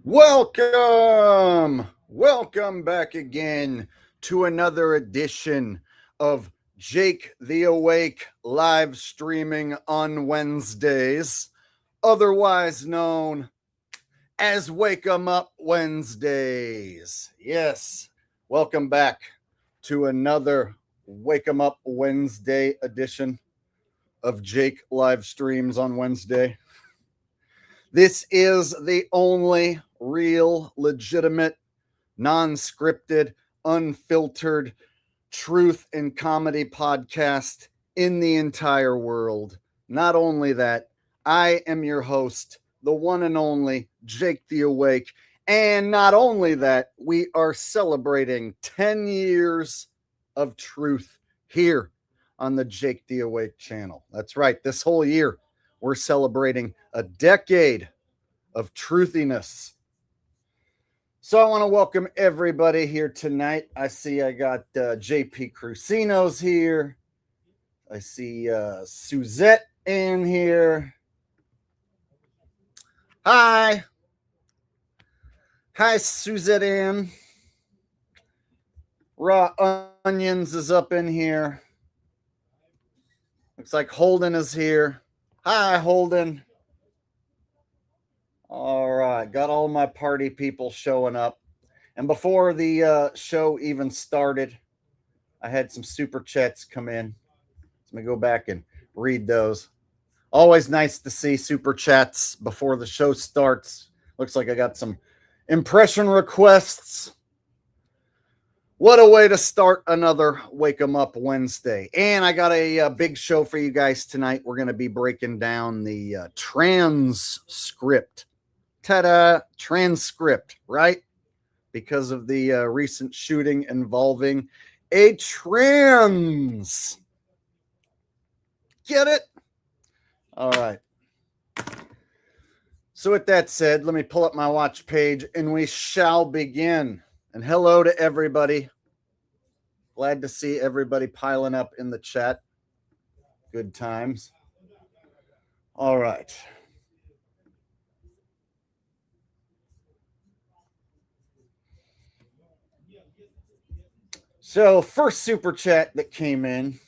Welcome back again to another edition of Jake the Awake live streaming on Wednesdays, otherwise known as Wake 'em Up Wednesdays. Yes, welcome back to another Wake 'em Up Wednesday edition of Jake live streams on Wednesday. This is the only real, legitimate, non scripted, unfiltered truth and comedy podcast in the entire world. Not only that, I am your host, the one and only Jake the Awake. And not only that, we are celebrating 10 years of truth here on the Jake the Awake channel. That's right, this whole year we're celebrating a decade of truthiness. So I want to welcome everybody here tonight. I see I got JP Crucinos here. I see Suzette in here. Hi. Hi, Suzette Ann. Raw Onions is up in here. Looks like Holden is here. Hi, Holden. All right, got all my party people showing up. And before the show even started, I had some super chats come in. So let me go back and read those. Always nice to see super chats before the show starts. Looks like I got some impression requests. What a way to start another Wake 'em Up Wednesday. And I got a big show for you guys tonight. We're going to be breaking down the transcript. Ta-da, transcript, right? Because of the recent shooting involving a trans. Get it? All right. So with that said, let me pull up my watch page and we shall begin. And hello to everybody. Glad to see everybody piling up in the chat. Good times. All right. So first super chat that came in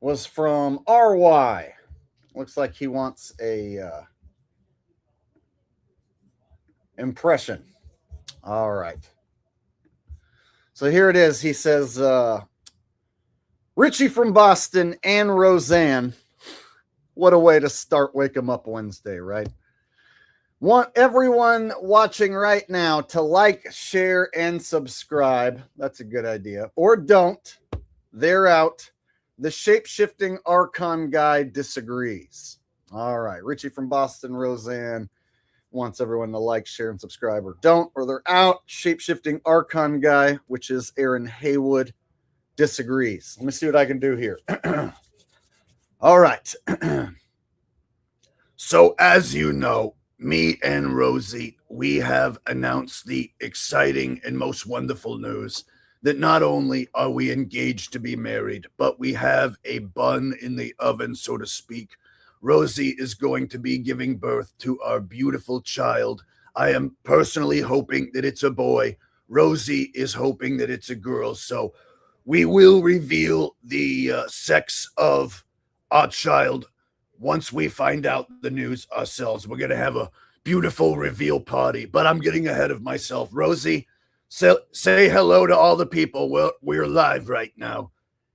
was from RY. Looks like he wants a impression. All right. So here it is. He says, Richie from Boston and Roseanne. What a way to start Wake 'em Up Wednesday, right? Want everyone watching right now to like, share, and subscribe. That's a good idea. Or don't. They're out. The shape-shifting Archon guy disagrees. All right. Richie from Boston, Roseanne wants everyone to like, share, and subscribe, or don't, or they're out. Shape-shifting Archon guy, which is Aaron Haywood, disagrees. Let me see what I can do here. All right. So as you know, me and Rosie, we have announced the exciting and most wonderful news that not only are we engaged to be married, but we have a bun in the oven, so to speak. Rosie is going to be giving birth to our beautiful child. I am personally hoping that it's a boy. Rosie is hoping that it's a girl. So we will reveal the sex of our child once we find out the news ourselves. We're going to have a beautiful reveal party, but I'm getting ahead of myself. Rosie, say hello to all the people. We're live right now.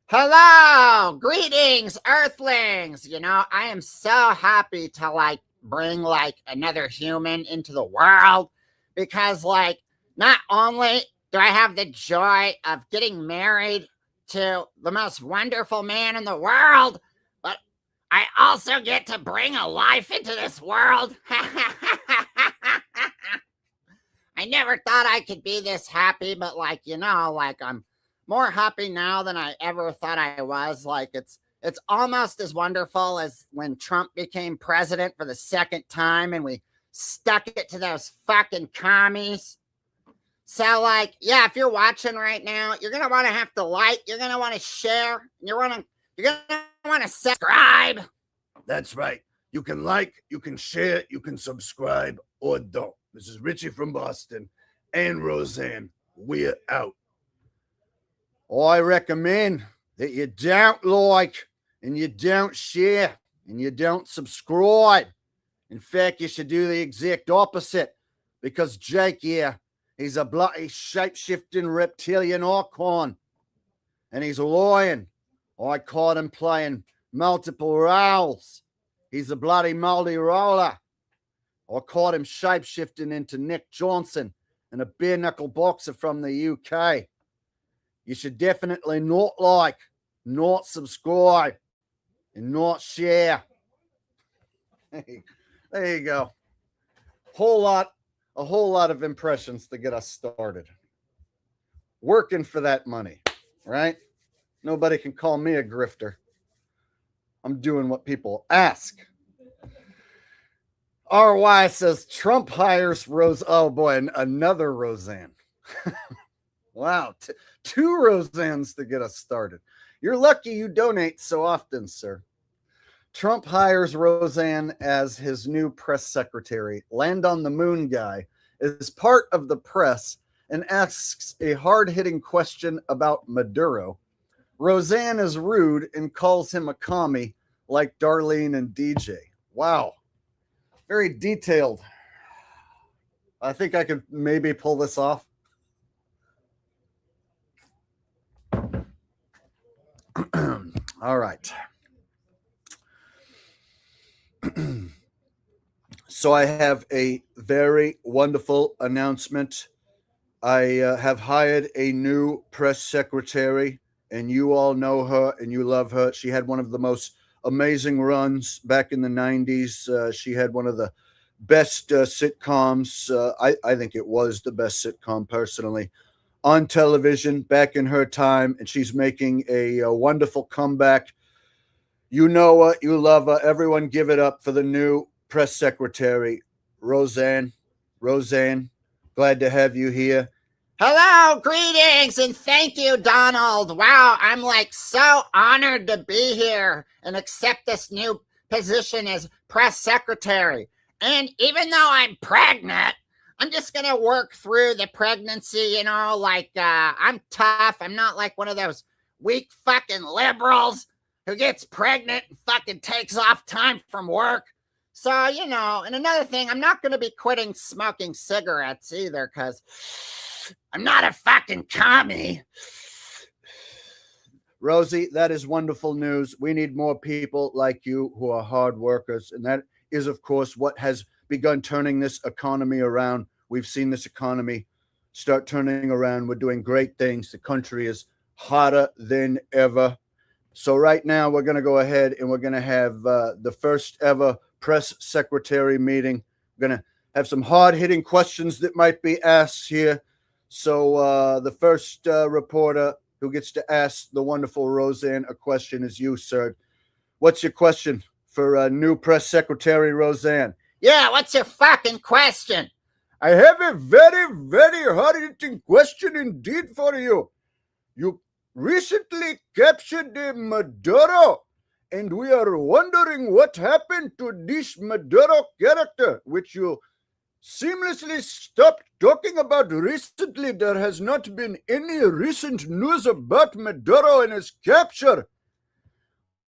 Hello, greetings, Earthlings. You know, I am so happy to bring another human into the world because not only do I have the joy of getting married to the most wonderful man in the world, but I also get to bring a life into this world. I never thought I could be this happy, but I'm more happy now than I ever thought I was. It's almost as wonderful as when Trump became president for the second time and we stuck it to those fucking commies. So if you're watching right now, you're going to want to have to like, you're going to want to share, you're going to want to subscribe. That's right. You can like, you can share, you can subscribe, or don't. This is Richie from Boston and Roseanne. We're out. I recommend that you don't like and you don't share and you don't subscribe. In fact, you should do the exact opposite because Jake here, he's a bloody shape-shifting reptilian icon and he's lying. I caught him playing multiple roles. He's a bloody multi-roller. I caught him shape-shifting into Nick Johnson and a bare-knuckle boxer from the UK. You should definitely not like, not subscribe, and not share. There you go. A whole lot of impressions to get us started. Working for that money, right? Nobody can call me a grifter. I'm doing what people ask. RY says Trump hires Rose. Oh boy, another Roseanne. Wow, two Roseannes to get us started. You're lucky you donate so often, sir. Trump hires Roseanne as his new press secretary. Land on the Moon guy is part of the press and asks a hard-hitting question about Maduro. Roseanne is rude and calls him a commie like Darlene and DJ. Wow. Very detailed. I think I could maybe pull this off. All right. So I have a very wonderful announcement. I have hired a new press secretary, and you all know her and you love her. She had one of the most amazing runs back in the 90s. She had one of the best sitcoms. I think it was the best sitcom personally on television back in her time, and she's making a wonderful comeback. You know her, you love her. Everyone give it up for the new press secretary, Roseanne. Roseanne, glad to have you here. Hello, greetings, and thank you, Donald. Wow, I'm like so honored to be here and accept this new position as press secretary. And even though I'm pregnant, I'm just gonna work through the pregnancy, I'm tough. I'm not like one of those weak fucking liberals who gets pregnant and fucking takes off time from work. So, and another thing, I'm not gonna be quitting smoking cigarettes either, because I'm not a fucking commie. Rosie, that is wonderful news. We need more people like you who are hard workers. And that is, of course, what has begun turning this economy around. We've seen this economy start turning around. We're doing great things. The country is hotter than ever. So right now, we're going to go ahead and we're going to have the first ever press secretary meeting. We're going to have some hard-hitting questions that might be asked here. So the first reporter who gets to ask the wonderful Roseanne a question is you, sir. What's your question for new press secretary Roseanne? Yeah, what's your fucking question? I have a very, very hard-hitting question indeed for you. You recently captured Maduro, and we are wondering what happened to this Maduro character, which you seamlessly stopped talking about recently. There has not been any recent news about Maduro and his capture.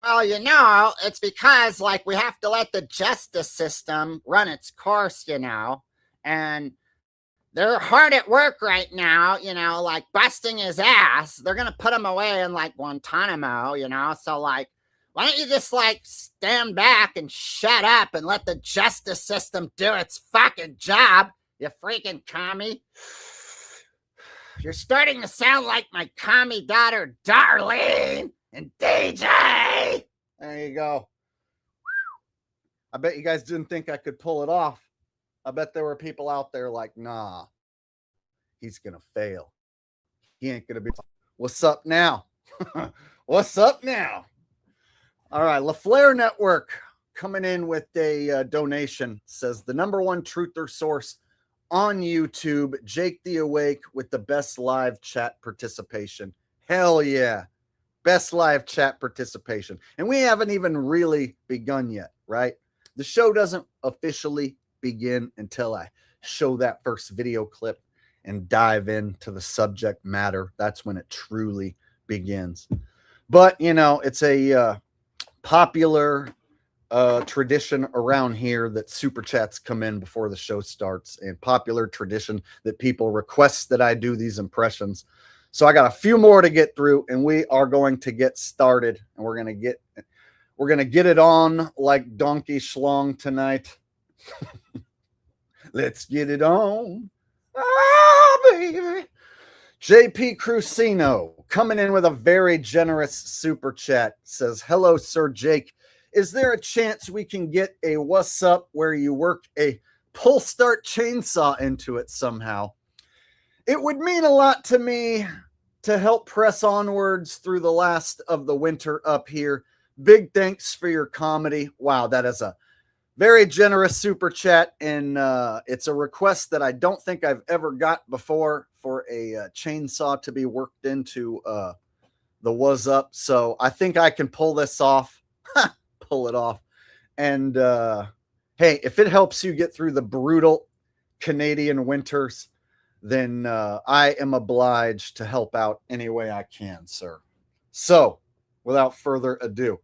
Well, it's because, we have to let the justice system run its course, and they're hard at work right now, busting his ass. They're going to put him away in, Guantanamo, so, why don't you just, stand back and shut up and let the justice system do its fucking job, you freaking commie? You're starting to sound like my commie daughter, Darlene and DJ. There you go. I bet you guys didn't think I could pull it off. I bet there were people out there like, nah, he's going to fail. He ain't going to be. What's up now? What's up now? All right, LaFleur Network coming in with a donation. Says the number one truther source on YouTube, Jake the Awake, with the best live chat participation. Hell yeah. Best live chat participation. And we haven't even really begun yet, right? The show doesn't officially begin until I show that first video clip and dive into the subject matter. That's when it truly begins. But, you know, it's a popular tradition around here that super chats come in before the show starts, and popular tradition that people request that I do these impressions. So I got a few more to get through, and we are going to get started, and we're going to get it on like Donkey Schlong tonight. Let's get it on. Ah, baby. JP Crucino coming in with a very generous super chat says, hello, Sir Jake. Is there a chance we can get a what's up where you work a pull start chainsaw into it somehow? It would mean a lot to me to help press onwards through the last of the winter up here. Big thanks for your comedy. Wow, that is a very generous super chat, and it's a request that I don't think I've ever got before for a chainsaw to be worked into the was up. So I think I can pull this off. Pull it off. And hey, if it helps you get through the brutal Canadian winters, then I am obliged to help out any way I can, sir. So without further ado,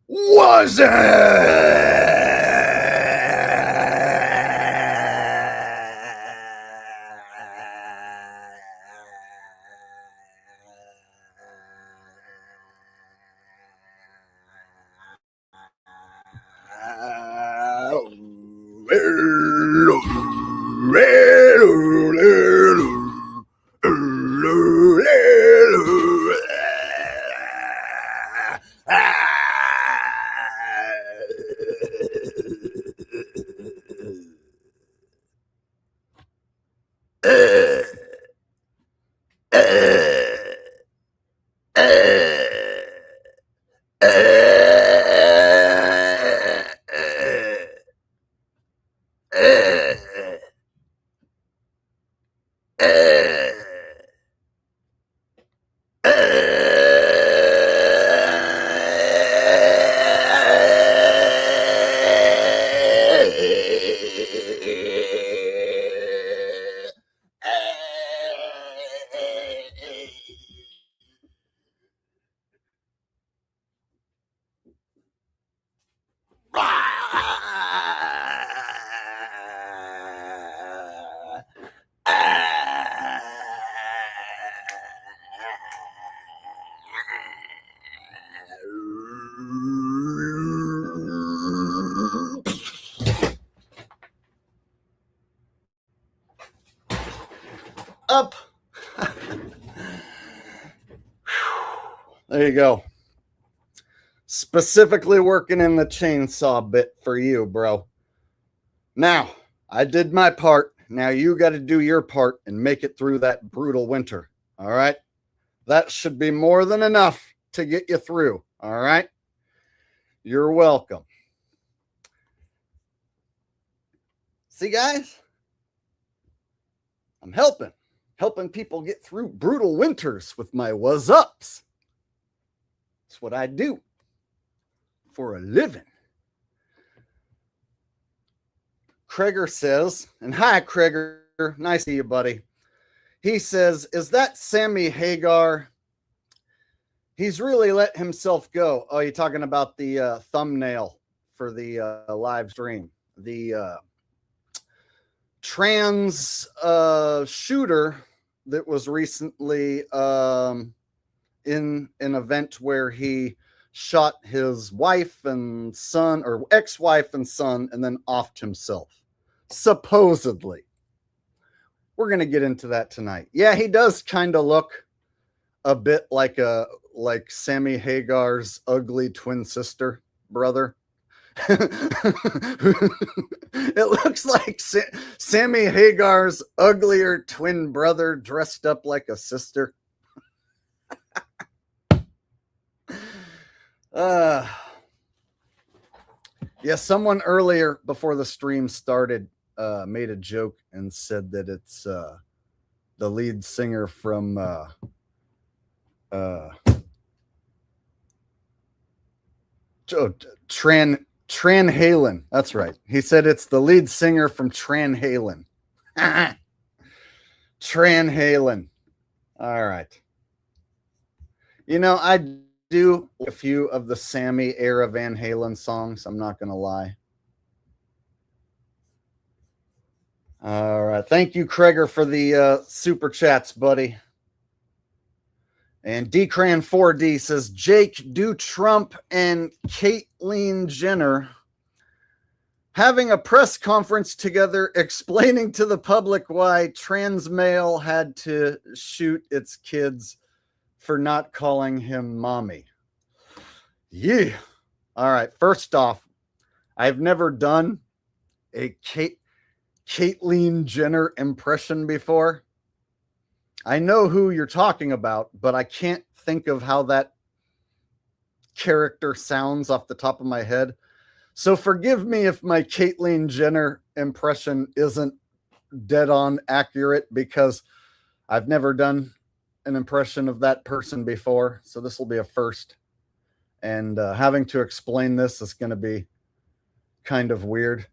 was it? Up. There you go. Specifically working in the chainsaw bit for you, bro. Now, I did my part. Now you got to do your part and make it through that brutal winter. All right? That should be more than enough to get you through. All right? You're welcome. See, guys? I'm helping people get through brutal winters with my was ups. That's what I do for a living. Kreger says, and hi, Kreger. Nice to see you, buddy. He says, is that Sammy Hagar? He's really let himself go. Oh, you're talking about the thumbnail for the live stream. The trans shooter that was recently in an event where he shot his wife and son, or ex-wife and son, and then offed himself. Supposedly. We're going to get into that tonight. Yeah, he does kind of look a bit like Sammy Hagar's ugly twin sister brother. It looks like Sammy Hagar's uglier twin brother dressed up like a sister. Yeah, someone earlier before the stream started made a joke and said that it's the lead singer from uh, Tran Halen. That's right. He said it's the lead singer from Tran Halen. Tran Halen. All right. You know, I do a few of the Sammy era Van Halen songs. I'm not going to lie. All right. Thank you, Kreger, for the super chats, buddy. And Decran4D says, Jake, do Trump and Caitlyn Jenner having a press conference together explaining to the public why trans male had to shoot its kids for not calling him mommy. Yeah. All right. First off, I've never done a Caitlyn Jenner impression before. I know who you're talking about, but I can't think of how that character sounds off the top of my head. So forgive me if my Caitlyn Jenner impression isn't dead on accurate, because I've never done an impression of that person before. So this will be a first. And having to explain this is going to be kind of weird.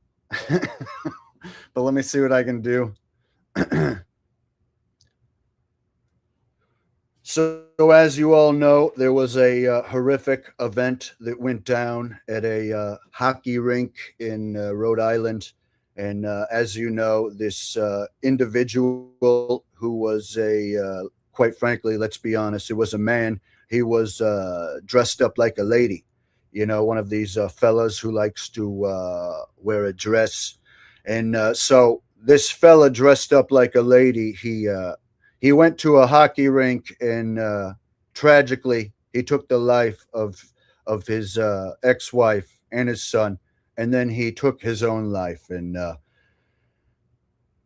But let me see what I can do. So as you all know, there was a horrific event that went down at a hockey rink in Rhode Island. And as you know, this individual who was quite frankly, let's be honest, it was a man. He was dressed up like a lady. You know, one of these fellas who likes to wear a dress. And so this fella dressed up like a lady, he went to a hockey rink, and tragically, he took the life of his ex-wife and his son, and then he took his own life. And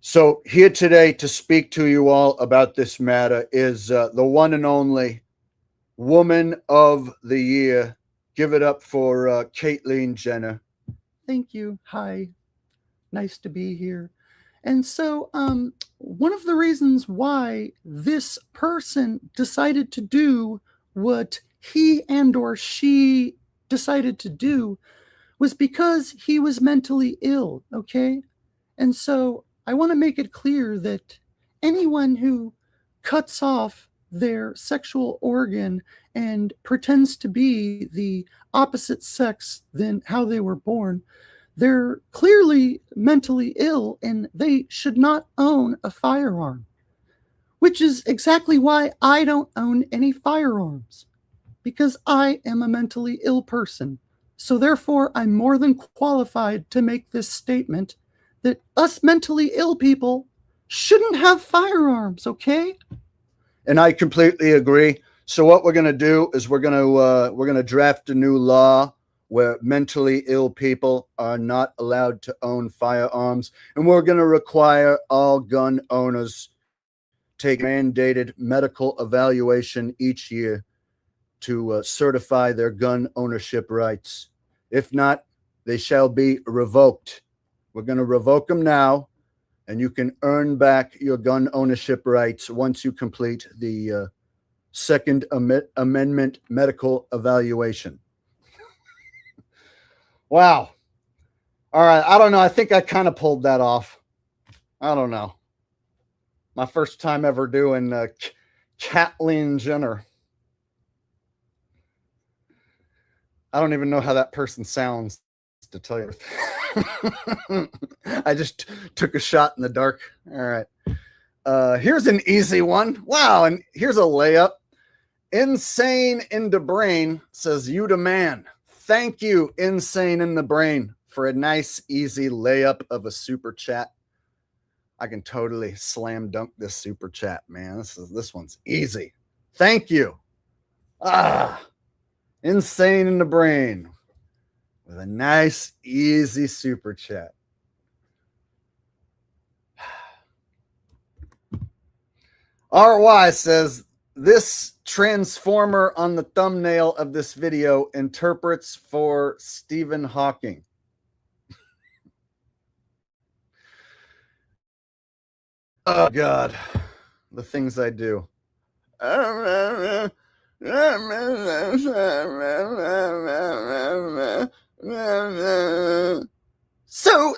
so here today to speak to you all about this matter is the one and only Woman of the Year. Give it up for Caitlyn Jenner. Thank you. Hi. Nice to be here. And so, one of the reasons why this person decided to do what he and or she decided to do was because he was mentally ill, okay? And so I want to make it clear that anyone who cuts off their sexual organ and pretends to be the opposite sex than how they were born, they're clearly mentally ill and they should not own a firearm, which is exactly why I don't own any firearms, because I am a mentally ill person. So therefore, I'm more than qualified to make this statement that us mentally ill people shouldn't have firearms, okay? And I completely agree. So what we're going to do is we're going to draft a new law where mentally ill people are not allowed to own firearms, and we're going to require all gun owners take mandated medical evaluation each year to certify their gun ownership rights. If not, they shall be revoked. We're going to revoke them now, and you can earn back your gun ownership rights once you complete the Second Amendment medical evaluation. Wow. All right. I don't know. I think I kind of pulled that off. I don't know. My first time ever doing Caitlyn Jenner. I don't even know how that person sounds, to tell you. I just took a shot in the dark. All right. Here's an easy one. Wow. And here's a layup. Insane in the Brain says, you the man. Thank you, Insane in the Brain, for a nice, easy layup of a super chat. I can totally slam dunk this super chat, man. This one's easy. Thank you. Insane in the Brain with a nice, easy super chat. RY says, this transformer on the thumbnail of this video interprets for Stephen Hawking. Oh, God. The things I do. So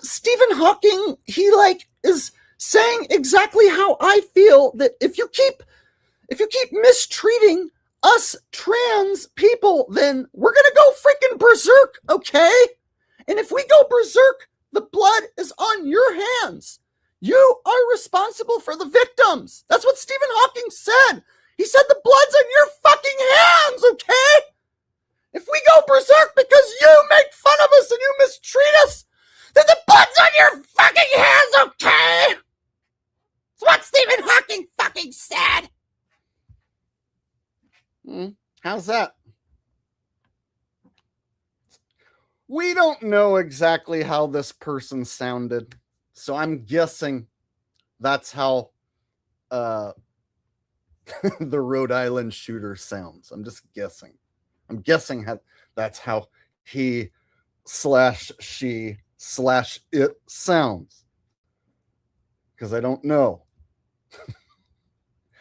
Stephen Hawking, he like is saying exactly how I feel, that if you keep mistreating us trans people, then we're gonna go freaking berserk, okay? And if we go berserk, the blood is on your hands. You are responsible for the victims. That's what Stephen Hawking said. He said the blood's on your fucking hands, okay? If we go berserk because you make fun of us and you mistreat us, then the blood's on your fucking hands, okay? That's what Stephen Hawking fucking said. How's that? We don't know exactly how this person sounded, so I'm guessing that's how the Rhode Island shooter sounds. I'm just guessing. I'm guessing that's how he / she / it sounds, because I don't know.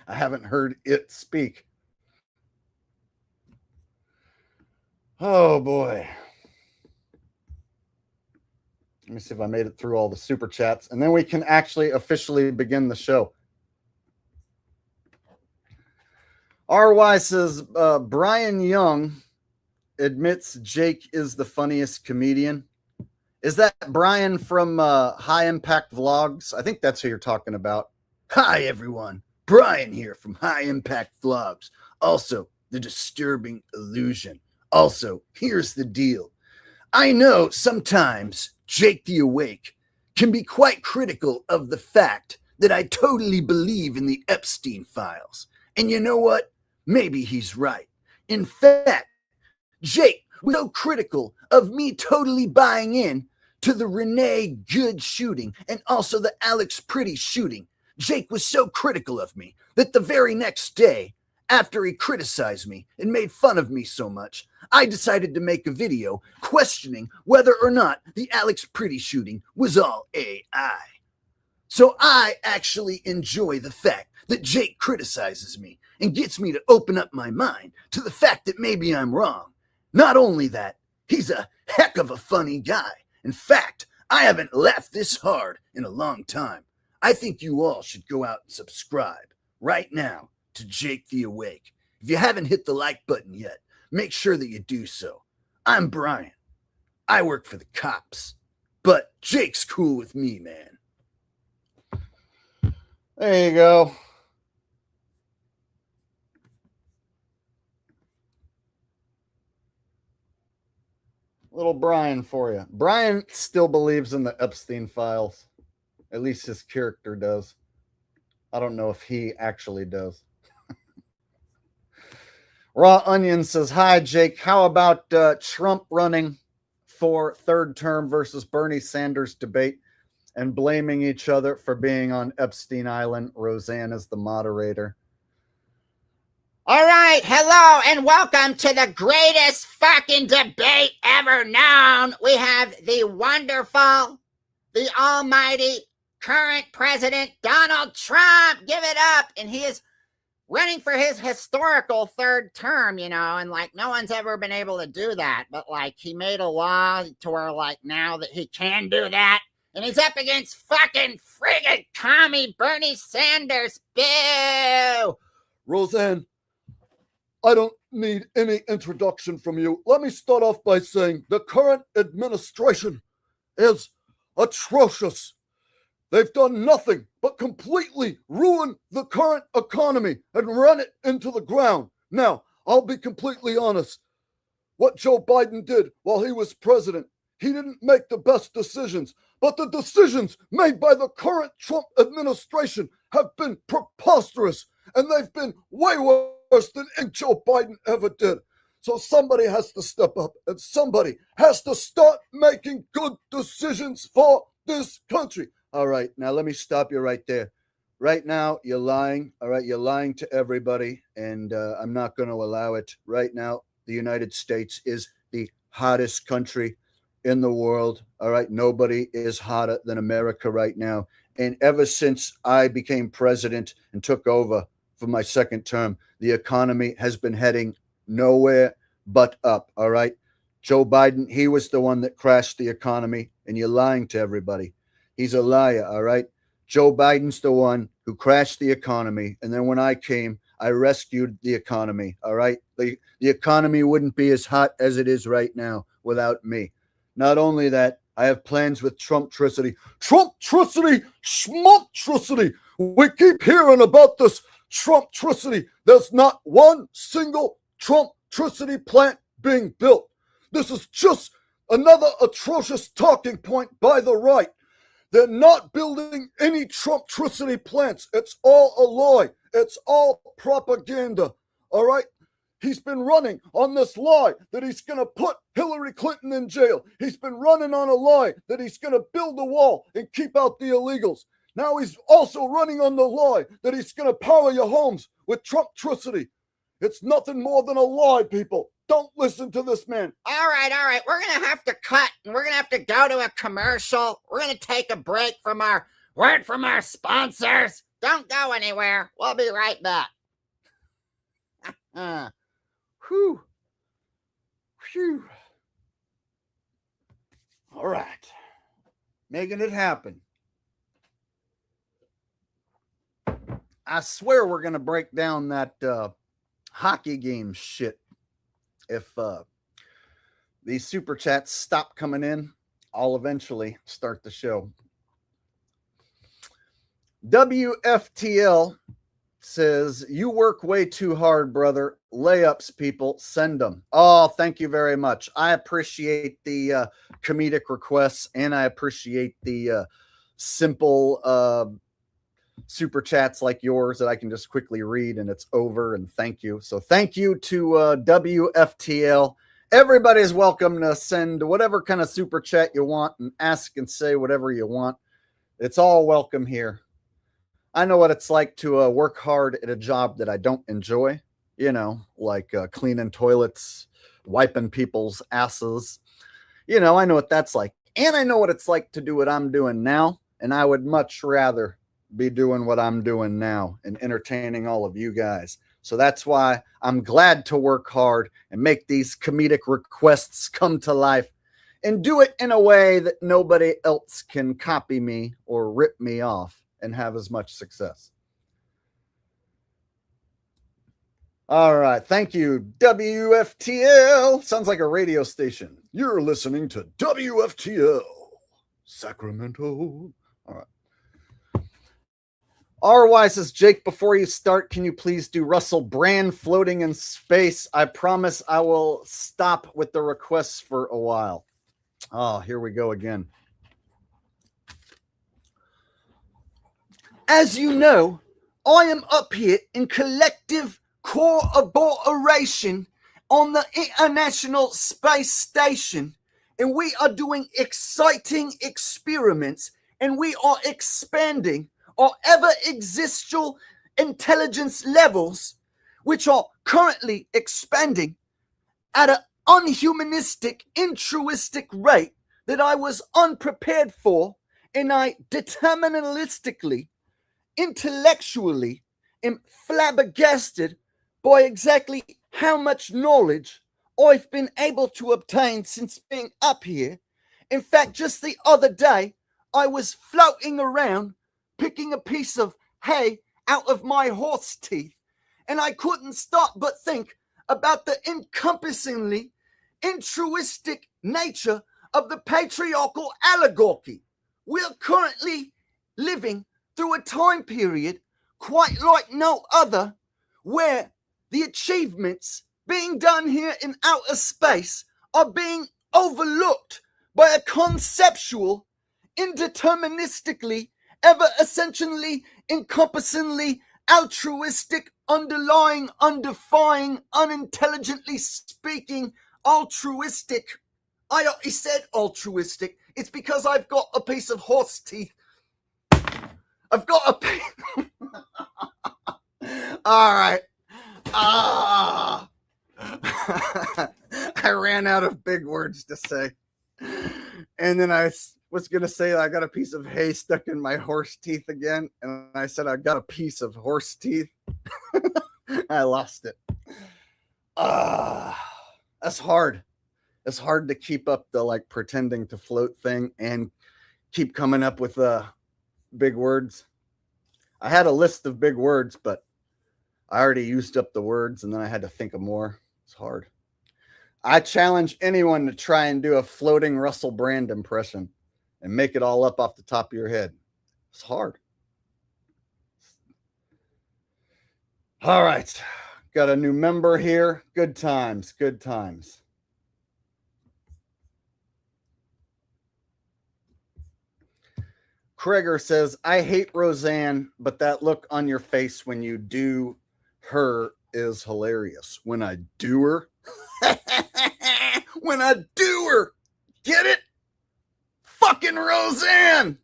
I haven't heard it speak. Oh boy. Let me see if I made it through all the super chats, and then we can actually officially begin the show. RY says, Brian Young admits Jake is the funniest comedian. Is that Brian from High Impact Vlogs? I think that's who you're talking about. Hi, everyone. Brian here from High Impact Vlogs. Also, the disturbing illusion. Also, here's the deal. I know sometimes Jake the Awake can be quite critical of the fact that I totally believe in the Epstein files. And you know what? Maybe he's right. In fact, Jake was so critical of me totally buying in to the Renee Good shooting and also the Alex Pretty shooting. Jake was so critical of me that the very next day, after he criticized me and made fun of me so much, I decided to make a video questioning whether or not the Alex Pretty shooting was all AI. So I actually enjoy the fact that Jake criticizes me and gets me to open up my mind to the fact that maybe I'm wrong. Not only that, he's a heck of a funny guy. In fact, I haven't laughed this hard in a long time. I think you all should go out and subscribe right now to Jake the Awake. If you haven't hit the like button yet, make sure that you do so. I'm Brian. I work for the cops, but Jake's cool with me, man. There you go. Little Brian for you. Brian still believes in the Epstein files. At least his character does. I don't know if he actually does. Raw Onion says, hi, Jake. How about Trump running for third term versus Bernie Sanders debate and blaming each other for being on Epstein Island? Roseanne is the moderator. All right, hello and welcome to the greatest fucking debate ever known. We have the wonderful, the almighty current president, Donald Trump. Give it up. And he is running for his historical third term, you know, and like no one's ever been able to do that. But like he made a law to where like now that he can do that. And he's up against fucking friggin' commie Bernie Sanders. Boo! Roseanne, I don't need any introduction from you. Let me start off by saying the current administration is atrocious. They've done nothing but completely ruin the current economy and run it into the ground. Now, I'll be completely honest. What Joe Biden did while he was president, he didn't make the best decisions. But the decisions made by the current Trump administration have been preposterous. And they've been way worse than Joe Biden ever did. So somebody has to step up and somebody has to start making good decisions for this country. All right, now let me stop you right there. Right now, you're lying. All right, you're lying to everybody, and I'm not going to allow it. Right now, the United States is the hottest country in the world. All right, nobody is hotter than America right now. And ever since I became president and took over for my second term, the economy has been heading nowhere but up. All right. Joe Biden, he was the one that crashed the economy, and you're lying to everybody. He's a liar. All right. Joe Biden's the one who crashed the economy. And then when I came, I rescued the economy. All right. The economy wouldn't be as hot as it is right now without me. Not only that, I have plans with Trumptricity. Trumptricity, schmumptricity. We keep hearing about this Trumptricity. There's not one single Trumptricity plant being built. This is just another atrocious talking point by the right. They're not building any Trumptricity plants. It's all a lie. It's all propaganda. All right? He's been running on this lie that he's going to put Hillary Clinton in jail. He's been running on a lie that he's going to build a wall and keep out the illegals. Now he's also running on the lie that he's going to power your homes with Trumptricity. It's nothing more than a lie, people. Don't listen to this man. All right. We're going to have to cut, and we're going to have to go to a commercial. We're going to take a break from our word from our sponsors. Don't go anywhere. We'll be right back. Whew. All right. Making it happen. I swear we're going to break down that hockey game shit. If these super chats stop coming in, I'll eventually start the show. WFTL says, you work way too hard, brother. Layups, people, send them. Oh, thank you very much. I appreciate the comedic requests, and I appreciate the simple super chats like yours that I can just quickly read and it's over, and thank you. So thank you to WFTL. Everybody's welcome to send whatever kind of super chat you want and ask and say whatever you want. It's all welcome here. I know what it's like to work hard at a job that I don't enjoy, you know, like cleaning toilets, wiping people's asses. You know, I know what that's like. And I know what it's like to do what I'm doing now. And I would much rather be doing what I'm doing now and entertaining all of you guys. So that's why I'm glad to work hard and make these comedic requests come to life and do it in a way that nobody else can copy me or rip me off and have as much success. All right. Thank you, WFTL. Sounds like a radio station. You're listening to WFTL Sacramento. All right. RY says, Jake, before you start, can you please do Russell Brand floating in space? I promise I will stop with the requests for a while. Oh, here we go again. As you know, I am up here in collective cooperation on the International Space Station, and we are doing exciting experiments, and we are expanding our ever-existential intelligence levels, which are currently expanding at an unhumanistic, altruistic rate that I was unprepared for, and I deterministically, intellectually, am flabbergasted by exactly how much knowledge I've been able to obtain since being up here. In fact, just the other day, I was floating around picking a piece of hay out of my horse teeth, and I couldn't stop but think about the encompassingly altruistic nature of the patriarchal oligarchy. We're currently living through a time period quite like no other, where the achievements being done here in outer space are being overlooked by a conceptual, indeterministically, ever-essentially, encompassingly, altruistic, underlying, undefying, unintelligently speaking, altruistic. I said altruistic. It's because I've got a piece of horse teeth. I've got a piece. All right. I ran out of big words to say. And then I was going to say I got a piece of hay stuck in my horse teeth again. And I said I got a piece of horse teeth. I lost it. That's hard. It's hard to keep up the like pretending to float thing and keep coming up with big words. I had a list of big words, but I already used up the words and then I had to think of more. It's hard. I challenge anyone to try and do a floating Russell Brand impression and make it all up off the top of your head. It's hard. All right. Got a new member here. Good times. Good times. Kreger says, I hate Roseanne, but that look on your face when you do her is hilarious. When I do her. When I do her. Get it? Fucking Roseanne.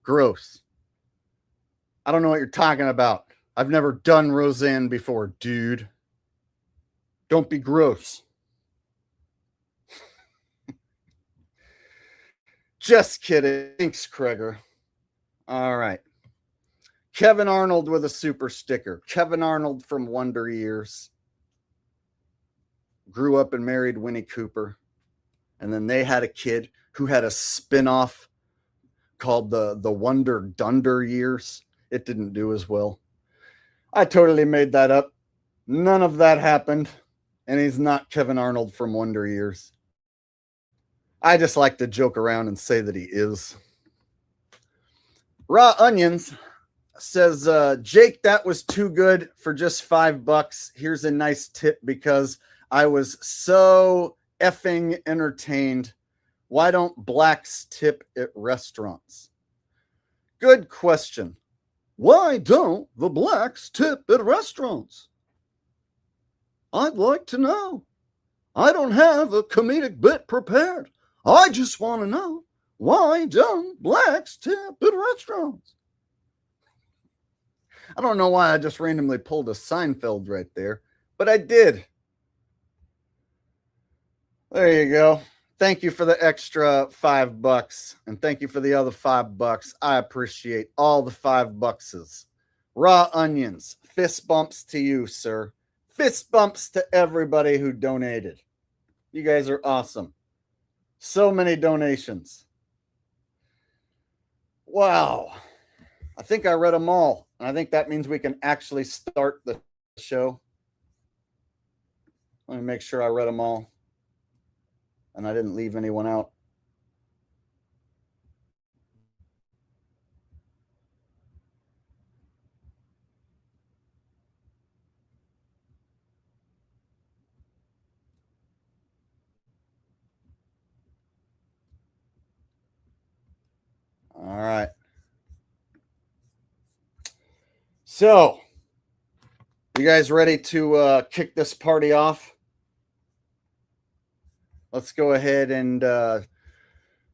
Gross. I don't know what you're talking about. I've never done Roseanne before, dude. Don't be gross. Just kidding. Thanks, Kreger. All right. Kevin Arnold with a super sticker. Kevin Arnold from Wonder Years. Grew up and married Winnie Cooper. And then they had a kid who had a spin-off called the Wonder Dunder Years. It didn't do as well. I totally made that up. None of that happened. And he's not Kevin Arnold from Wonder Years. I just like to joke around and say that he is. Raw Onions says, Jake, that was too good for just $5. Here's a nice tip because I was so effing entertained. Why don't blacks tip at restaurants? Good question. Why don't the blacks tip at restaurants? I'd like to know. I don't have a comedic bit prepared. I just want to know, why don't blacks tip at restaurants? I don't know why I just randomly pulled a Seinfeld right there, but I did. There you go. Thank you for the extra $5, and thank you for the other $5. I appreciate all the $5. Raw Onions, fist bumps to you, sir. Fist bumps to everybody who donated. You guys are awesome. So many donations. Wow. I think I read them all. And I think that means we can actually start the show. Let me make sure I read them all. And I didn't leave anyone out. All right. So, you guys ready to kick this party off? Let's go ahead and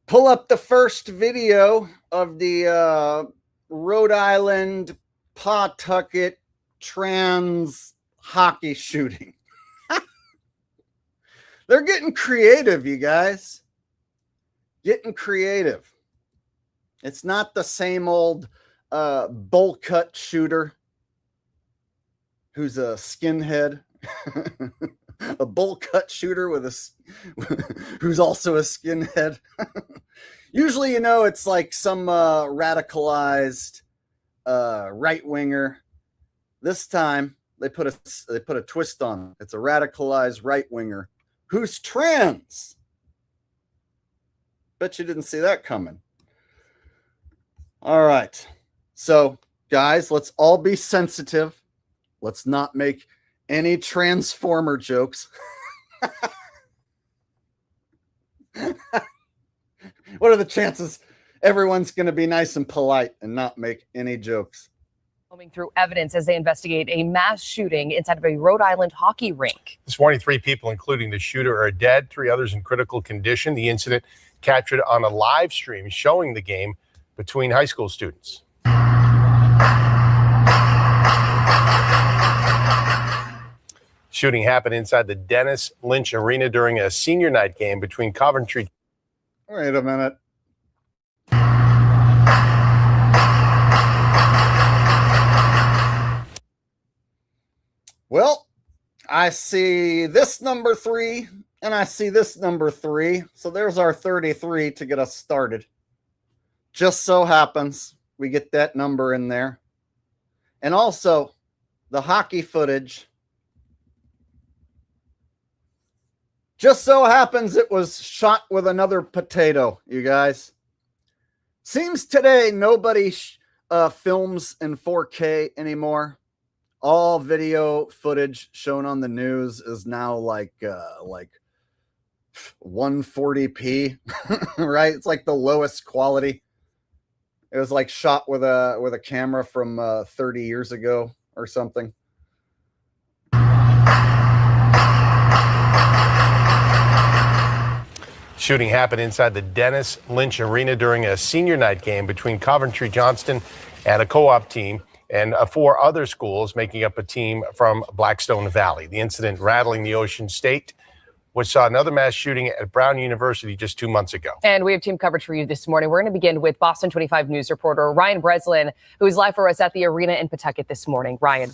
pull up the first video of the Rhode Island Pawtucket trans hockey shooting. They're getting creative, you guys. Getting creative. It's not the same old bowl cut shooter who's a skinhead. A bowl cut shooter with who's also a skinhead. Usually, you know, it's like some radicalized right winger. This time they put a twist on it. It's a radicalized right winger who's trans. Bet you didn't see that coming. All right. So, guys, let's all be sensitive. Let's not make any transformer jokes. What are the chances everyone's going to be nice and polite and not make any jokes? Combing through evidence as they investigate a mass shooting inside of a Rhode Island hockey rink. This morning, 3 people, including the shooter, are dead, 3 others in critical condition. The incident captured on a live stream showing the game between high school students. Shooting happened inside the Dennis Lynch Arena during a senior night game between Coventry. Wait a minute. Well, I see this number 3 and I see this number 3. So there's our 33 to get us started. Just so happens we get that number in there. And also the hockey footage. Just so happens it was shot with another potato, you guys. Seems today nobody films in 4K anymore. All video footage shown on the news is now like 140p, right? It's like the lowest quality. It was like shot with a camera from 30 years ago or something. Shooting happened inside the Dennis Lynch Arena during a senior night game between Coventry Johnston and a co-op team and 4 other schools making up a team from Blackstone Valley. The incident rattling the Ocean State, which saw another mass shooting at Brown University just 2 months ago. And we have team coverage for you this morning. We're going to begin with Boston 25 News reporter Ryan Breslin, who is live for us at the arena in Pawtucket this morning. Ryan.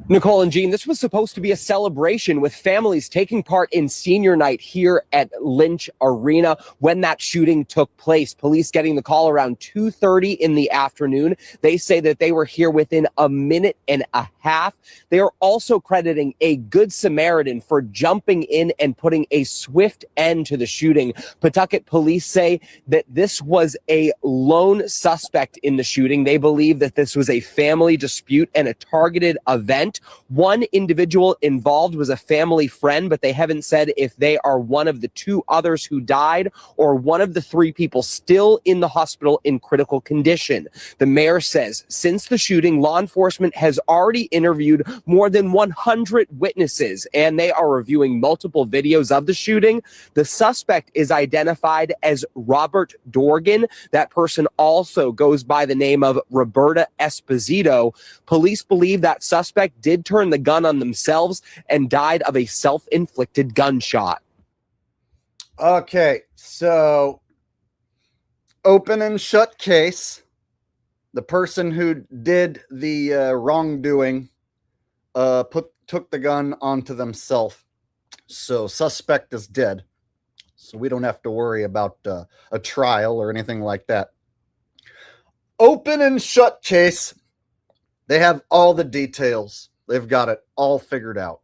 Nicole and Jean, this was supposed to be a celebration with families taking part in senior night here at Lynch Arena when that shooting took place. Police getting the call around 2:30 in the afternoon. They say that they were here within a minute and a half. They are also crediting a Good Samaritan for jumping in and putting a swift end to the shooting. Pawtucket police say that this was a lone suspect in the shooting. They believe that this was a family dispute and a targeted event. One individual involved was a family friend, but they haven't said if they are one of the 2 others who died or one of the 3 people still in the hospital in critical condition. The mayor says since the shooting, law enforcement has already interviewed more than 100 witnesses, and they are reviewing multiple videos of the shooting. The suspect is identified as Robert Dorgan. That person also goes by the name of Roberta Esposito. Police believe that suspect did turn the gun on themselves and died of a self-inflicted gunshot. Okay, so open and shut case. The person who did the wrongdoing took the gun onto themselves. So suspect is dead. So we don't have to worry about a trial or anything like that. Open and shut case. They have all the details. They've got it all figured out.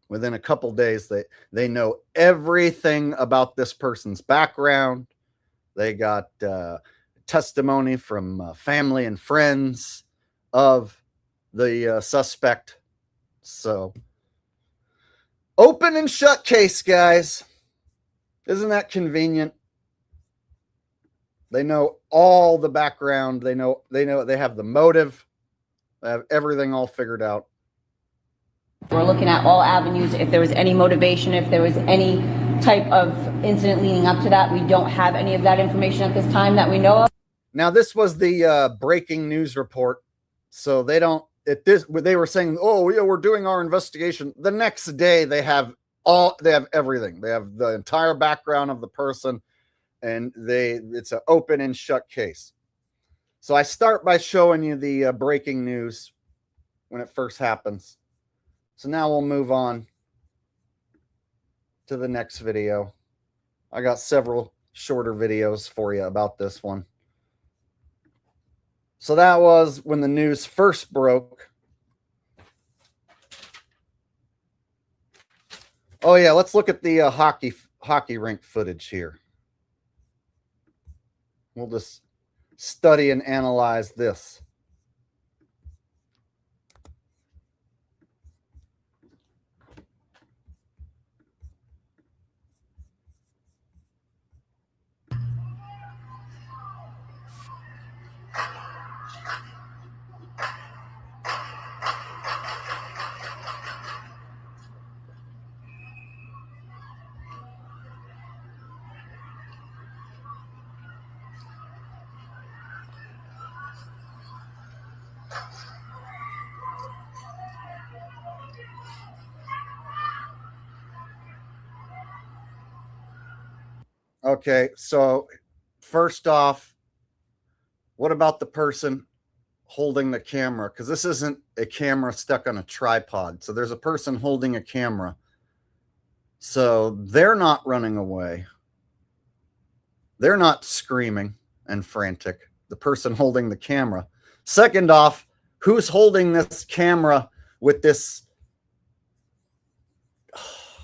Within a couple days, they know everything about this person's background. They got testimony from family and friends of the suspect. So, open and shut case, guys. Isn't that convenient? They know all the background. They have the motive. They have everything all figured out. We're looking at all avenues. If there was any motivation, if there was any type of incident leading up to that, we don't have any of that information at this time that we know of. Now, this was the breaking news report. So they don't, they were saying, oh, yeah, we're doing our investigation. The next day, they have everything. They have the entire background of the person, and it's an open and shut case. So I start by showing you the breaking news when it first happens. So now we'll move on to the next video. I got several shorter videos for you about this one. So that was when the news first broke. Oh yeah, let's look at the hockey rink footage here. We'll just study and analyze this. Okay, so first off, what about the person holding the camera, because this isn't a camera stuck on a tripod. So there's a person holding a camera. So they're not running away. They're not screaming and frantic. The person holding the camera. Second off, who's holding this camera with this?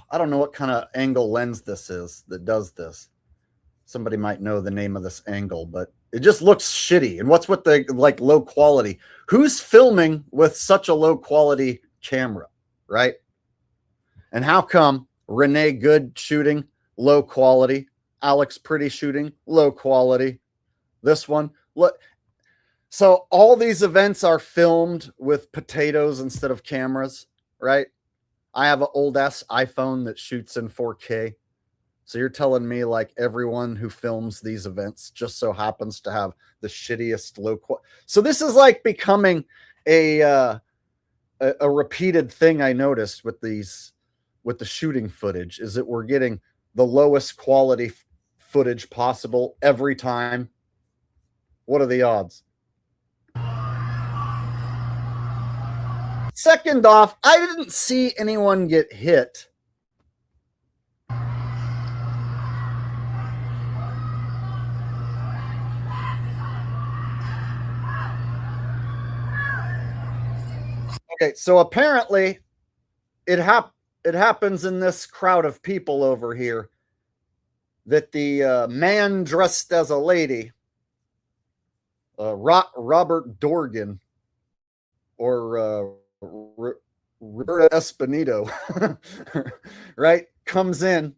I don't know what kind of angle lens this is that does this. Somebody might know the name of this angle, but it just looks shitty. And what's with the like low quality? Who's filming with such a low quality camera, right? And how come Renee Good shooting low quality, Alex Pretty shooting low quality, this one look? So all these events are filmed with potatoes instead of cameras, right? I have an old ass iPhone that shoots in 4K. So you're telling me like everyone who films these events just so happens to have the shittiest low quality. So this is like becoming a repeated thing I noticed with the shooting footage, is that we're getting the lowest quality footage possible every time. What are the odds? Second off, I didn't see anyone get hit. Okay, so apparently it happens in this crowd of people over here that the man dressed as a lady, Robert Dorgan, or Roberta Espinito, right, comes in,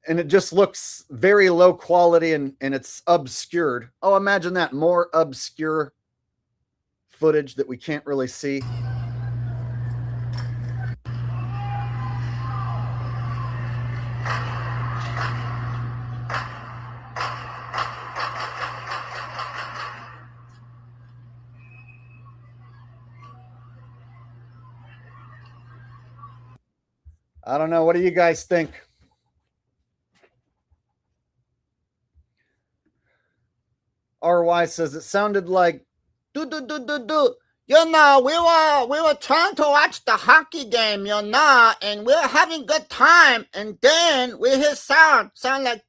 and it just looks very low quality, and it's obscured. Oh, imagine that, more obscure footage that we can't really see. I don't know. What do you guys think? RY says it sounded like You know, we were trying to watch the hockey game, you know, and we were having good time, and then we hear sound like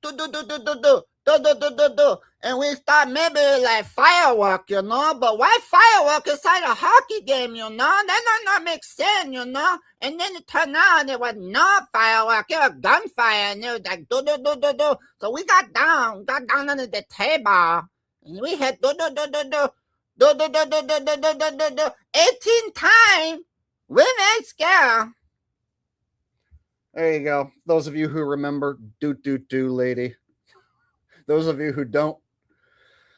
and we thought maybe like firework, you know, but why firework inside a hockey game, you know? That does not make sense, you know. And then it turned out there was no firework, it was gunfire, and it was like So we got down under the table, and we had 18 times. We made scare. There you go. Those of you who remember lady. Those of you who don't,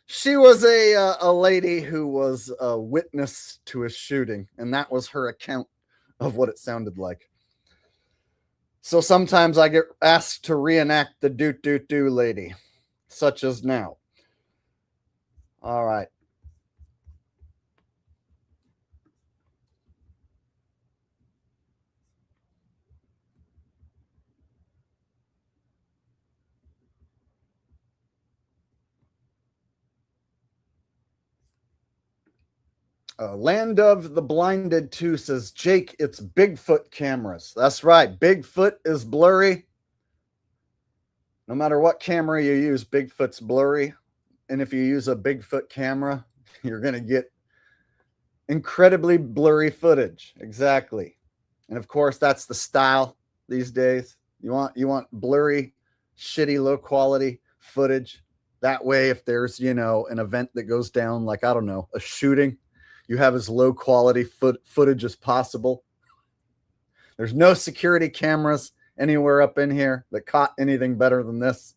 she was a lady who was a witness to a shooting, and that was her account of what it sounded like. So sometimes I get asked to reenact the lady, such as now. All right. Land of the Blinded 2 says, Jake, it's Bigfoot cameras. That's right. Bigfoot is blurry. No matter what camera you use, Bigfoot's blurry. And if you use a Bigfoot camera, you're going to get incredibly blurry footage. Exactly. And of course, that's the style these days. You want blurry, shitty, low quality footage. That way, if there's, you know, an event that goes down, like, I don't know, a shooting, you have as low quality footage as possible. There's no security cameras anywhere up in here that caught anything better than this.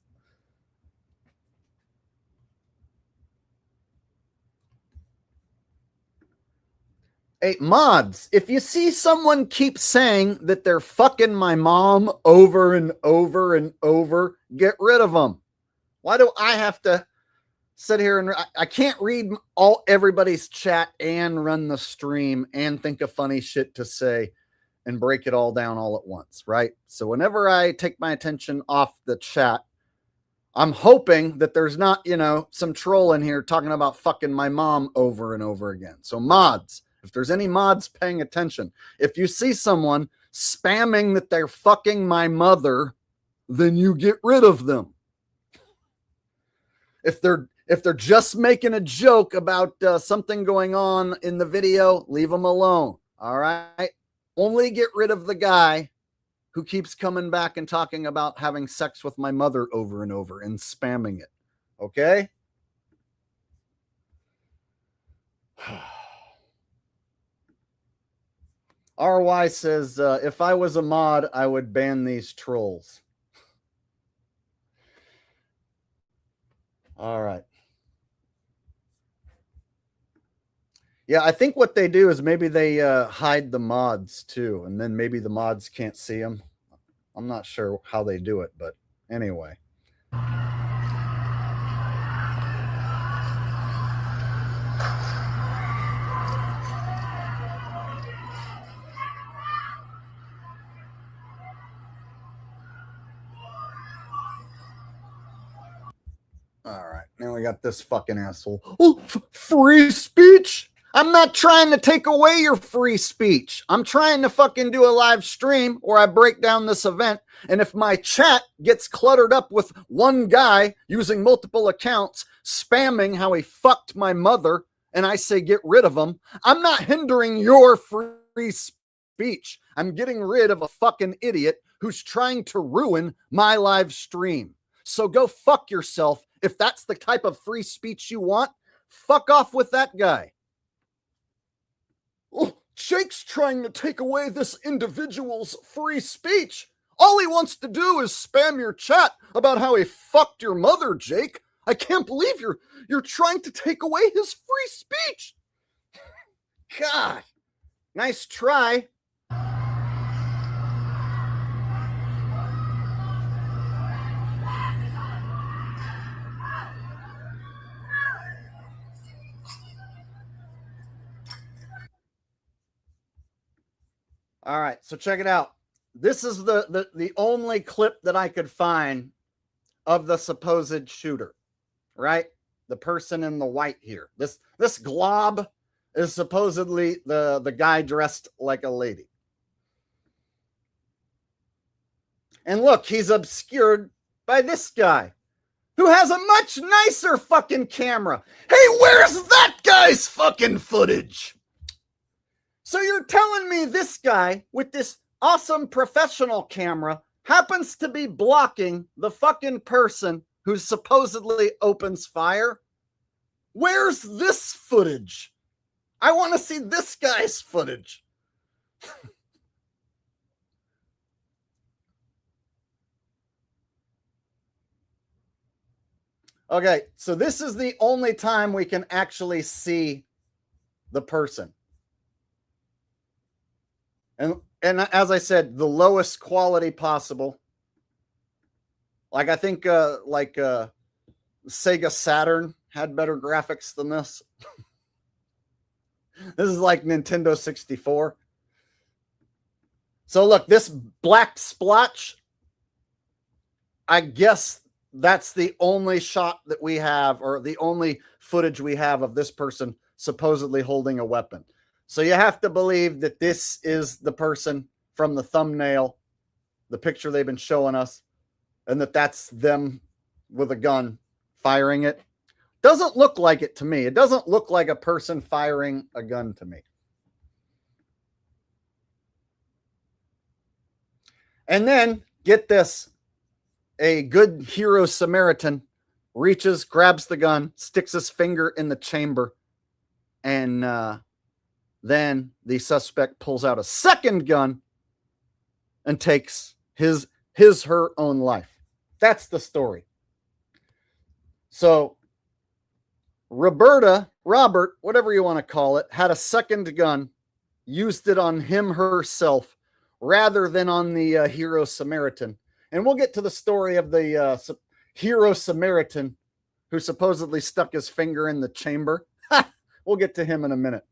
Hey, mods, if you see someone keep saying that they're fucking my mom over and over and over, get rid of them. Why do I have to sit here and I can't read everybody's chat and run the stream and think of funny shit to say and break it all down all at once, right? So whenever I take my attention off the chat, I'm hoping that there's not, you know, some troll in here talking about fucking my mom over and over again. So mods, if there's any mods paying attention, if you see someone spamming that they're fucking my mother, then you get rid of them. If they're just making a joke about something going on in the video, leave them alone. All right. Only get rid of the guy who keeps coming back and talking about having sex with my mother over and over and spamming it. Okay? RY says, if I was a mod, I would ban these trolls. All right. Yeah, I think what they do is maybe they hide the mods too, and then maybe the mods can't see them. I'm not sure how they do it, but anyway. All right, now we got this fucking asshole. Oh, free speech? I'm not trying to take away your free speech. I'm trying to fucking do a live stream where I break down this event. And if my chat gets cluttered up with one guy using multiple accounts, spamming how he fucked my mother, and I say get rid of him, I'm not hindering your free speech. I'm getting rid of a fucking idiot who's trying to ruin my live stream. So go fuck yourself. If that's the type of free speech you want, fuck off with that guy. Oh, Jake's trying to take away this individual's free speech. All he wants to do is spam your chat about how he fucked your mother, Jake. I can't believe you're trying to take away his free speech. God, nice try. All right, so check it out. This is the only clip that I could find of the supposed shooter, right? The person in the white here. This glob is supposedly the guy dressed like a lady. And look, he's obscured by this guy who has a much nicer fucking camera. Hey, where's that guy's fucking footage? So you're telling me this guy with this awesome professional camera happens to be blocking the fucking person who supposedly opens fire? Where's this footage? I want to see this guy's footage. Okay, so this is the only time we can actually see the person. And as I said, the lowest quality possible. Like I think Sega Saturn had better graphics than this. This is like Nintendo 64. So look, this black splotch, I guess that's the only shot that we have, or the only footage we have of this person supposedly holding a weapon. So you have to believe that this is the person from the thumbnail, the picture they've been showing us, and that's them with a gun firing it. Doesn't look like it to me. It doesn't look like a person firing a gun to me. And then, get this, a good hero Samaritan reaches, grabs the gun, sticks his finger in the chamber, and then the suspect pulls out a second gun and takes her own life. That's the story. So Robert, whatever you want to call it, had a second gun, used it on him herself rather than on the hero Samaritan. And we'll get to the story of the hero Samaritan who supposedly stuck his finger in the chamber. We'll get to him in a minute.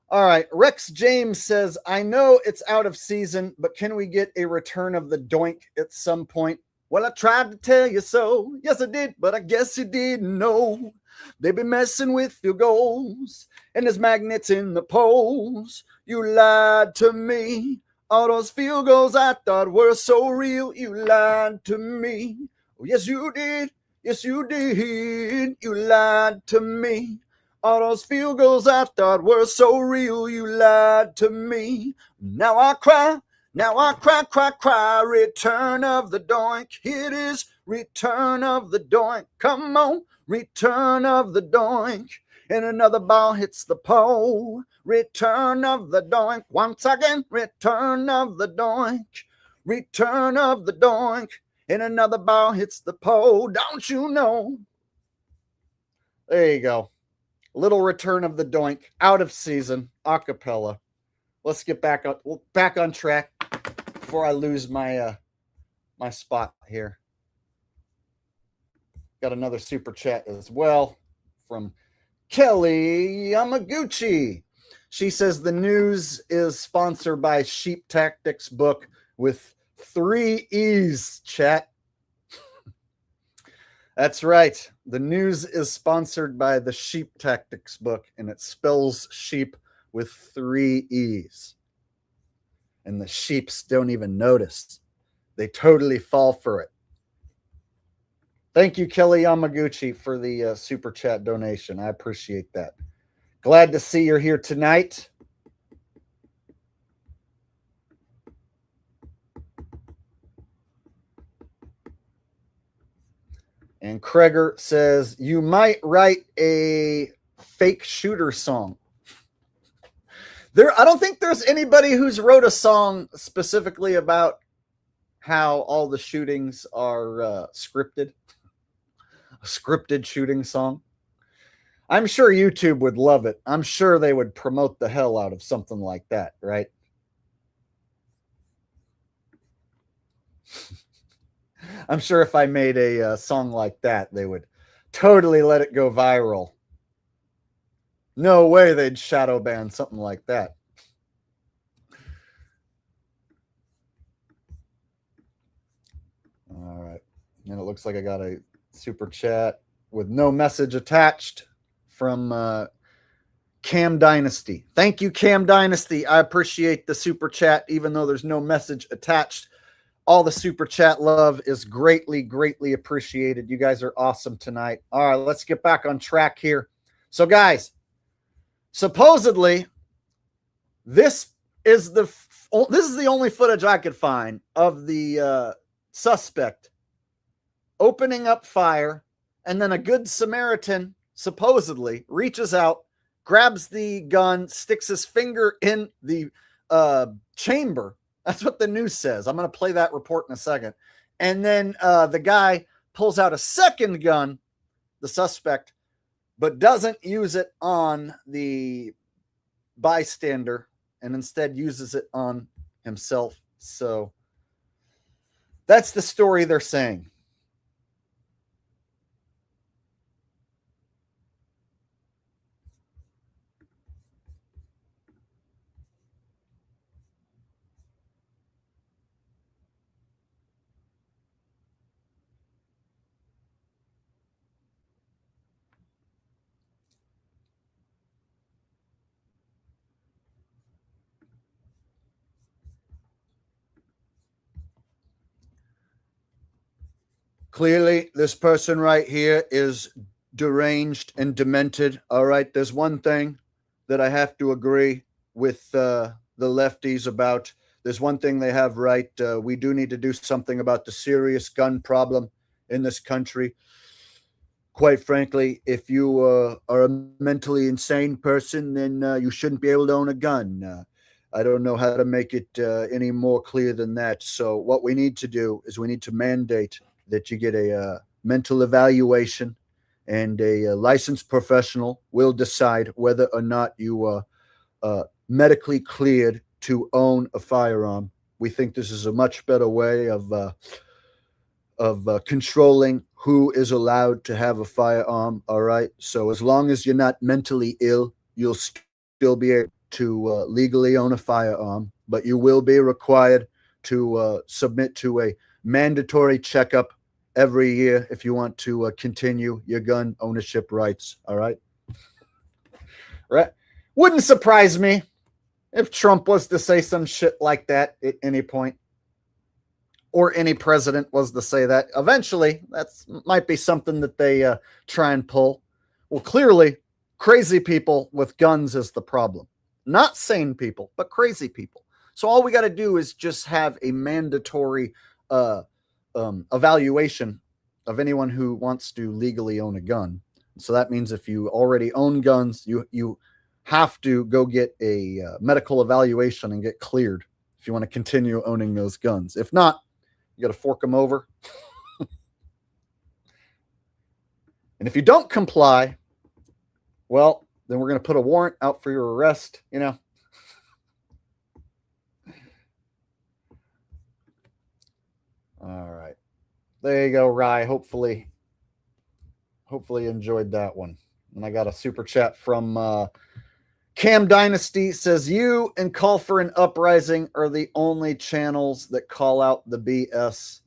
All right. Rex James says, I know it's out of season, but can we get a return of the doink at some point? Well, I tried to tell you so. Yes, I did, but I guess you didn't know. They be messing with your goals, and there's magnets in the poles. You lied to me. All those field goals I thought were so real. You lied to me. Oh, yes, you did. Yes, you did. You lied to me. All those field goals I thought were so real. You lied to me. Now I cry. Now I cry, cry, cry. Return of the doink. It is return of the doink. Come on. Return of the doink. And another ball hits the pole. Return of the doink. Once again, return of the doink. Return of the doink. And another ball hits the pole. Don't you know? There you go. Little return of the doink. Out of season. A cappella. Let's get back on track before I lose my my spot here. Got another super chat as well from Kelly Yamaguchi. She says the news is sponsored by Sheep Tactics book with 3 E's, chat. That's right. The news is sponsored by the Sheep Tactics book, and it spells sheep with 3 E's. And the sheeps don't even notice. They totally fall for it. Thank you, Kelly Yamaguchi, for the super chat donation. I appreciate that. Glad to see you're here tonight. And Kreger says, you might write a fake shooter song. I don't think there's anybody who's wrote a song specifically about how all the shootings are scripted. A scripted shooting song. I'm sure YouTube would love it. I'm sure they would promote the hell out of something like that, right? I'm sure if I made a song like that, they would totally let it go viral. No way they'd shadow ban something like that. All right. And it looks like I got a super chat with no message attached from Cam Dynasty. Thank you, Cam Dynasty. I appreciate the super chat, even though there's no message attached. All the super chat love is greatly, greatly appreciated. You guys are awesome tonight. All right, let's get back on track here. So, guys, supposedly, this is the only footage I could find of the suspect opening up fire, and then a good Samaritan supposedly reaches out, grabs the gun, sticks his finger in the chamber. That's what the news says. I'm going to play that report in a second. And then the guy pulls out a second gun, the suspect, but doesn't use it on the bystander and instead uses it on himself. So that's the story they're saying. Clearly, this person right here is deranged and demented. All right, there's one thing that I have to agree with the lefties about. There's one thing they have right. We do need to do something about the serious gun problem in this country. Quite frankly, if you are a mentally insane person, then you shouldn't be able to own a gun. I don't know how to make it any more clear than that. So what we need to do is we need to mandate that you get a mental evaluation, and a licensed professional will decide whether or not you are medically cleared to own a firearm. We think this is a much better way of controlling who is allowed to have a firearm. All right. So as long as you're not mentally ill, you'll still be able to legally own a firearm, but you will be required to submit to a mandatory checkup every year if you want to continue your gun ownership rights. All right. Right. Wouldn't surprise me if Trump was to say some shit like that at any point, or any president was to say that. Eventually, that's might be something that they try and pull. Well, clearly, crazy people with guns is the problem. Not sane people, but crazy people. So all we got to do is just have a mandatory evaluation of anyone who wants to legally own a gun. So that means if you already own guns, you have to go get a medical evaluation and get cleared if you want to continue owning those guns. If not, you got to fork them over. And if you don't comply, well, then we're going to put a warrant out for your arrest, you know. All right. There you go, Rye. Hopefully you enjoyed that one. And I got a super chat from Cam Dynasty. Says, you and Call for an Uprising are the only channels that call out the BS.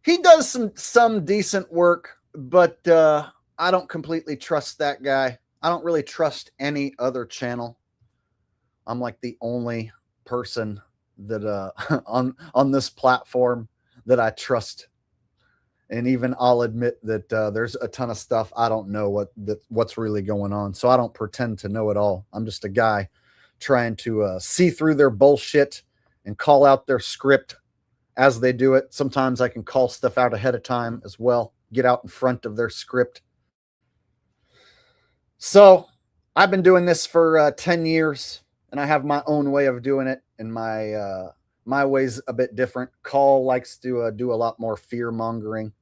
He does some decent work, but I don't completely trust that guy. I don't really trust any other channel. I'm like the only person that on this platform that I trust. And even I'll admit that there's a ton of stuff I don't know what's really going on. So I don't pretend to know it all. I'm just a guy trying to see through their bullshit and call out their script as they do it. Sometimes I can call stuff out ahead of time as well, get out in front of their script. So I've been doing this for 10 years, and I have my own way of doing it, and my way's a bit different. Call likes to do a lot more fear mongering.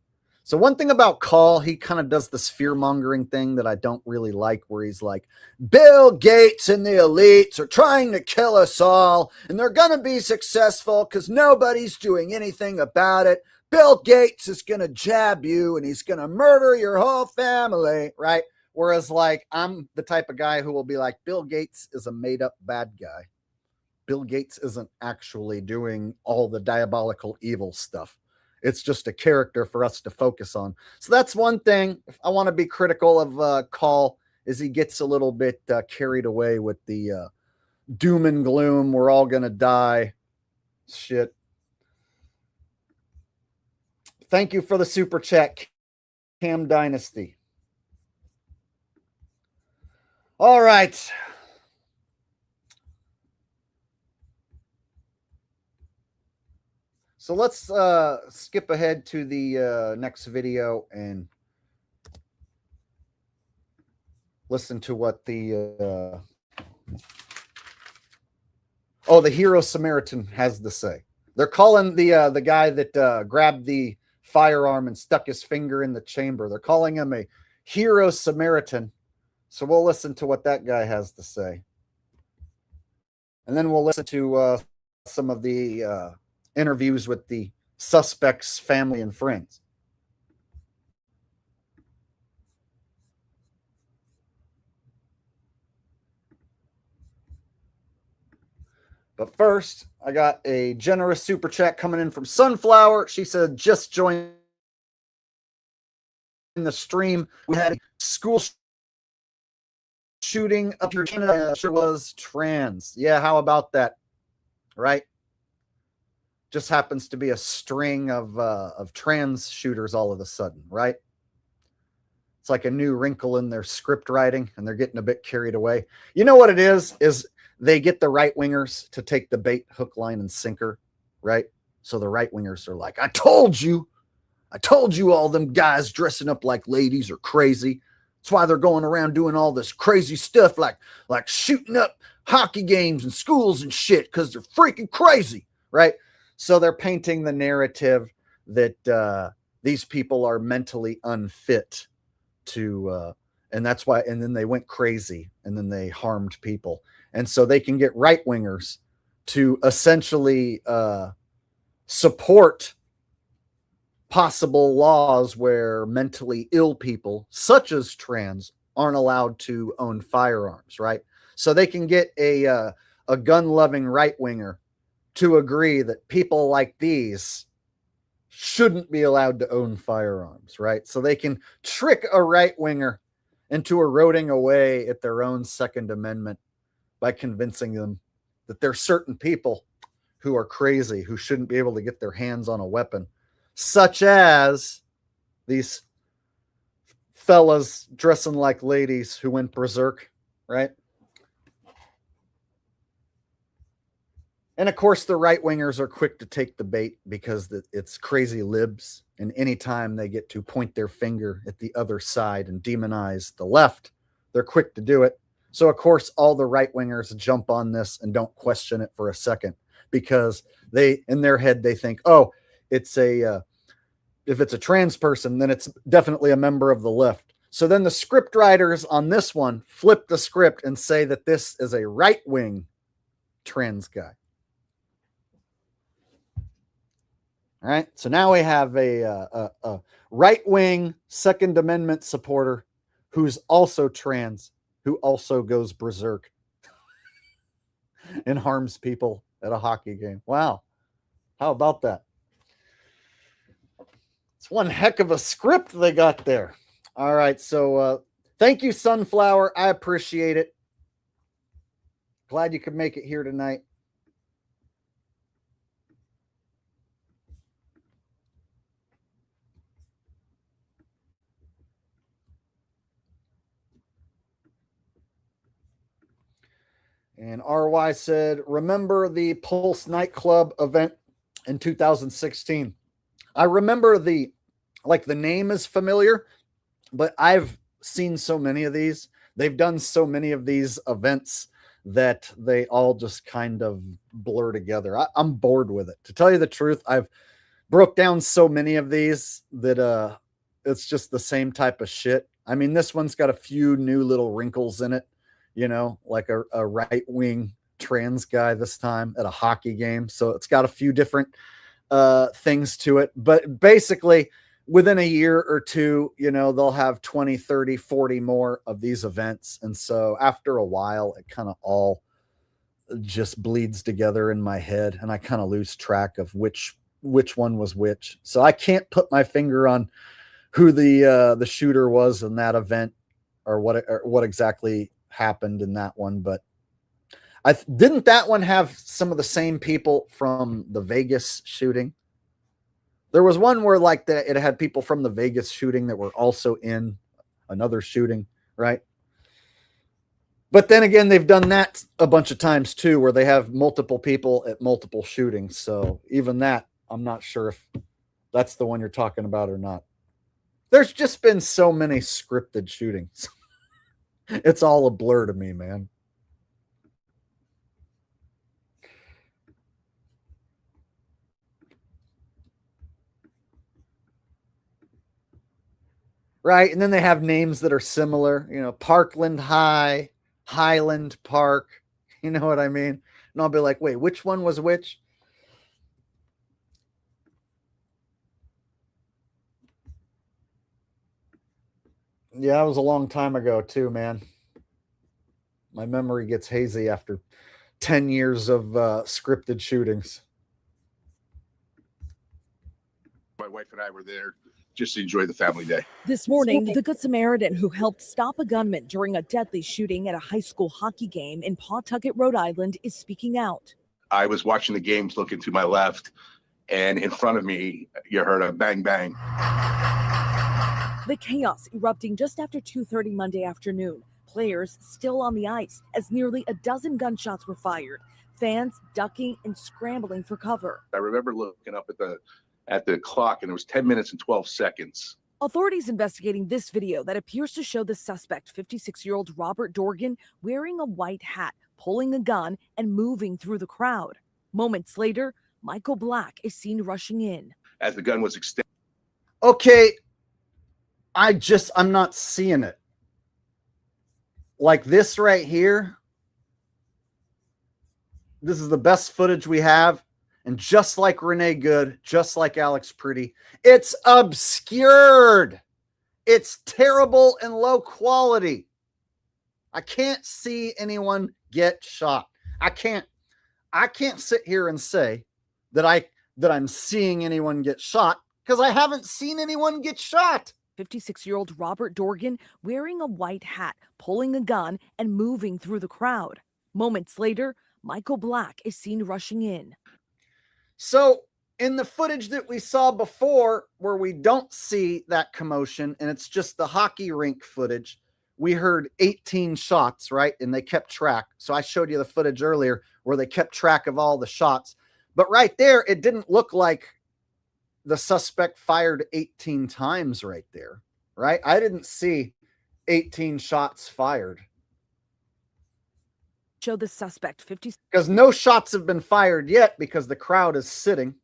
So one thing about Call, he kind of does this fear mongering thing that I don't really like, where he's like, Bill Gates and the elites are trying to kill us all, and they're going to be successful because nobody's doing anything about it. Bill Gates is going to jab you and he's going to murder your whole family, right? Whereas like I'm the type of guy who will be like, Bill Gates is a made up bad guy. Bill Gates isn't actually doing all the diabolical evil stuff. It's just a character for us to focus on. So that's one thing. If I want to be critical of Call, is he gets a little bit carried away with the doom and gloom. We're all going to die. Shit. Thank you for the super chat, Cam Dynasty. All right. So let's skip ahead to the next video and listen to what the Hero Samaritan has to say. They're calling the guy that grabbed the firearm and stuck his finger in the chamber. They're calling him a Hero Samaritan. So we'll listen to what that guy has to say. And then we'll listen to some of the interviews with the suspect's family and friends. But first, I got a generous super chat coming in from Sunflower. She said, just joined the stream. We had a school shooting up here in Canada. Sure was trans. Yeah, how about that? Right? Just happens to be a string of trans shooters all of a sudden, right? It's like a new wrinkle in their script writing, and they're getting a bit carried away. You know what it is they get the right-wingers to take the bait, hook, line, and sinker, right? So the right-wingers are like, I told you all them guys dressing up like ladies are crazy. That's why they're going around doing all this crazy stuff like shooting up hockey games and schools and shit because they're freaking crazy, right? So they're painting the narrative that these people are mentally unfit to, and that's why, and then they went crazy and then they harmed people. And so they can get right-wingers to essentially support possible laws where mentally ill people, such as trans, aren't allowed to own firearms, right? So they can get a gun-loving right-winger to agree that people like these shouldn't be allowed to own firearms, right? So they can trick a right winger into eroding away at their own Second Amendment by convincing them that there's certain people who are crazy, who shouldn't be able to get their hands on a weapon, such as these fellas dressing like ladies who went berserk, right? And of course, the right wingers are quick to take the bait because it's crazy libs. And anytime they get to point their finger at the other side and demonize the left, they're quick to do it. So, of course, all the right wingers jump on this and don't question it for a second because they, in their head, they think, oh, it's if it's a trans person, then it's definitely a member of the left. So then the script writers on this one flip the script and say that this is a right wing trans guy. All right. So now we have a right wing Second Amendment supporter who's also trans, who also goes berserk and harms people at a hockey game. Wow. How about that? It's one heck of a script they got there. All right. So thank you, Sunflower. I appreciate it. Glad you could make it here tonight. And RY said, remember the Pulse nightclub event in 2016? I remember the name is familiar, but I've seen so many of these. They've done so many of these events that they all just kind of blur together. I'm bored with it. To tell you the truth, I've broke down so many of these that it's just the same type of shit. I mean, this one's got a few new little wrinkles in it. You know, like a right wing trans guy this time at a hockey game. So it's got a few different things to it. But basically, within a year or two, you know, they'll have 20, 30, 40 more of these events. And so after a while, it kind of all just bleeds together in my head. And I kind of lose track of which one was which. So I can't put my finger on who the shooter was in that event or what exactly happened in that one, but didn't that one have some of the same people from the Vegas shooting? There was one where like it had people from the Vegas shooting that were also in another shooting, right? But then again, they've done that a bunch of times too, where they have multiple people at multiple shootings. So even that, I'm not sure if that's the one you're talking about or not. There's just been so many scripted shootings. It's all a blur to me, man. Right. And then they have names that are similar, you know, Parkland High, Highland Park. You know what I mean? And I'll be like, wait, which one was which? Yeah, that was a long time ago too, man. My memory gets hazy after 10 years of scripted shootings. My wife and I were there just to enjoy the family day. This morning, the Good Samaritan who helped stop a gunman during a deadly shooting at a high school hockey game in Pawtucket, Rhode Island, is speaking out. I was watching the games looking to my left, and in front of me, you heard a bang, bang. The chaos erupting just after 2:30 Monday afternoon. Players still on the ice as nearly a dozen gunshots were fired. Fans ducking and scrambling for cover. I remember looking up at the clock, and it was 10 minutes and 12 seconds. Authorities investigating this video that appears to show the suspect, 56-year-old Robert Dorgan, wearing a white hat, pulling a gun, and moving through the crowd. Moments later, Michael Black is seen rushing in. As the gun was extended. Okay, I'm not seeing it. Like this right here. This is the best footage we have. And just like Renee Good, just like Alex Pretty, it's obscured. It's terrible and low quality. I can't see anyone get shot. I can't. I can't sit here and say that I'm seeing anyone get shot because I haven't seen anyone get shot. 56-year-old Robert Dorgan wearing a white hat, pulling a gun, and moving through the crowd. Moments later, Michael Black is seen rushing in. So in the footage that we saw before, where we don't see that commotion and it's just the hockey rink footage, we heard 18 shots, right? And they kept track. So I showed you the footage earlier where they kept track of all the shots. But right there, it didn't look like the suspect fired 18 times right there, right? I didn't see 18 shots fired. Show the suspect 50. Because no shots have been fired yet because the crowd is sitting.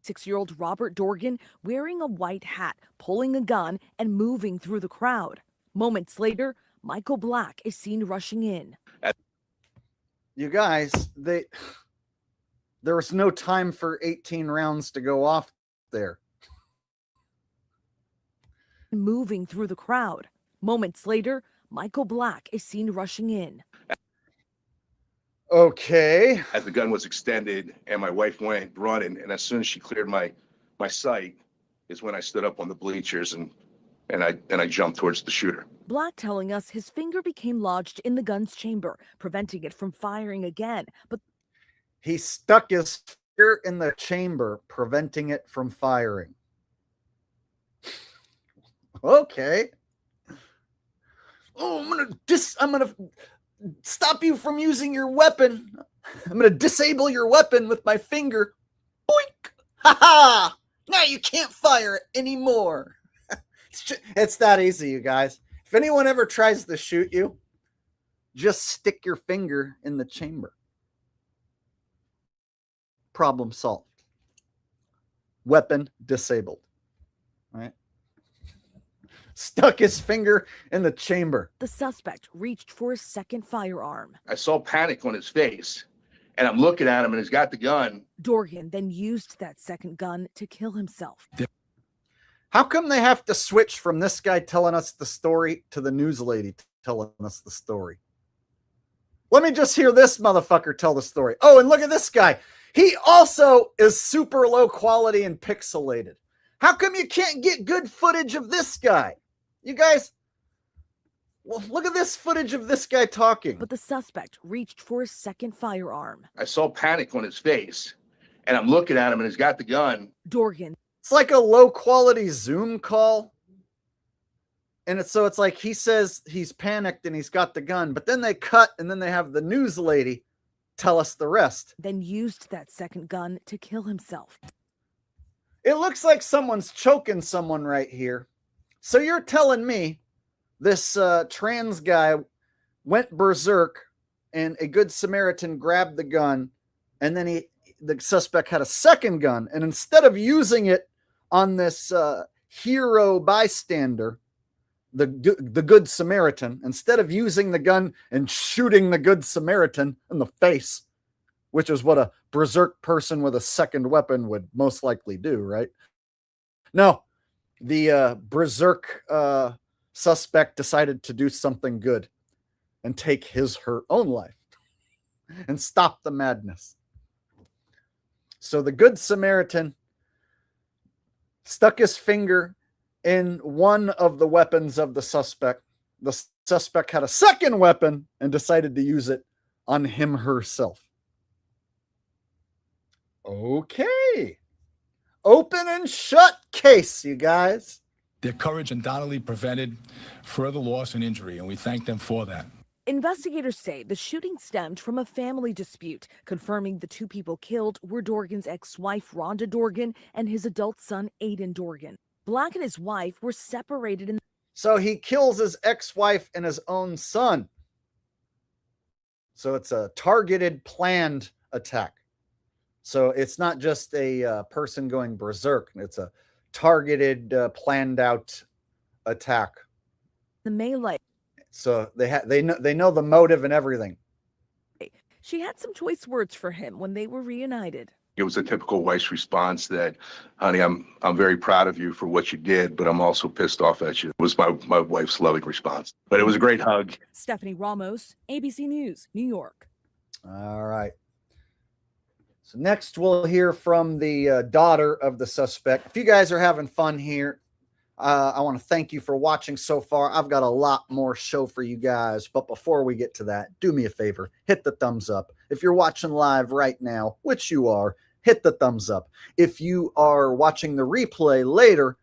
6-year-old Robert Dorgan wearing a white hat, pulling a gun, and moving through the crowd. Moments later, Michael Black is seen rushing in. You guys, there was no time for 18 rounds to go off there. Moving through the crowd. Moments later, Michael Black is seen rushing in. Okay. As the gun was extended and my wife went running, and as soon as she cleared my sight is when I stood up on the bleachers and I jumped towards the shooter. Black telling us his finger became lodged in the gun's chamber, preventing it from firing again. But he stuck his finger in the chamber, preventing it from firing. Okay. Oh, I'm gonna stop you from using your weapon. I'm gonna disable your weapon with my finger. Boink! Ha ha! Now you can't fire it anymore. It's that easy, you guys. If anyone ever tries to shoot you, just stick your finger in the chamber. Problem solved. Weapon disabled. All right. Stuck his finger in the chamber. the suspect reached for a second firearm. I saw panic on his face, and I'm looking at him, and he's got the gun. Dorgan then used that second gun to kill himself. How come they have to switch from this guy telling us the story to the news lady telling us the story? Let me just hear this motherfucker tell the story. Oh, and look at this guy. He also is super low quality and pixelated. How come you can't get good footage of this guy? You guys, well, look at this footage of this guy talking. But the suspect reached for a second firearm. I saw panic on his face, and I'm looking at him, and he's got the gun. Dorgan. It's like a low quality Zoom call. And it's like he says he's panicked and he's got the gun, but then they cut and then they have the news lady tell us the rest. Then used that second gun to kill himself. It looks like someone's choking someone right here. So you're telling me this trans guy went berserk and a good Samaritan grabbed the gun, and then the suspect had a second gun, and instead of using it on this hero bystander, the good Samaritan, instead of using the gun and shooting the good Samaritan in the face, which is what a berserk person with a second weapon would most likely do, right? No, the berserk suspect decided to do something good and take her own life and stop the madness. So the good Samaritan stuck his finger in one of the weapons of the suspect. The suspect had a second weapon and decided to use it on him herself. Okay. Open and shut case, you guys. Their courage undoubtedly prevented further loss and injury, and we thank them for that. Investigators say the shooting stemmed from a family dispute, confirming the two people killed were Dorgan's ex-wife, Rhonda Dorgan, and his adult son, Aiden Dorgan. Black and his wife were separated in... So he kills his ex-wife and his own son. So it's a targeted, planned attack. So it's not just a person going berserk. It's a targeted, planned out attack. the melee. So they know the motive and everything. She had some choice words for him when they were reunited. It was a typical wife's response that, honey, I'm very proud of you for what you did, but I'm also pissed off at you. It was my wife's loving response. But it was a great hug. Stephanie Ramos, ABC News, New York. All right. So next we'll hear from the daughter of the suspect. If you guys are having fun here, I want to thank you for watching so far. I've got a lot more show for you guys. But before we get to that, do me a favor. Hit the thumbs up. If you're watching live right now, which you are, hit the thumbs up. If you are watching the replay later,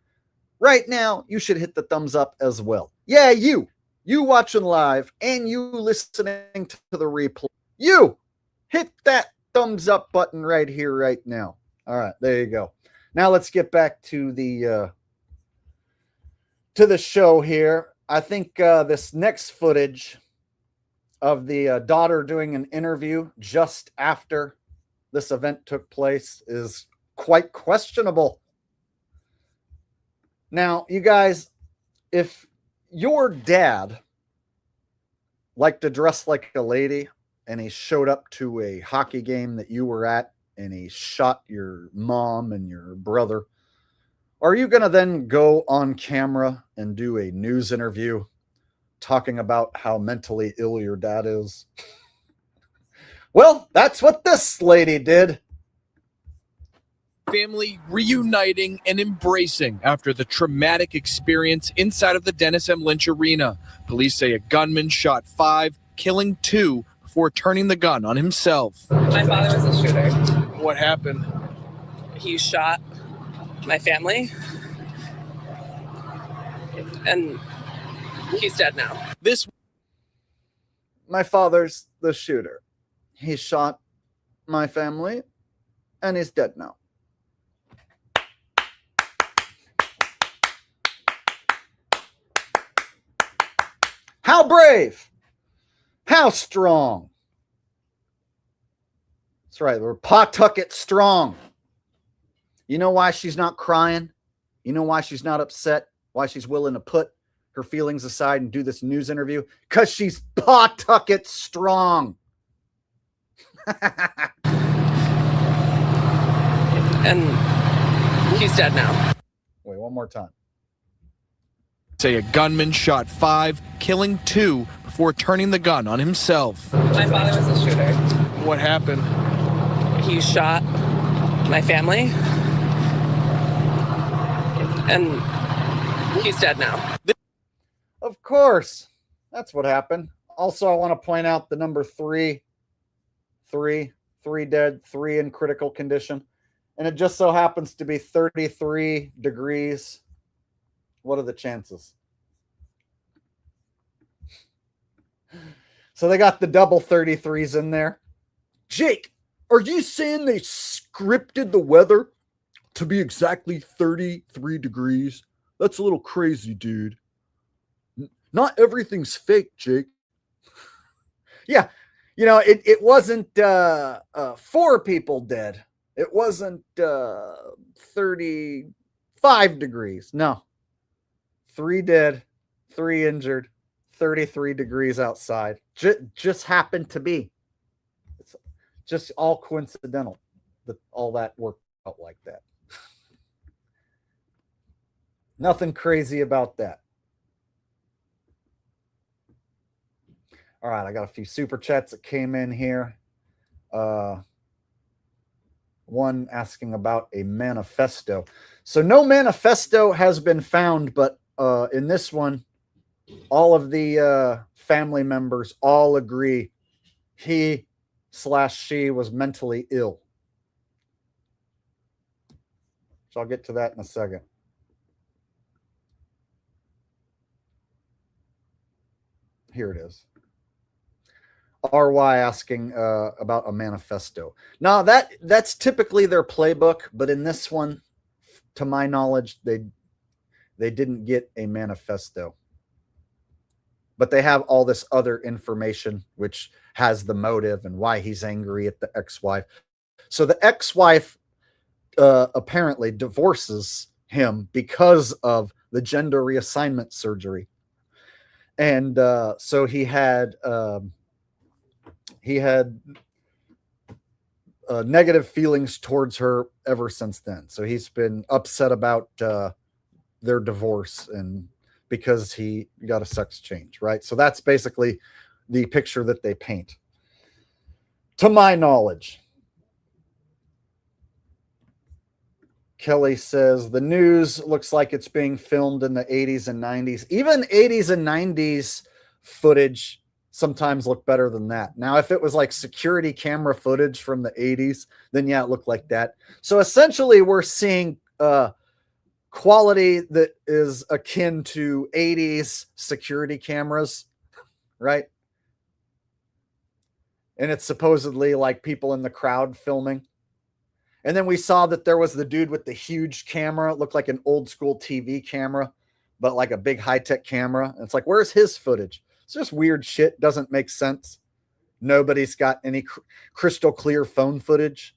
right now, you should hit the thumbs up as well. Yeah, you watching live and you listening to the replay, you hit that thumbs up button right here, right now. All right, there you go. Now let's get back to the show here. I think this next footage of the daughter doing an interview just after this event took place is quite questionable. Now, you guys, if your dad liked to dress like a lady and he showed up to a hockey game that you were at and he shot your mom and your brother, are you going to then go on camera and do a news interview talking about how mentally ill your dad is? Well, that's what this lady did. Family reuniting and embracing after the traumatic experience inside of the Dennis M. Lynch Arena. Police say a gunman shot 5, killing 2 before turning the gun on himself. My father was a shooter. What happened? He shot my family, and he's dead now. My father's the shooter. He shot my family, and he's dead now. How brave! How strong! That's right, we're Pawtucket strong. You know why she's not crying? You know why she's not upset? Why she's willing to put her feelings aside and do this news interview? Because she's Pawtucket strong. And he's dead now. Wait, one more time. Say a gunman shot 5, killing 2 before turning the gun on himself. My father was a shooter. What happened? He shot my family, and he's dead now. Of course. That's what happened. Also, I want to point out the number 3 dead, 3 in critical condition. And it just so happens to be 33 degrees. What are the chances? So they got the double 33s in there. Jake, are you saying they scripted the weather to be exactly 33 degrees? That's a little crazy, dude. Not everything's fake, Jake. Yeah, you know, it wasn't 4 people dead. It wasn't 35 degrees. No. 3 dead, 3 injured, 33 degrees outside. Just happened to be. It's just all coincidental that all that worked out like that. Nothing crazy about that. All right, I got a few super chats that came in here. One asking about a manifesto. So no manifesto has been found, but in this one, all of the family members all agree he/she was mentally ill. So I'll get to that in a second. Here it is. RY asking about a manifesto. Now that's typically their playbook, but in this one, to my knowledge, they didn't get a manifesto. But they have all this other information which has the motive and why he's angry at the ex-wife. So the ex-wife apparently divorces him because of the gender reassignment surgery. And so he had negative feelings towards her ever since then. So he's been upset about their divorce and because he got a sex change, right? So that's basically the picture that they paint. to my knowledge. Kelly says the news looks like it's being filmed in the 80s and 90s. Even 80s and 90s footage sometimes look better than that. Now, if it was like security camera footage from the 80s, then yeah, it looked like that. So essentially, we're seeing quality that is akin to 80s security cameras, right? And it's supposedly like people in the crowd filming. And then we saw that there was the dude with the huge camera. It looked like an old school TV camera, but like a big high-tech camera. And it's like, where's his footage? It's just weird shit. Doesn't make sense. Nobody's got any crystal clear phone footage.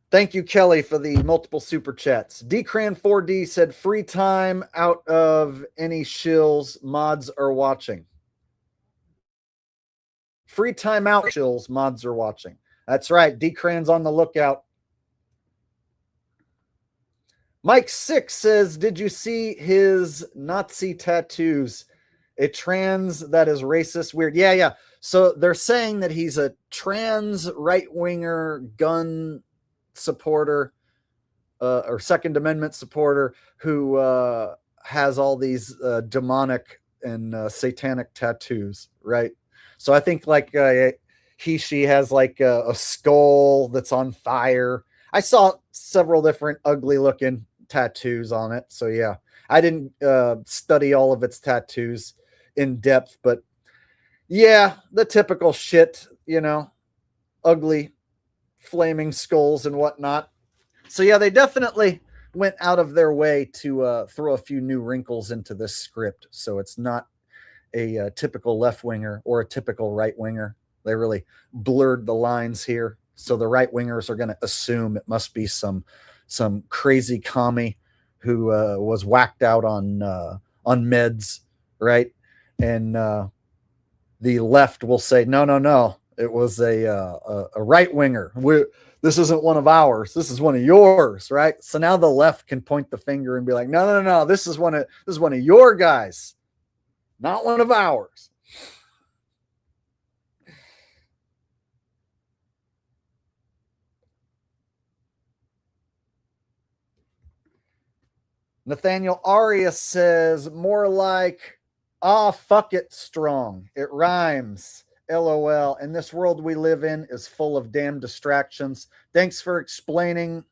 Thank you, Kelly, for the multiple super chats. Dcran4D said free time out of any shills mods are watching. Free time out shills mods are watching. That's right. Dcran's on the lookout. Mike 6 says, did you see his Nazi tattoos? A trans that is racist, weird. Yeah. So they're saying that he's a trans right-winger gun supporter or Second Amendment supporter who has all these demonic and satanic tattoos, right? So I think like she has like a skull that's on fire. I saw several different ugly looking tattoos on it. So yeah, I didn't study all of its tattoos in depth, but yeah, the typical shit, you know, ugly flaming skulls and whatnot. So yeah, they definitely went out of their way to throw a few new wrinkles into this script. So it's not a typical left winger or a typical right winger. They really blurred the lines here. So the right wingers are going to assume it must be some crazy commie who was whacked out on meds, right? And the left will say, no, it was a right winger. This isn't one of ours. This is one of yours, right? So now the left can point the finger and be like, no, this is one of your guys, not one of ours. Nathaniel Arias says, more like, fuck it strong. It rhymes. LOL. And this world we live in is full of damn distractions. Thanks for explaining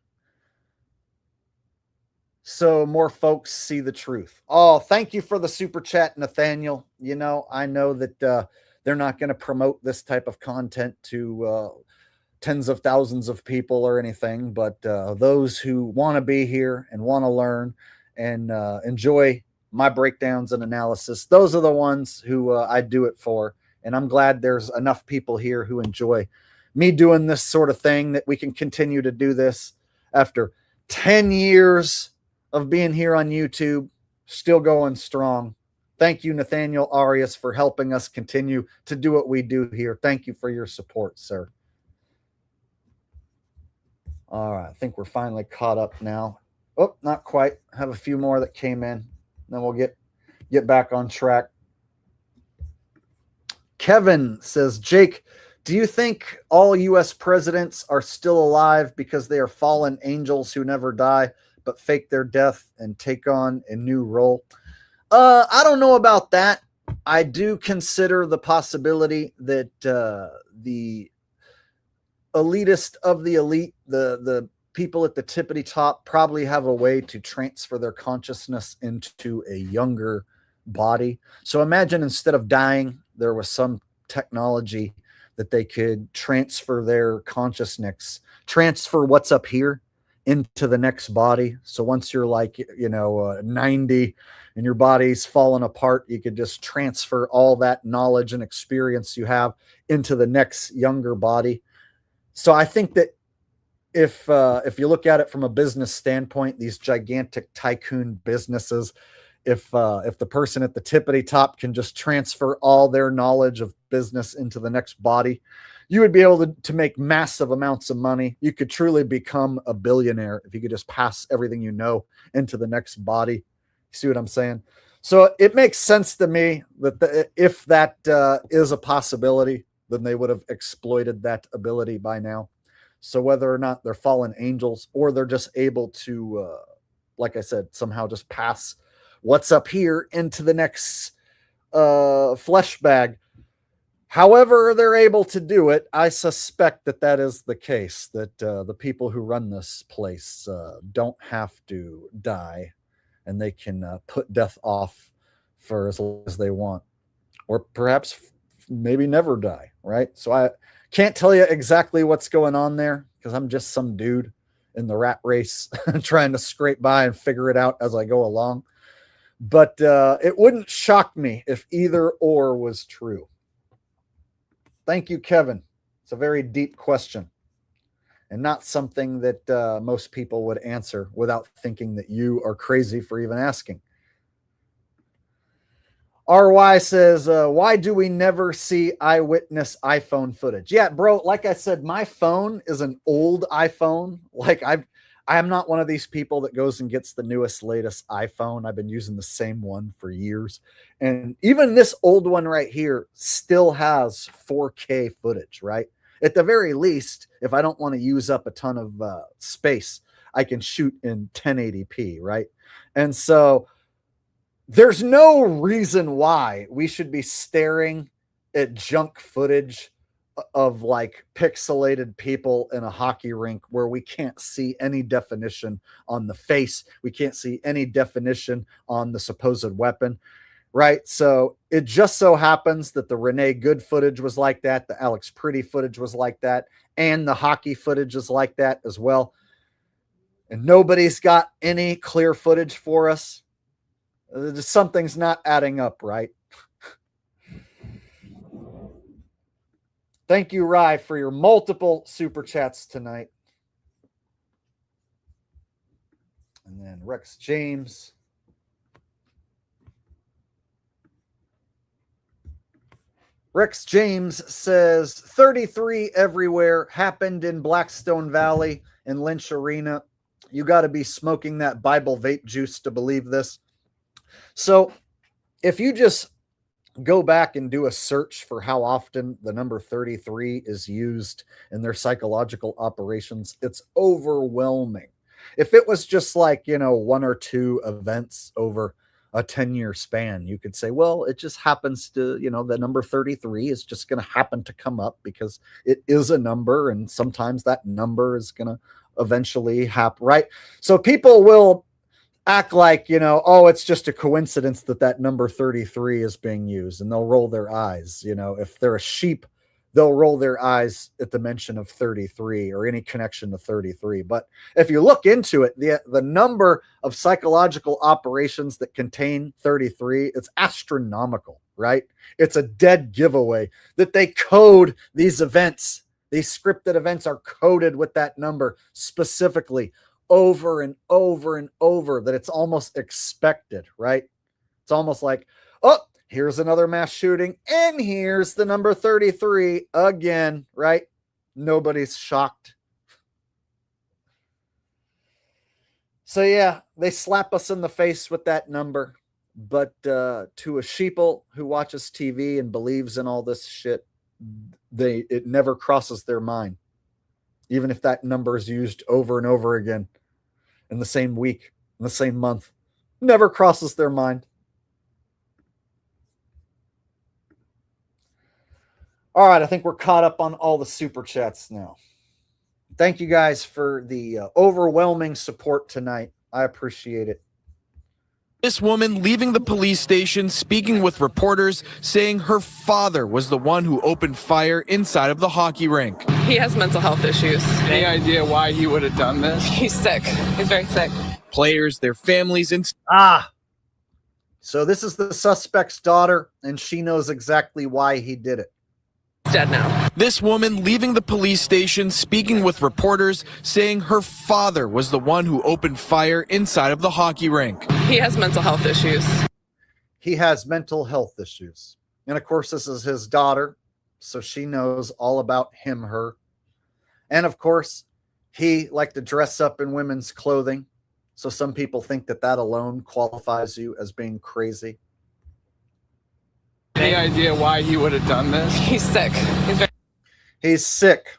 so more folks see the truth. Oh, thank you for the super chat, Nathaniel. You know, I know that they're not going to promote this type of content to tens of thousands of people or anything, but those who want to be here and want to learn and enjoy my breakdowns and analysis, those are the ones who I do it for. And I'm glad there's enough people here who enjoy me doing this sort of thing, that we can continue to do this after 10 years of being here on YouTube, still going strong. Thank you, Nathaniel Arias, for helping us continue to do what we do here. Thank you for your support, sir. All right, I think we're finally caught up now. Oh, not quite. I have a few more that came in. Then we'll get back on track. Kevin says, Jake, do you think all U.S. presidents are still alive because they are fallen angels who never die but fake their death and take on a new role? I don't know about that. I do consider the possibility that the elitist of the elite, the people at the tippity top, probably have a way to transfer their consciousness into a younger body. So imagine instead of dying, there was some technology that they could transfer their consciousness, transfer what's up here into the next body. So once you're like, 90 and your body's falling apart, you could just transfer all that knowledge and experience you have into the next younger body. So I think that if you look at it from a business standpoint, these gigantic tycoon businesses, if the person at the tippity top can just transfer all their knowledge of business into the next body, you would be able to make massive amounts of money. You could truly become a billionaire if you could just pass everything you know into the next body. You see what I'm saying? So it makes sense to me that if that is a possibility, then they would have exploited that ability by now. So whether or not they're fallen angels or they're just able to, like I said, somehow just pass what's up here into the next flesh bag, however they're able to do it, I suspect that that is the case, that the people who run this place don't have to die, and they can put death off for as long as they want, or perhaps maybe never die, right? So I can't tell you exactly what's going on there because I'm just some dude in the rat race trying to scrape by and figure it out as I go along. But it wouldn't shock me if either or was true. Thank you, Kevin. It's a very deep question and not something that most people would answer without thinking that you are crazy for even asking. RY says, why do we never see eyewitness iPhone footage? Yeah, bro, like I said, my phone is an old iPhone. Like I am not one of these people that goes and gets the newest, latest iPhone. I've been using the same one for years. And even this old one right here still has 4K footage, right? At the very least, if I don't want to use up a ton of space, I can shoot in 1080p, right? And so there's no reason why we should be staring at junk footage of like pixelated people in a hockey rink where we can't see any definition on the face. We can't see any definition on the supposed weapon, right? So it just so happens that the Renee Good footage was like that. The Alex Pretty footage was like that. And the hockey footage is like that as well. And nobody's got any clear footage for us. Something's not adding up, right? Thank you, Rye, for your multiple super chats tonight. And then Rex James. Rex James says 33 everywhere happened in Blackstone Valley and Lynch Arena. You got to be smoking that Bible vape juice to believe this. So if you just go back and do a search for how often the number 33 is used in their psychological operations, it's overwhelming. If it was just like, one or two events over a 10-year span, you could say, well, it just happens to, the number 33 is just going to happen to come up because it is a number, and sometimes that number is going to eventually happen, right? So people will act like, oh, it's just a coincidence that number 33 is being used, and they'll roll their eyes. If they're a sheep, they'll roll their eyes at the mention of 33 or any connection to 33. But if you look into it, the number of psychological operations that contain 33, it's astronomical, right? It's a dead giveaway that they code these events. These scripted events are coded with that number specifically over and over and over, that it's almost expected, right? It's almost like, oh, here's another mass shooting, and here's the number 33 again, right? Nobody's shocked. So yeah, they slap us in the face with that number, but to a sheeple who watches TV and believes in all this shit, it never crosses their mind, even if that number is used over and over again in the same week, in the same month. Never crosses their mind. All right, I think we're caught up on all the super chats now. Thank you guys for the overwhelming support tonight. I appreciate it. This woman leaving the police station, speaking with reporters, saying her father was the one who opened fire inside of the hockey rink. He has mental health issues. Any idea why he would have done this? He's sick. He's very sick. Players, their families, and... So this is the suspect's daughter, and she knows exactly why he did it. Dead now. This woman leaving the police station, speaking with reporters, saying her father was the one who opened fire inside of the hockey rink. He has mental health issues. He has mental health issues. And of course, this is his daughter, so she knows all about him, her. And of course, he liked to dress up in women's clothing. So some people think that alone qualifies you as being crazy. Any idea why he would have done this? He's sick. He's sick.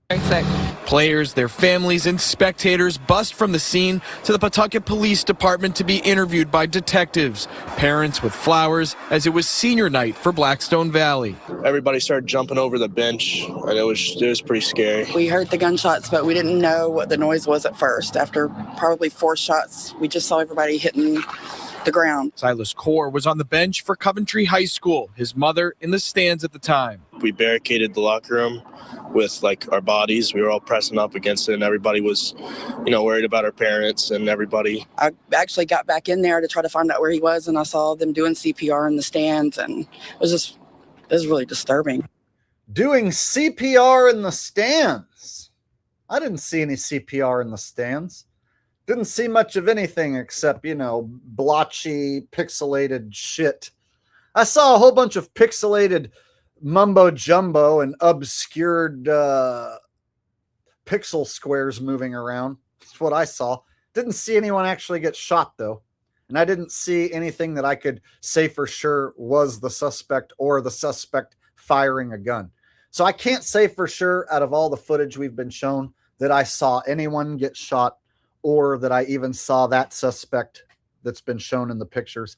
Very sick. Players, their families, and spectators bust from the scene to the Pawtucket Police Department to be interviewed by detectives, parents with flowers, as it was senior night for Blackstone Valley. Everybody started jumping over the bench, and it was pretty scary. We heard the gunshots, but we didn't know what the noise was at first. After probably 4 shots, we just saw everybody hitting the ground. Silas Core was on the bench for Coventry High School, his mother in the stands at the time. We barricaded the locker room with our bodies. We were all pressing up against it, and everybody was, worried about our parents and everybody. I actually got back in there to try to find out where he was, and I saw them doing CPR in the stands, and it was really disturbing. Doing CPR in the stands. I didn't see any CPR in the stands. Didn't see much of anything except, blotchy, pixelated shit. I saw a whole bunch of pixelated mumbo jumbo and obscured pixel squares moving around. That's what I saw. Didn't see anyone actually get shot, though. And I didn't see anything that I could say for sure was the suspect or the suspect firing a gun. So I can't say for sure out of all the footage we've been shown that I saw anyone get shot or that I even saw that suspect that's been shown in the pictures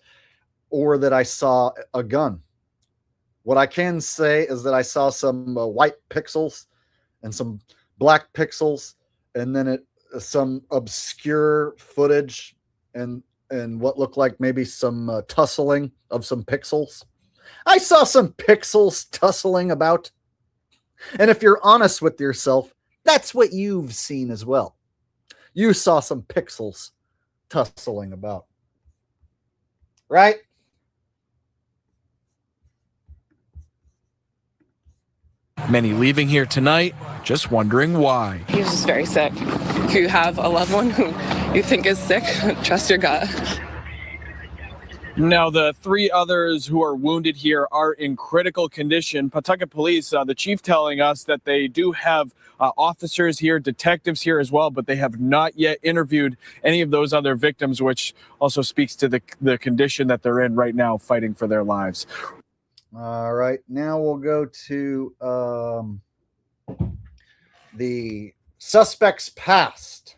or that I saw a gun. What I can say is that I saw some white pixels and some black pixels, and then some obscure footage and what looked like maybe some tussling of some pixels. I saw some pixels tussling about. And if you're honest with yourself, that's what you've seen as well. You saw some pixels tussling about. Right? Many leaving here tonight just wondering why. He's just very sick. If you have a loved one who you think is sick, trust your gut. Now, the 3 others who are wounded here are in critical condition. Pawtucket Police, the chief telling us that they do have officers here, detectives here as well, but they have not yet interviewed any of those other victims, which also speaks to the condition that they're in right now, fighting for their lives. All right, now we'll go to the suspect's past.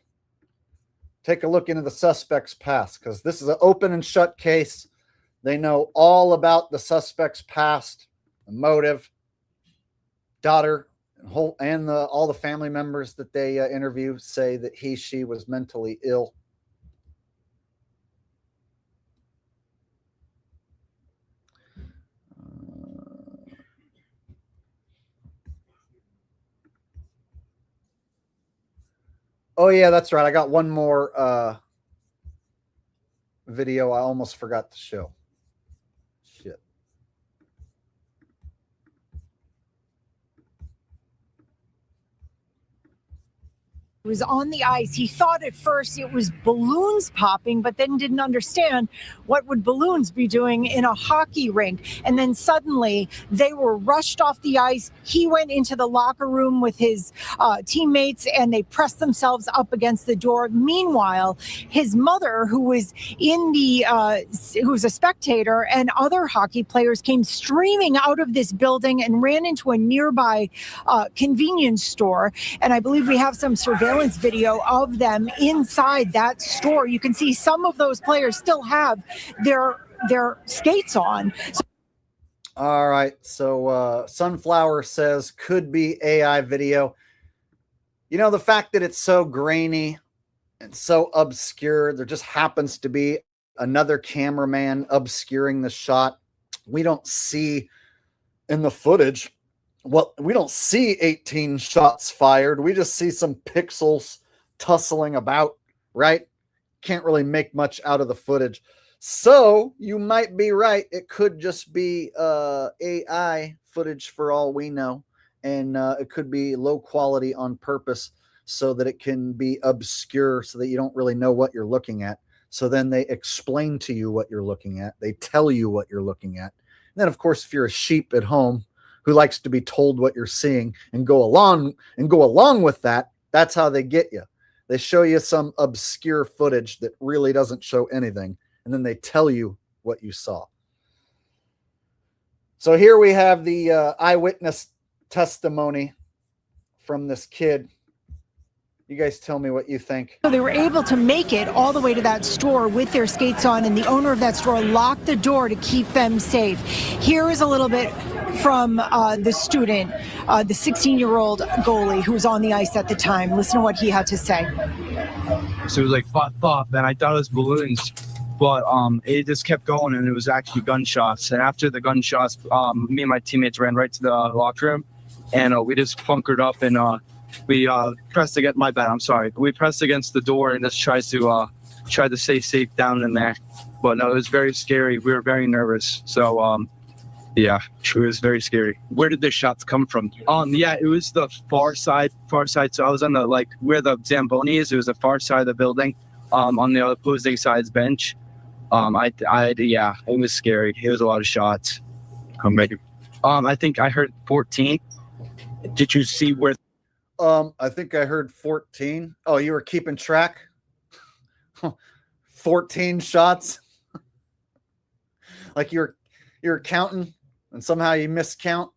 Take a look into the suspect's past, because this is an open and shut case. They know all about the suspect's past, the motive, daughter, and all the family members that they interview say that she was mentally ill. Oh, yeah, that's right. I got one more video I almost forgot to show. Shit. Was on the ice. He thought at first it was balloons popping, but then didn't understand what would balloons be doing in a hockey rink. And then suddenly they were rushed off the ice. He went into the locker room with his teammates and they pressed themselves up against the door. Meanwhile, his mother, who was who was a spectator, and other hockey players came streaming out of this building and ran into a nearby convenience store. And I believe we have some surveillance video of them inside that store. You can see some of those players still have their skates on. All right. So Sunflower says could be AI video. The fact that it's so grainy and so obscure, there just happens to be another cameraman obscuring the shot. We don't see in the footage. Well, we don't see 18 shots fired. We just see some pixels tussling about, right? Can't really make much out of the footage. So you might be right. It could just be AI footage for all we know. And it could be low quality on purpose so that it can be obscure so that you don't really know what you're looking at. So then they explain to you what you're looking at. They tell you what you're looking at. And then, of course, if you're a sheep at home who likes to be told what you're seeing and go along with that, that's how they get you. They show you some obscure footage that really doesn't show anything, and then they tell you what you saw. So here we have the eyewitness testimony from this kid. You guys tell me what you think. So they were able to make it all the way to that store with their skates on, and the owner of that store locked the door to keep them safe. Here is a little bit from the student, the 16-year-old goalie who was on the ice at the time. Listen to what he had to say. So it was like pop, pop, and I thought it was balloons, but it just kept going, and it was actually gunshots. And after the gunshots, me and my teammates ran right to the locker room, and we just bunkered up, and we pressed against my bad. I'm sorry. We pressed against the door and just tried to stay safe down in there. But no, it was very scary. We were very nervous. So yeah, it was very scary. Where did the shots come from? Yeah, it was the far side. So I was on the where the Zamboni is. It was the far side of the building, on the opposing side's bench. Yeah, it was scary. It was a lot of shots. I think I heard 14. Did you see where? I think I heard 14. Oh, you were keeping track? 14 shots? Like you're counting and somehow you miscount?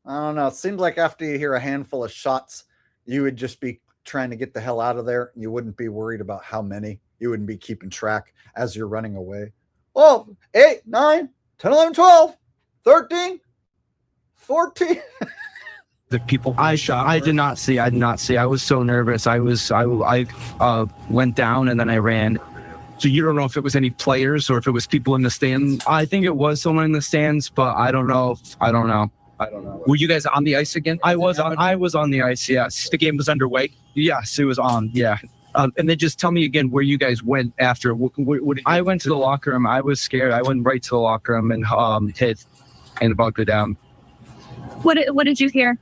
I don't know. It seems like after you hear a handful of shots, you would just be trying to get the hell out of there. You wouldn't be worried about how many. You wouldn't be keeping track as you're running away. Oh, 8, 9, 10, 11, 12, 13, 14. The people I shot, I did not see. I was so nervous. I went down and then I ran. So you don't know if it was any players or if it was people in the stands? I think it was someone in the stands, but I don't know. Were you guys on the ice again? I was on the ice, yes. The game was underway? Yes, it was on, yeah. And then just tell me again where you guys went after. I went to the locker room. I was scared. I went right to the locker room and hid and bunkered down. What did you hear?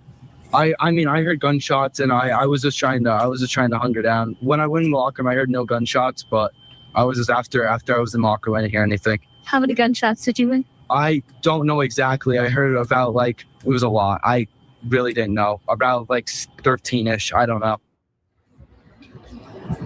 I mean, I heard gunshots, and I was just trying to hunker down. When I went in the locker room, I heard no gunshots, but I was just after I was in the locker room, I didn't hear anything. How many gunshots did you hear? I don't know exactly. I heard about it was a lot. I really didn't know. About 13-ish. I don't know.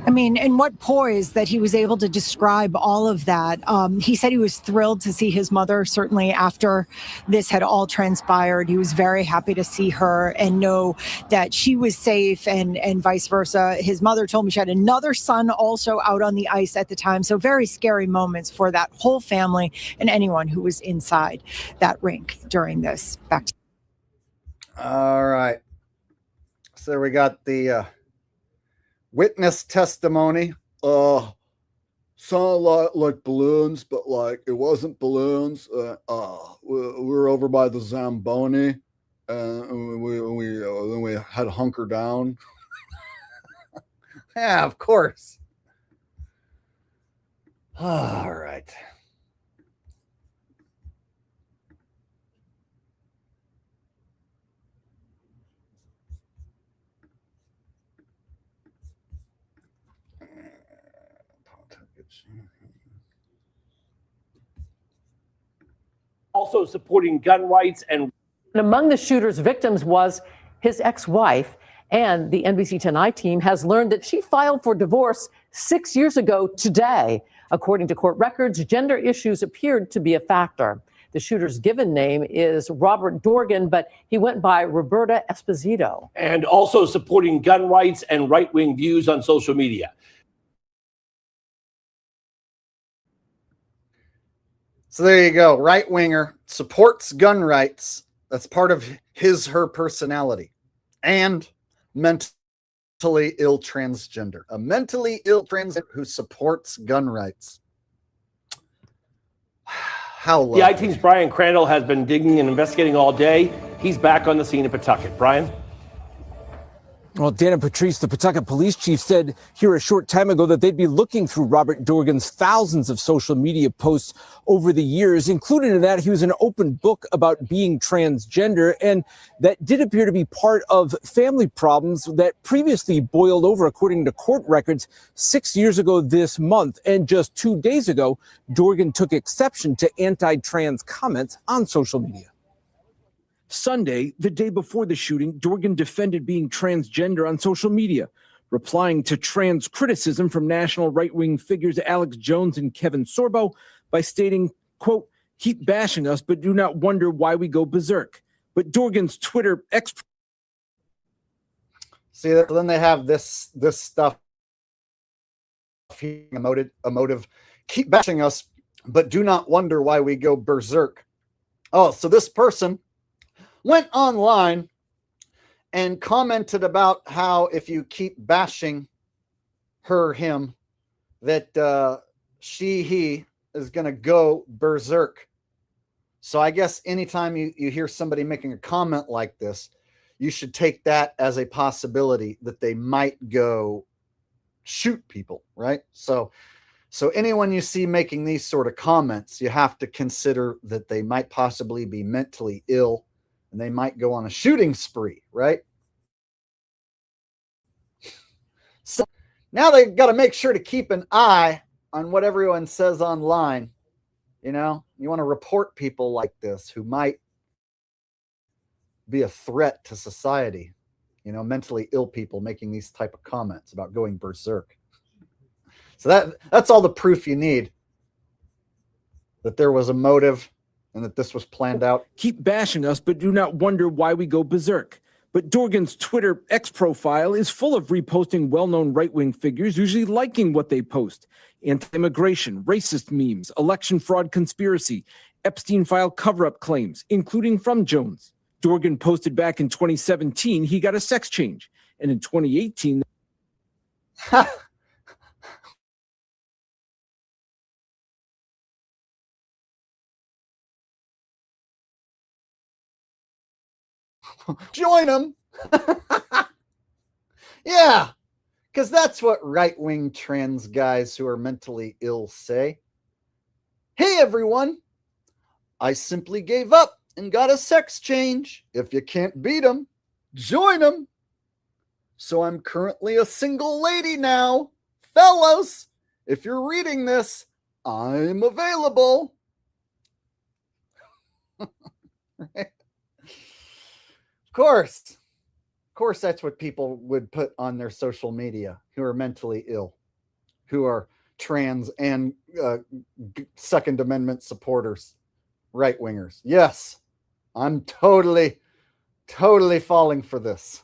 I mean, and what poise that he was able to describe all of that. He said he was thrilled to see his mother, certainly after this had all transpired. He was very happy to see her and know that she was safe and vice versa. His mother told me she had another son also out on the ice at the time. So very scary moments for that whole family and anyone who was inside that rink during this. Back to all right. So we got the witness testimony. Sounded like balloons, but it wasn't balloons. We were over by the Zamboni, and we had to hunker down. Yeah, of course. All right. Also supporting gun rights. And among the shooter's victims was his ex-wife. And the NBC 10i team has learned that she filed for divorce 6 years ago today. According to court records, gender issues appeared to be a factor. The shooter's given name is Robert Dorgan, but he went by Roberta Esposito. And also supporting gun rights and right-wing views on social media. So there you go. Right winger, supports gun rights. That's part of her personality. And mentally ill transgender. A mentally ill transgender who supports gun rights. How lovely. The I-Team's Brian Crandall has been digging and investigating all day. He's back on the scene in Pawtucket. Brian? Well, Dana Patrice, the Pawtucket police chief, said here a short time ago that they'd be looking through Robert Dorgan's thousands of social media posts over the years. Included in that, he was an open book about being transgender, and that did appear to be part of family problems that previously boiled over, according to court records, 6 years ago this month. And just 2 days ago, Dorgan took exception to anti-trans comments on social media. Sunday, the day before the shooting, Dorgan defended being transgender on social media, replying to trans criticism from national right-wing figures Alex Jones and Kevin Sorbo by stating, quote, keep bashing us, but do not wonder why we go berserk. But Dorgan's Twitter See, then they have this stuff, emotive, keep bashing us, but do not wonder why we go berserk. Oh, so this person went online and commented about how if you keep bashing him, that he is going to go berserk. So I guess anytime you hear somebody making a comment like this, you should take that as a possibility that they might go shoot people, right? So anyone you see making these sort of comments, you have to consider that they might possibly be mentally ill and they might go on a shooting spree, right? So now they've got to make sure to keep an eye on what everyone says online. You know, you want to report people like this who might be a threat to society, you know, mentally ill people making these type of comments about going berserk. So that's all the proof you need that there was a motive and that this was planned out. Keep bashing us, but do not wonder why we go berserk. But Dorgan's Twitter X profile is full of reposting well-known right-wing figures, usually liking what they post. Anti-immigration, racist memes, election fraud conspiracy, Epstein file cover-up claims, including from Jones. Dorgan posted back in 2017 he got a sex change. And in 2018... Join them. Yeah, because that's what right-wing trans guys who are mentally ill say. Hey, everyone. I simply gave up and got a sex change. If you can't beat them, join them. So I'm currently a single lady now. Fellas, if you're reading this, I'm available. Right? Of course, that's what people would put on their social media who are mentally ill, who are trans and Second Amendment supporters, right wingers. Yes, I'm totally falling for this.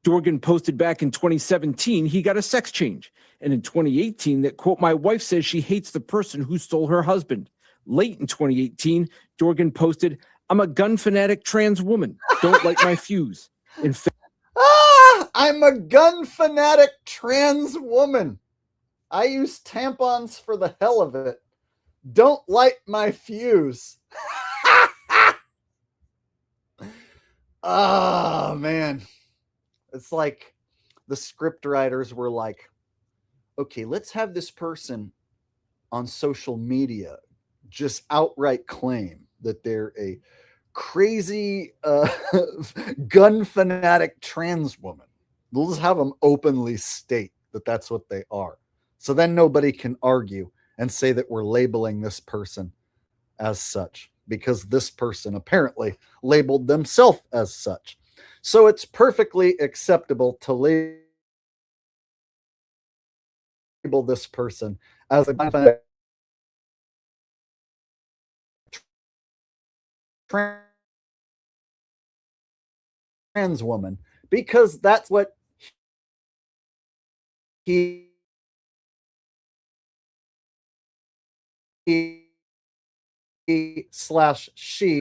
Dorgan posted back in 2017 he got a sex change. And in 2018 that, quote, my wife says she hates the person who stole her husband. Late in 2018, Dorgan posted, I'm a gun fanatic trans woman. Don't light my fuse. In I'm a gun fanatic trans woman. I use tampons for the hell of it. Don't light my fuse. Oh, man. It's like the script writers were like, okay, let's have this person on social media just outright claim that they're a crazy gun fanatic trans woman. We'll just have them openly state that that's what they are. So then nobody can argue and say that we're labeling this person as such, because this person apparently labeled themselves as such. So it's perfectly acceptable to label this person as a gun fanatic trans woman, because that's what he slash she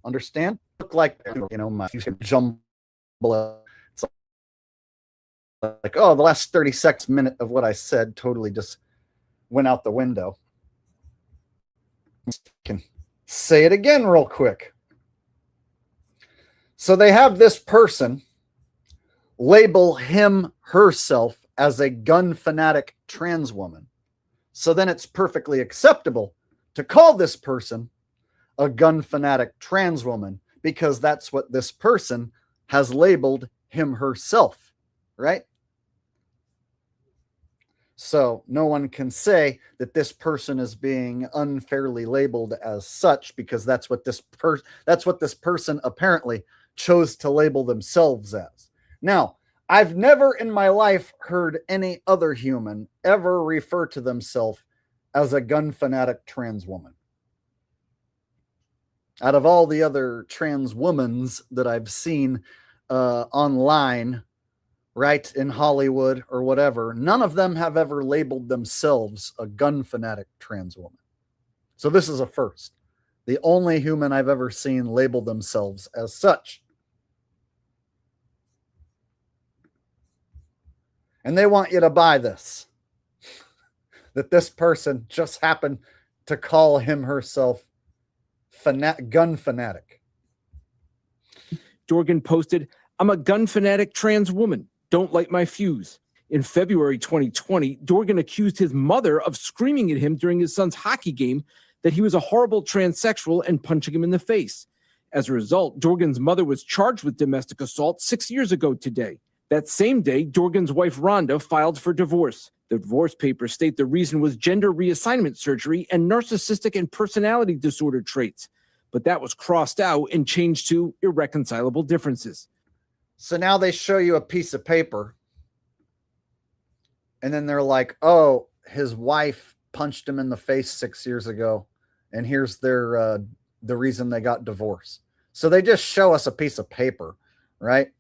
understand. Look like, you know, my jumble. It's like, oh, the last 36 minutes of what I said totally just went out the window. I can say it again real quick. So they have this person label herself as a gun fanatic trans woman. So then it's perfectly acceptable to call this person a gun fanatic trans woman, because that's what this person has labeled herself, right? So no one can say that this person is being unfairly labeled as such, because that's what this person apparently chose to label themselves as. Now, I've never in my life heard any other human ever refer to themselves as a gun fanatic trans woman. Out of all the other trans womans that I've seen online, right, in Hollywood or whatever, none of them have ever labeled themselves a gun fanatic trans woman. So this is a first. The only human I've ever seen label themselves as such. And they want you to buy this. That this person just happened to call him herself gun fanatic. Dorgan posted, "I'm a gun fanatic trans woman. Don't light my fuse." In February 2020, Dorgan accused his mother of screaming at him during his son's hockey game that he was a horrible transsexual and punching him in the face. As a result, Dorgan's mother was charged with domestic assault 6 years ago today. That same day, Dorgan's wife Rhonda filed for divorce. The divorce papers state the reason was gender reassignment surgery and narcissistic and personality disorder traits. But that was crossed out and changed to irreconcilable differences. So now they show you a piece of paper, and then they're like, oh, his wife punched him in the face 6 years ago, and here's their the reason they got divorced. So they just show us a piece of paper, right?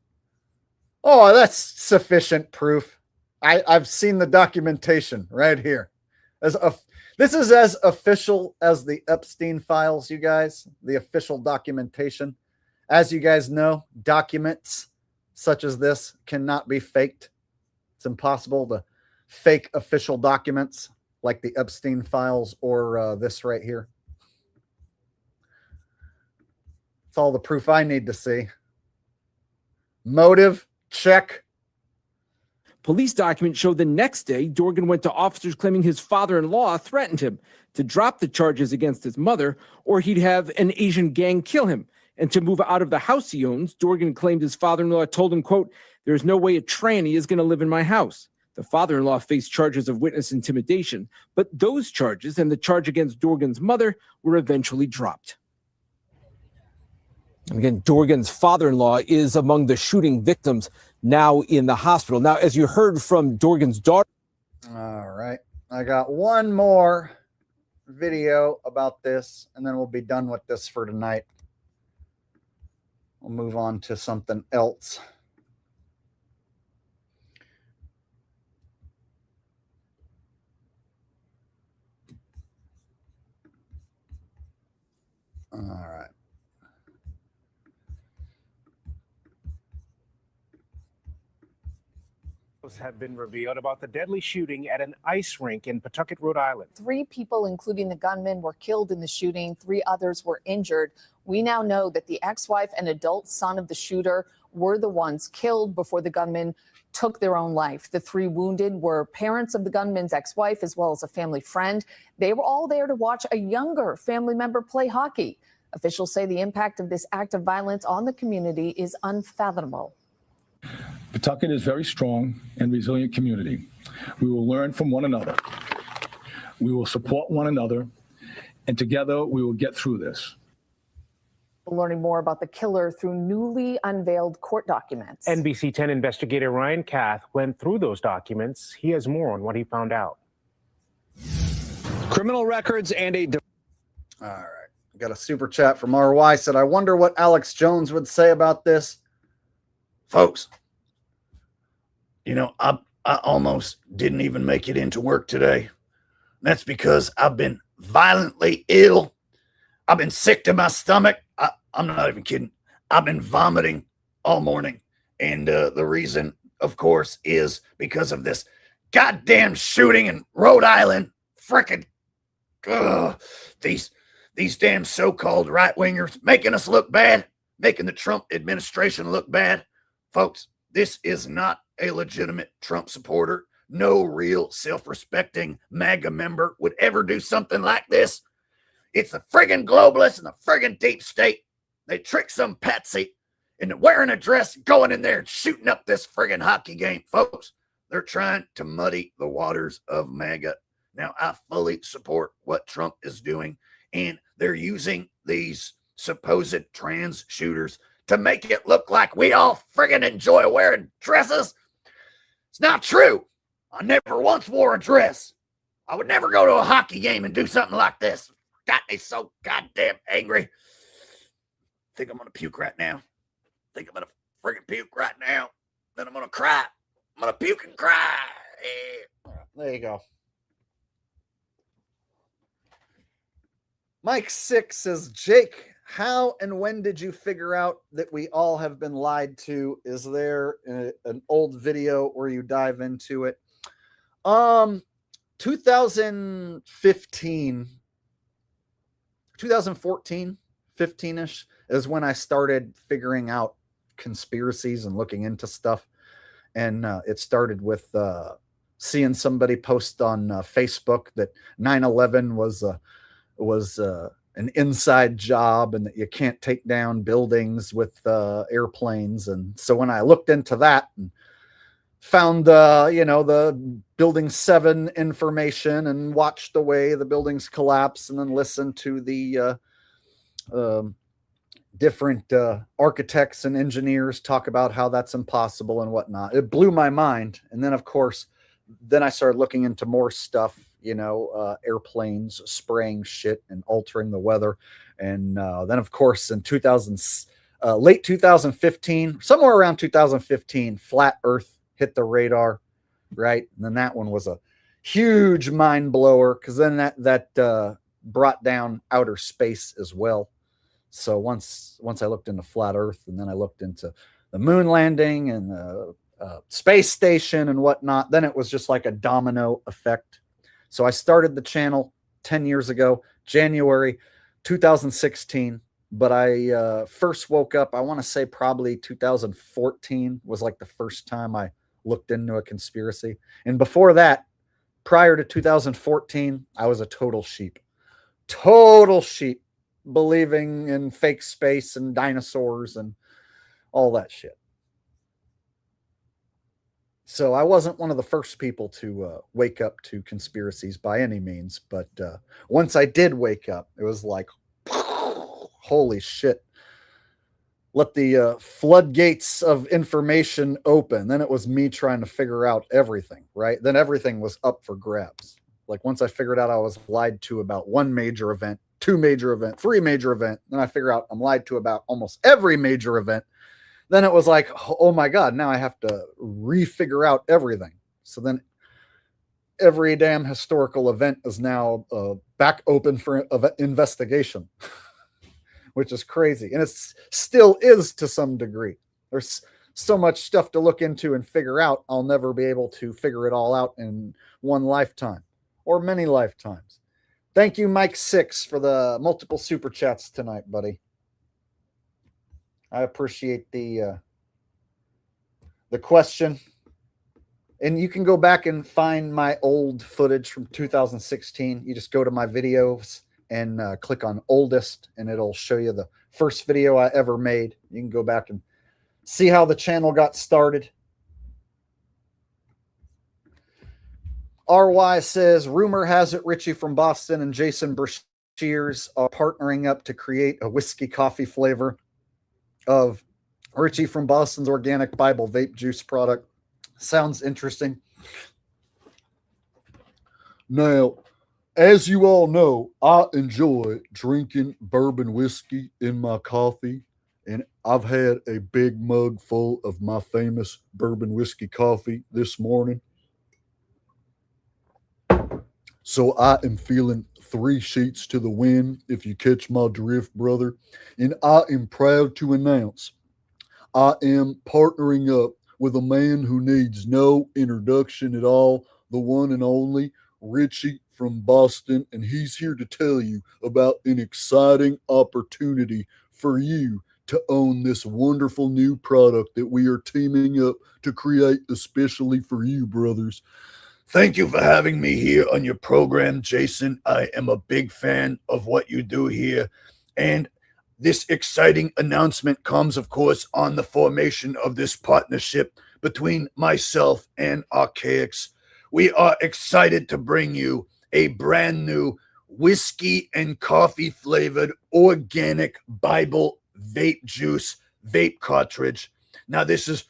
Oh, that's sufficient proof. I've seen the documentation right here. This is as official as the Epstein files, you guys, the official documentation. As you guys know, documents such as this cannot be faked. It's impossible to fake official documents like the Epstein files or this right here. It's all the proof I need to see. Motive, check. Police documents show the next day, Dorgan went to officers claiming his father-in-law threatened him to drop the charges against his mother or he'd have an Asian gang kill him. And to move out of the house he owns, Dorgan claimed his father-in-law told him, quote, "There's no way a tranny is going to live in my house." The father-in-law faced charges of witness intimidation, but those charges and the charge against Dorgan's mother were eventually dropped. And again, Dorgan's father-in-law is among the shooting victims now in the hospital. Now, as you heard from Dorgan's daughter. All right. I got one more video about this, and then we'll be done with this for tonight. We'll move on to something else. All right. Have been revealed about the deadly shooting at an ice rink in Pawtucket, Rhode Island. 3 people, including the gunman, were killed in the shooting. 3 others were injured. We now know that the ex-wife and adult son of the shooter were the ones killed before the gunman took their own life. The 3 wounded were parents of the gunman's ex-wife, as well as a family friend. They were all there to watch a younger family member play hockey. Officials say the impact of this act of violence on the community is unfathomable. Pawtucket is a very strong and resilient community. We will learn from one another. We will support one another, and together we will get through this. Learning more about the killer through newly unveiled court documents. NBC 10 investigator Ryan Kath went through those documents. He has more on what he found out. Criminal records and a... All right. Got a super chat from RY. Said, I wonder what Alex Jones would say about this. Folks, you know, I almost didn't even make it into work today. That's because I've been violently ill. I've been sick to my stomach. I'm not even kidding. I've been vomiting all morning. And the reason, of course, is because of this goddamn shooting in Rhode Island. Frickin' these damn so-called right-wingers making us look bad, making the Trump administration look bad. Folks, this is not a legitimate Trump supporter. No real self-respecting MAGA member would ever do something like this. It's the friggin' globalists and the friggin' deep state. They trick some patsy into wearing a dress, going in there and shooting up this friggin' hockey game. Folks, They're trying to muddy the waters of MAGA. Now, I fully support what Trump is doing, and they're using these supposed trans shooters to make it look like we all friggin' enjoy wearing dresses. It's not true. I never once wore a dress. I would never go to a hockey game and do something like this. Got me so goddamn angry. Think I'm gonna puke right now. Think I'm gonna friggin' puke right now. Then I'm gonna cry. I'm gonna puke and cry. There you go. Mike 6 says, Jake, how and when did you figure out that we all have been lied to? Is there an old video where you dive into it? 2015, 15-ish is when I started figuring out conspiracies and looking into stuff. And it started with seeing somebody post on Facebook that 9/11 was an inside job and that you can't take down buildings with airplanes. And so when I looked into that and found the building 7 information and watched the way the buildings collapse and then listened to the different architects and engineers talk about how that's impossible and whatnot, it blew my mind. And then, of course, then I started looking into more stuff, airplanes spraying shit and altering the weather. And then, of course, in late 2015, somewhere around 2015, flat Earth hit the radar, right? And then that one was a huge mind blower because then that brought down outer space as well. So once I looked into flat Earth, and then I looked into the moon landing and the space station and whatnot, then it was just like a domino effect. So I started the channel 10 years ago, January 2016. But I first woke up, I want to say probably 2014 was like the first time I looked into a conspiracy. And before that, prior to 2014, I was a total sheep, believing in fake space and dinosaurs and all that shit. So I wasn't one of the first people to wake up to conspiracies by any means. But once I did wake up, it was like, holy shit. Let the floodgates of information open. Then it was me trying to figure out everything, right? Then everything was up for grabs. Like once I figured out I was lied to about one major event, 2 major event, 3 major event, then I figure out I'm lied to about almost every major event. Then it was like, oh my God, now I have to refigure out everything. So then every damn historical event is now back open for investigation. Which is crazy. And it still is to some degree. There's so much stuff to look into and figure out. I'll never be able to figure it all out in one lifetime or many lifetimes. Thank you, Mike 6, for the multiple super chats tonight, buddy. I appreciate the question. And you can go back and find my old footage from 2016. You just go to my videos and click on oldest, and it'll show you the first video I ever made. You can go back and see how the channel got started. RY says, rumor has it Richie from Boston and Jason Brashears are partnering up to create a whiskey coffee flavor of Richie from Boston's organic Bible vape juice product. Sounds interesting. Now, as you all know, I enjoy drinking bourbon whiskey in my coffee, and I've had a big mug full of my famous bourbon whiskey coffee this morning. So I am feeling 3 sheets to the wind, if you catch my drift, brother. And I am proud to announce I am partnering up with a man who needs no introduction at all, the one and only Richie from Boston, and he's here to tell you about an exciting opportunity for you to own this wonderful new product that we are teaming up to create especially for you, brothers. Thank you for having me here on your program, Jason. I am a big fan of what you do here. And this exciting announcement comes, of course, on the formation of this partnership between myself and Archaics, we are excited to bring you a brand new whiskey and coffee flavored organic Bible vape juice vape cartridge. Now, this is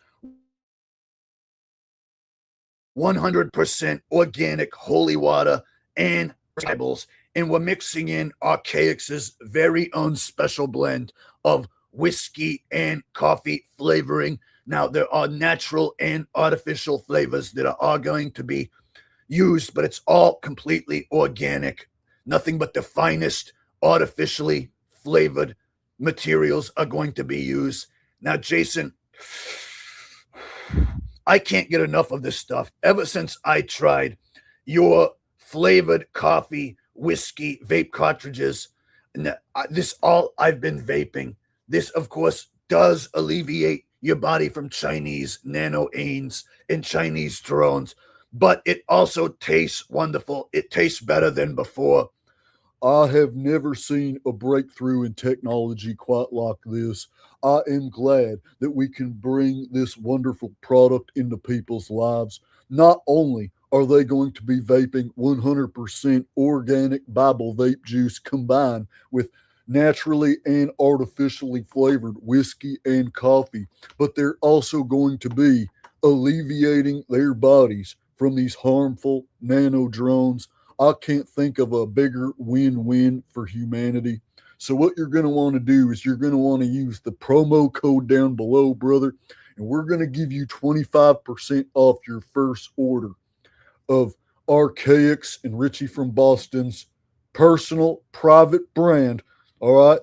100% organic holy water and Bibles, and we're mixing in Archaics' very own special blend of whiskey and coffee flavoring. Now, there are natural and artificial flavors that are all going to be used, but it's all completely organic. Nothing but the finest artificially flavored materials are going to be used. Now, Jason, I can't get enough of this stuff. Ever since I tried your flavored coffee, whiskey, vape cartridges, and this all I've been vaping. This, of course, does alleviate your body from Chinese nano-anes and Chinese drones, but it also tastes wonderful. It tastes better than before. I have never seen a breakthrough in technology quite like this. I am glad that we can bring this wonderful product into people's lives. Not only are they going to be vaping 100% organic Bible vape juice combined with naturally and artificially flavored whiskey and coffee, but they're also going to be alleviating their bodies from these harmful nano drones. I can't think of a bigger win-win for humanity. So what you're going to want to do is you're going to want to use the promo code down below, brother, and we're going to give you 25% off your first order of Archaics and Richie from Boston's personal private brand. All right.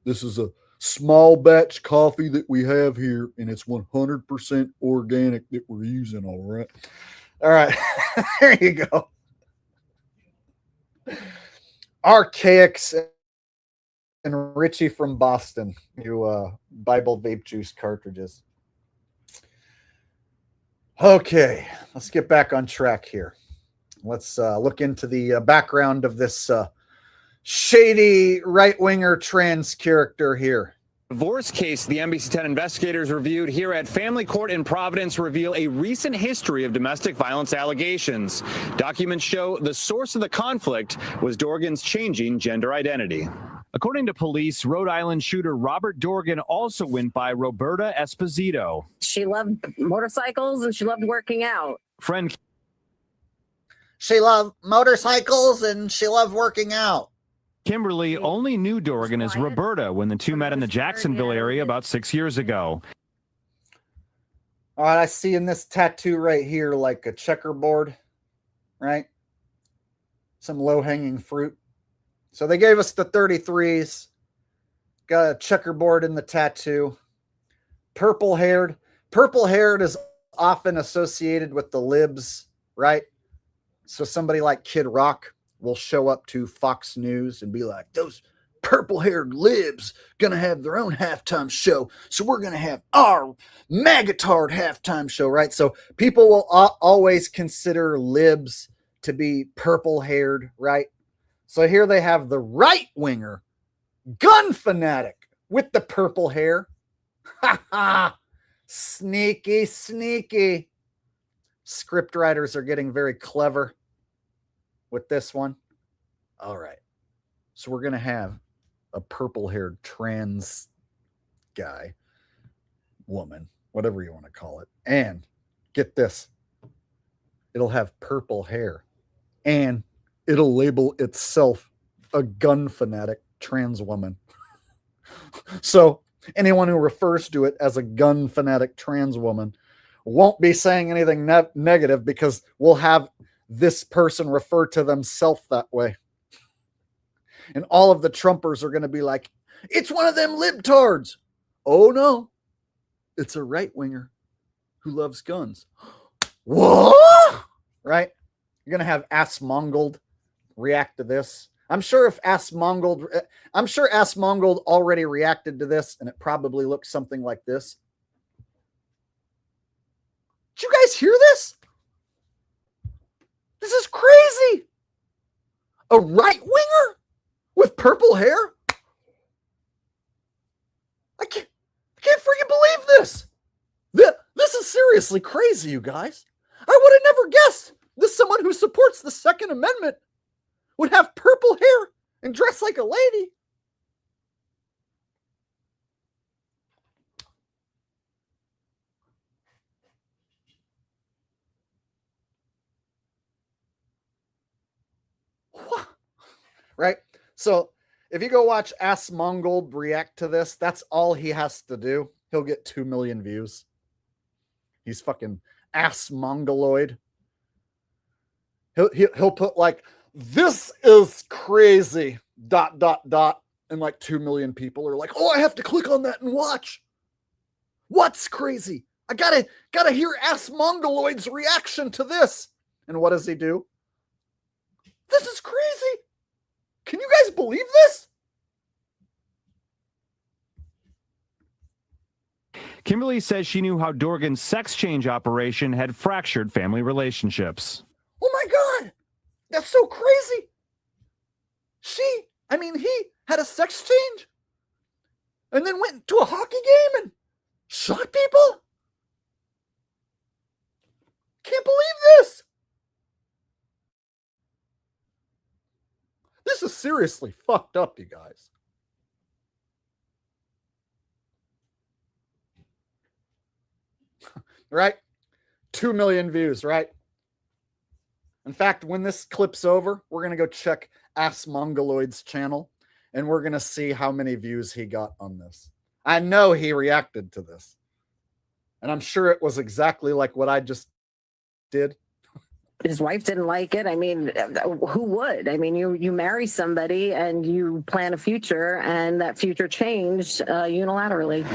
This is a small batch coffee that we have here, and it's 100% organic that we're using. All right. All right. There you go. Archaics and Richie from Boston, you Bible vape juice cartridges. Okay, let's get back on track here. Let's look into the background of this shady right-winger trans character here. Divorce case the NBC 10 investigators reviewed here at Family Court in Providence reveal a recent history of domestic violence allegations. Documents show the source of the conflict was Dorgan's changing gender identity. According to police, Rhode Island shooter Robert Dorgan also went by Roberta Esposito. She loved motorcycles and she loved working out. She loved motorcycles and she loved working out. Kimberly only knew Dorgan as Roberta when the two met in the Jacksonville area about 6 years ago. All right, I see in this tattoo right here like a checkerboard, right? Some low-hanging fruit. So they gave us the 33s. Got a checkerboard in the tattoo. Purple-haired. Purple-haired is often associated with the libs, right? So somebody like Kid Rock will show up to Fox News and be like, those purple-haired libs gonna have their own halftime show, so we're gonna have our magatard halftime show, right? So people will always consider libs to be purple-haired, right? So here they have the right-winger gun fanatic with the purple hair. Ha ha! Sneaky, sneaky. Script writers are getting very clever with this one. All right. So we're going to have a purple-haired trans guy, woman, whatever you want to call it. And get this. It'll have purple hair. And it'll label itself a gun fanatic trans woman. So anyone who refers to it as a gun fanatic trans woman won't be saying anything negative, because we'll have this person refer to themselves that way. And all of the Trumpers are going to be like, it's one of them libtards. Oh no, it's a right-winger who loves guns. What? Right? You're going to have Ass Mongold react to this. I'm sure Ass Mongold already reacted to this, and it probably looks something like this. Did you guys hear this? This is crazy. A right-winger with purple hair? I can't freaking believe this. This is is seriously crazy, you guys. I would have never guessed that someone who supports the Second Amendment would have purple hair and dress like a lady. Right? So if you go watch Ass Mongold react to this, that's all he has to do. He'll get 2 million views. He's fucking Ass Mongoloid. He'll put like, this is crazy, ... and like 2 million people are like, oh, I have to click on that and watch. What's crazy? I gotta hear Ass Mongoloid's reaction to this. And what does he do? This is crazy. Can you guys believe this? Kimberly says she knew how Dorgan's sex change operation had fractured family relationships. Oh my God, that's so crazy. He had a sex change and then went to a hockey game and shot people? Can't believe this. This is seriously fucked up, you guys. Right? 2 million views, right? In fact, when this clip's over, we're going to go check Ass Mongoloid's channel, and we're going to see how many views he got on this. I know he reacted to this. And I'm sure it was exactly like what I just did. His wife didn't like it. I mean, who would? I mean, you marry somebody and you plan a future, and that future changed unilaterally.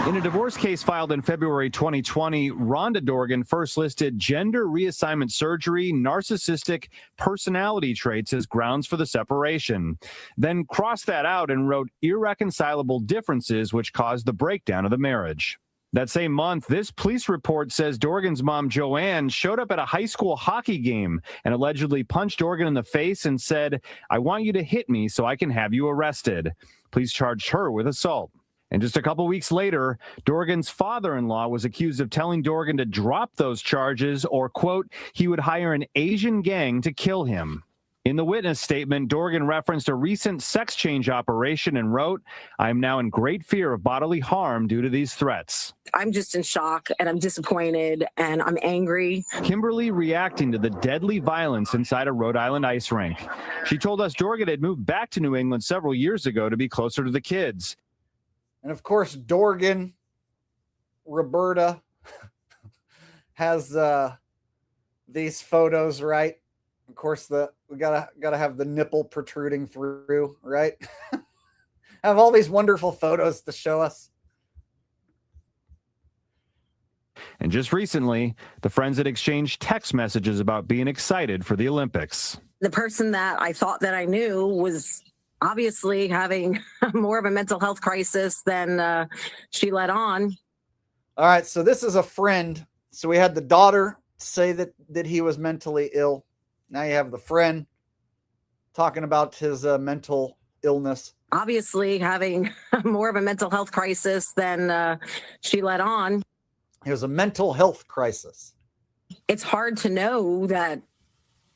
In a divorce case filed in February 2020, Rhonda Dorgan first listed gender reassignment surgery, narcissistic personality traits as grounds for the separation. Then crossed that out and wrote irreconcilable differences, which caused the breakdown of the marriage. That same month, this police report says Dorgan's mom, Joanne, showed up at a high school hockey game and allegedly punched Dorgan in the face and said, "I want you to hit me so I can have you arrested." Police charged her with assault. And just a couple weeks later, Dorgan's father-in-law was accused of telling Dorgan to drop those charges or, quote, he would hire an Asian gang to kill him. In the witness statement, Dorgan referenced a recent sex change operation and wrote, "I am now in great fear of bodily harm due to these threats." I'm just in shock, and I'm disappointed, and I'm angry. Kimberly reacting to the deadly violence inside a Rhode Island ice rink. She told us Dorgan had moved back to New England several years ago to be closer to the kids. And of course, Dorgan, Roberta, has these photos, right? Of course, we gotta have the nipple protruding through, right? Have all these wonderful photos to show us. And just recently, the friends had exchanged text messages about being excited for the Olympics. The person that I thought that I knew was obviously having more of a mental health crisis than she let on. All right, so this is a friend. So we had the daughter say that he was mentally ill. Now you have the friend talking about his mental illness. Obviously having more of a mental health crisis than she let on. It was a mental health crisis. It's hard to know that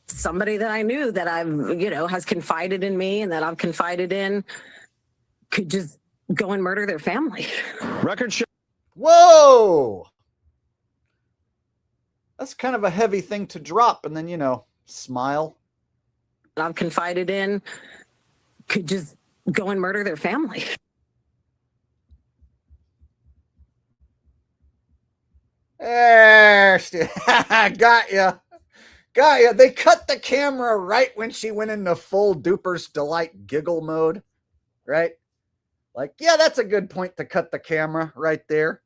somebody that I knew that I've, has confided in me and that I've confided in could just go and murder their family. Record show. Whoa! That's kind of a heavy thing to drop and then, smile. I've confided in could just go and murder their family. There, got ya. They cut the camera right when she went into full duper's delight giggle mode, right? Like, yeah, that's a good point to cut the camera right there.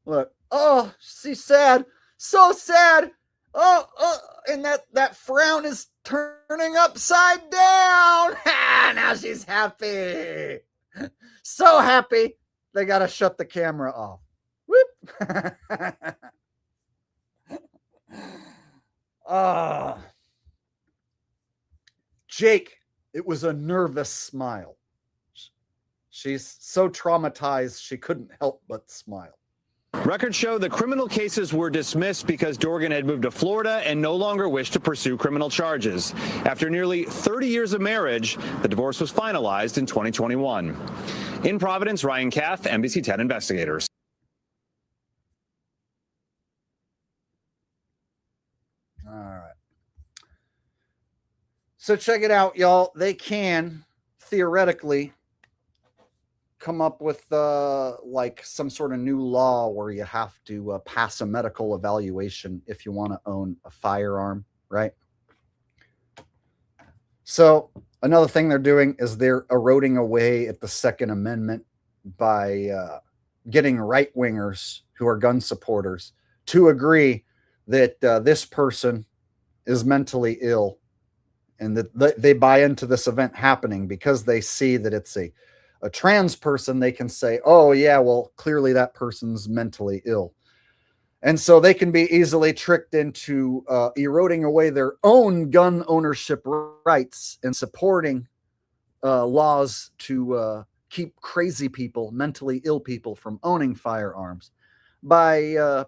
Look, oh, she's sad, so sad. Oh, and that frown is turning upside down. Now she's happy, so happy. They gotta shut the camera off. Whoop. Jake, it was a nervous smile. She's so traumatized she couldn't help but smile. Records show the criminal cases were dismissed because Dorgan had moved to Florida and no longer wished to pursue criminal charges. After nearly 30 years of marriage, the divorce was finalized in 2021. In Providence, Ryan Kath, NBC 10 Investigators. All right. So check it out, y'all. They can theoretically come up with like some sort of new law where you have to pass a medical evaluation if you want to own a firearm, right? So another thing they're doing is they're eroding away at the Second Amendment by getting right-wingers who are gun supporters to agree that this person is mentally ill and that they buy into this event happening because they see that it's a trans person. They can say, oh yeah, well, clearly that person's mentally ill. And so they can be easily tricked into eroding away their own gun ownership rights and supporting laws to keep crazy people, mentally ill people from owning firearms by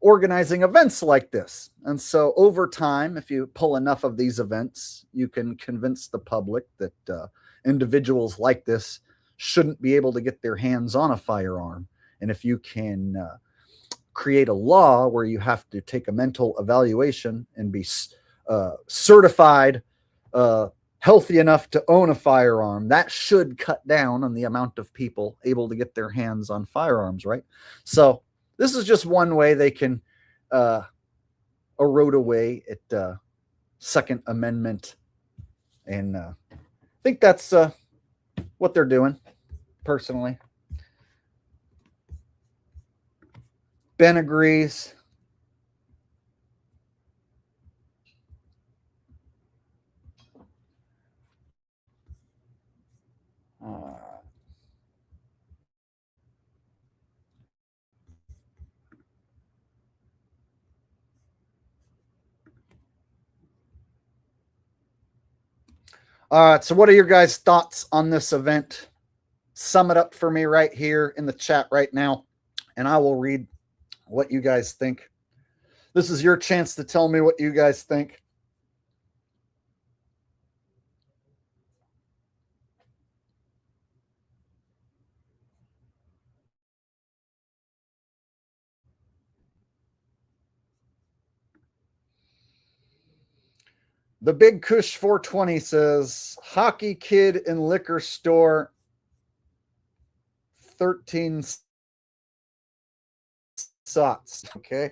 organizing events like this. And so over time, if you pull enough of these events, you can convince the public that individuals like this shouldn't be able to get their hands on a firearm. And if you can create a law where you have to take a mental evaluation and be certified healthy enough to own a firearm, that should cut down on the amount of people able to get their hands on firearms, right? So this is just one way they can erode away at Second Amendment. And I think that's what they're doing, personally. Ben agrees. All right, so what are your guys' thoughts on this event? Sum it up for me right here in the chat right now, and I will read what you guys think. This is your chance to tell me what you guys think. The Big Kush 420 says, hockey kid in liquor store, 13 sots. Okay.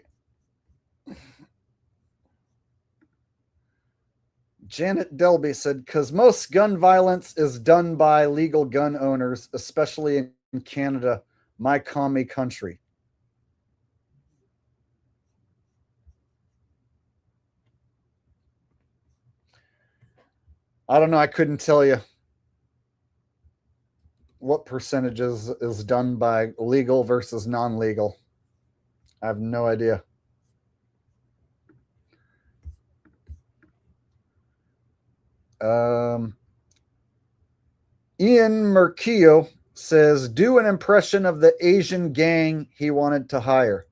Janet Delby said, because most gun violence is done by legal gun owners, especially in Canada, my commie country. I don't know. I couldn't tell you what percentages is done by legal versus non-legal. I have no idea. Ian Merquillo says, do an impression of the Asian gang he wanted to hire.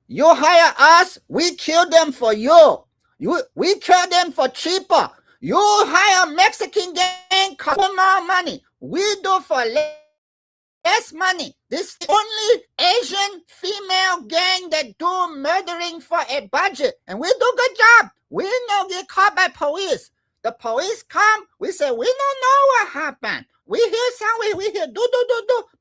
You hire us, we kill them for you. We kill them for cheaper. You hire Mexican gang, cost more money. We do for less money. This is the only Asian female gang that do murdering for a budget. And we do good job. We don't get caught by police. The police come, we say, we don't know what happened. We hear something, we hear do,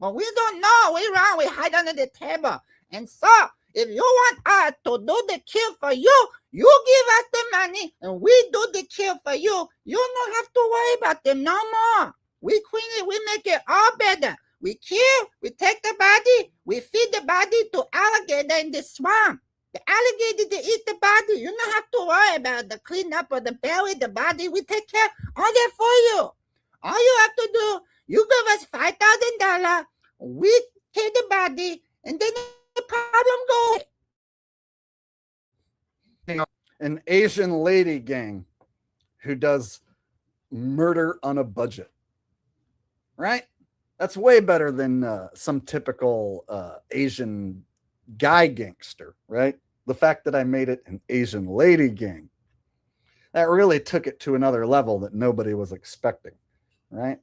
but we don't know. We run, we hide under the table. And so, if you want us to do the kill for you, you give us the money and we do the kill for you. You don't have to worry about them no more. We clean it, we make it all better. We kill, we take the body, we feed the body to alligator in the swamp. The alligator, they eat the body. You don't have to worry about the cleanup or the bury the body. We take care all that for you. All you have to do, you give us $5,000, we take the body, and then the problem goes. An Asian lady gang who does murder on a budget, right? That's way better than some typical Asian guy gangster, right? The fact that I made it an Asian lady gang, that really took it to another level that nobody was expecting, right?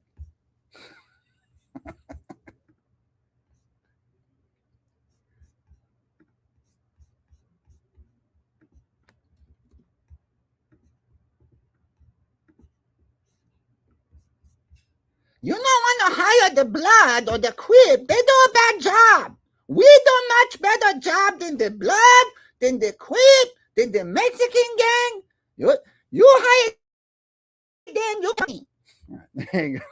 You don't want to hire the blood or the quip. They do a bad job. We do much better job than the blood, than the quip, than the Mexican gang. You hire them, you me. All right, there you go.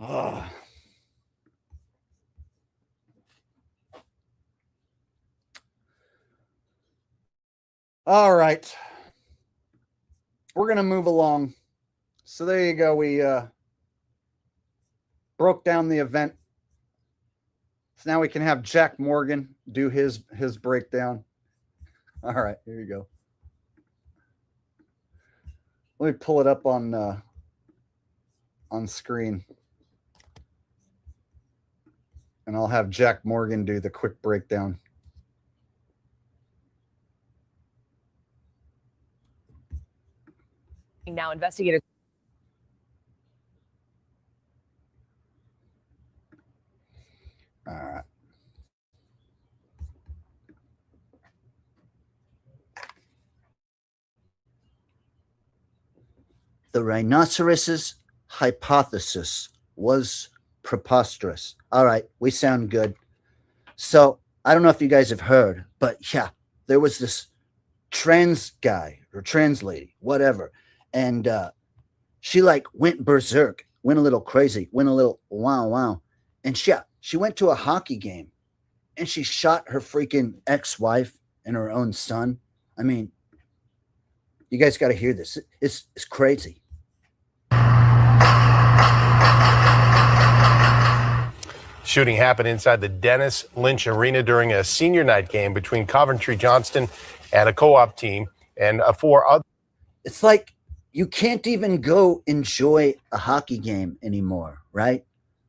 Oh. All right. We're going to move along. So there you go. We broke down the event. So now we can have Jack Morgan do his breakdown. All right, here you go. Let me pull it up on screen. And I'll have Jack Morgan do the quick breakdown. Now investigators. All right. The rhinoceros's hypothesis was preposterous. All right, we sound good. So I don't know if you guys have heard, but yeah, there was this trans guy or trans lady, whatever. And she like went berserk, went a little crazy, went a little wow. And she went to a hockey game and she shot her freaking ex-wife and her own son. I mean, you guys got to hear this. It's crazy. Shooting happened inside the Dennis Lynch Arena during a senior night game between Coventry Johnston and a co-op team and 4 other. It's like you can't even go enjoy a hockey game anymore, right?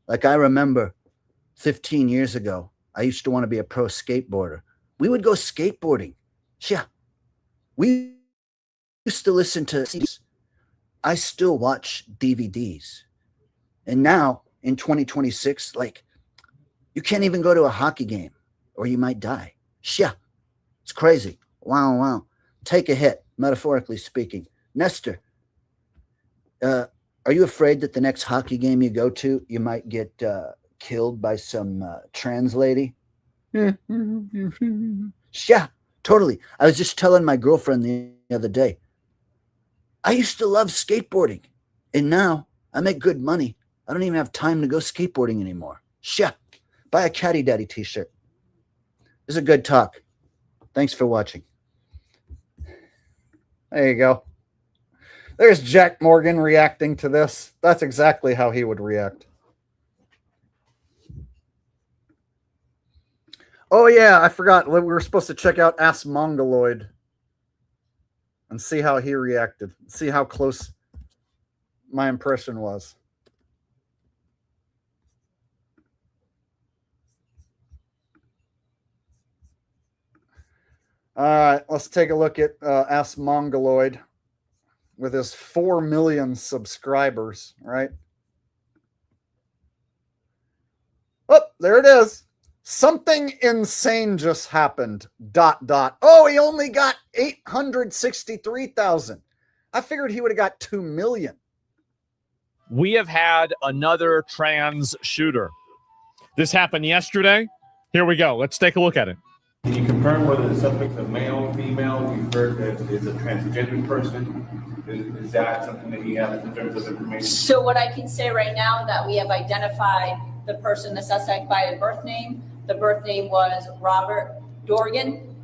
Like I remember 15 years ago, I used to want to be a pro skateboarder. We would go skateboarding. Yeah. We used to listen to CDs. I still watch DVDs. And now in 2026, like you can't even go to a hockey game or you might die. Yeah. It's crazy. Wow. Take a hit, metaphorically speaking. Nestor, are you afraid that the next hockey game you go to, you might get killed by some trans lady? Yeah, totally. I was just telling my girlfriend the other day, I used to love skateboarding, and now I make good money. I don't even have time to go skateboarding anymore. Yeah, buy a Caddy Daddy t-shirt. This is a good talk. Thanks for watching. There you go. There's Jack Morgan reacting to this. That's exactly how he would react. Oh, yeah, I forgot. We were supposed to check out Ask Mongoloid and see how he reacted. See how close my impression was. All right, let's take a look at Ask Mongoloid with his 4 million subscribers, right? Oh, there it is. Something insane just happened. ... Oh, he only got 863,000. I figured he would have got 2 million. We have had another trans shooter. This happened yesterday. Here we go. Let's take a look at it. Can you confirm whether the suspect's a male, female? We've heard that it's a transgender person. Is that something that you have in terms of information? So what I can say right now that we have identified the person, the suspect, by a birth name. The birth name was Robert Dorgan.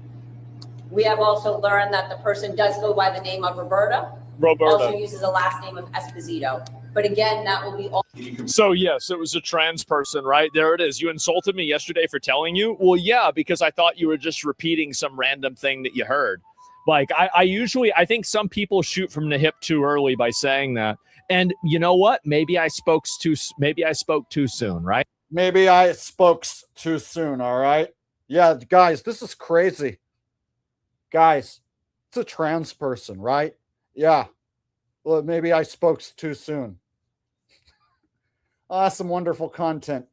We have also learned that the person does go by the name of Roberta. Also uses a last name of Esposito. But again, that will be all. So yes, it was a trans person, right? There it is. You insulted me yesterday for telling you? Well, yeah, because I thought you were just repeating some random thing that you heard. Like I think some people shoot from the hip too early by saying that. And you know what? Maybe I spoke too soon, right? Maybe I spoke too soon, all right? Yeah, guys, this is crazy. Guys, it's a trans person, right? Yeah. Well, maybe I spoke too soon. Some wonderful content.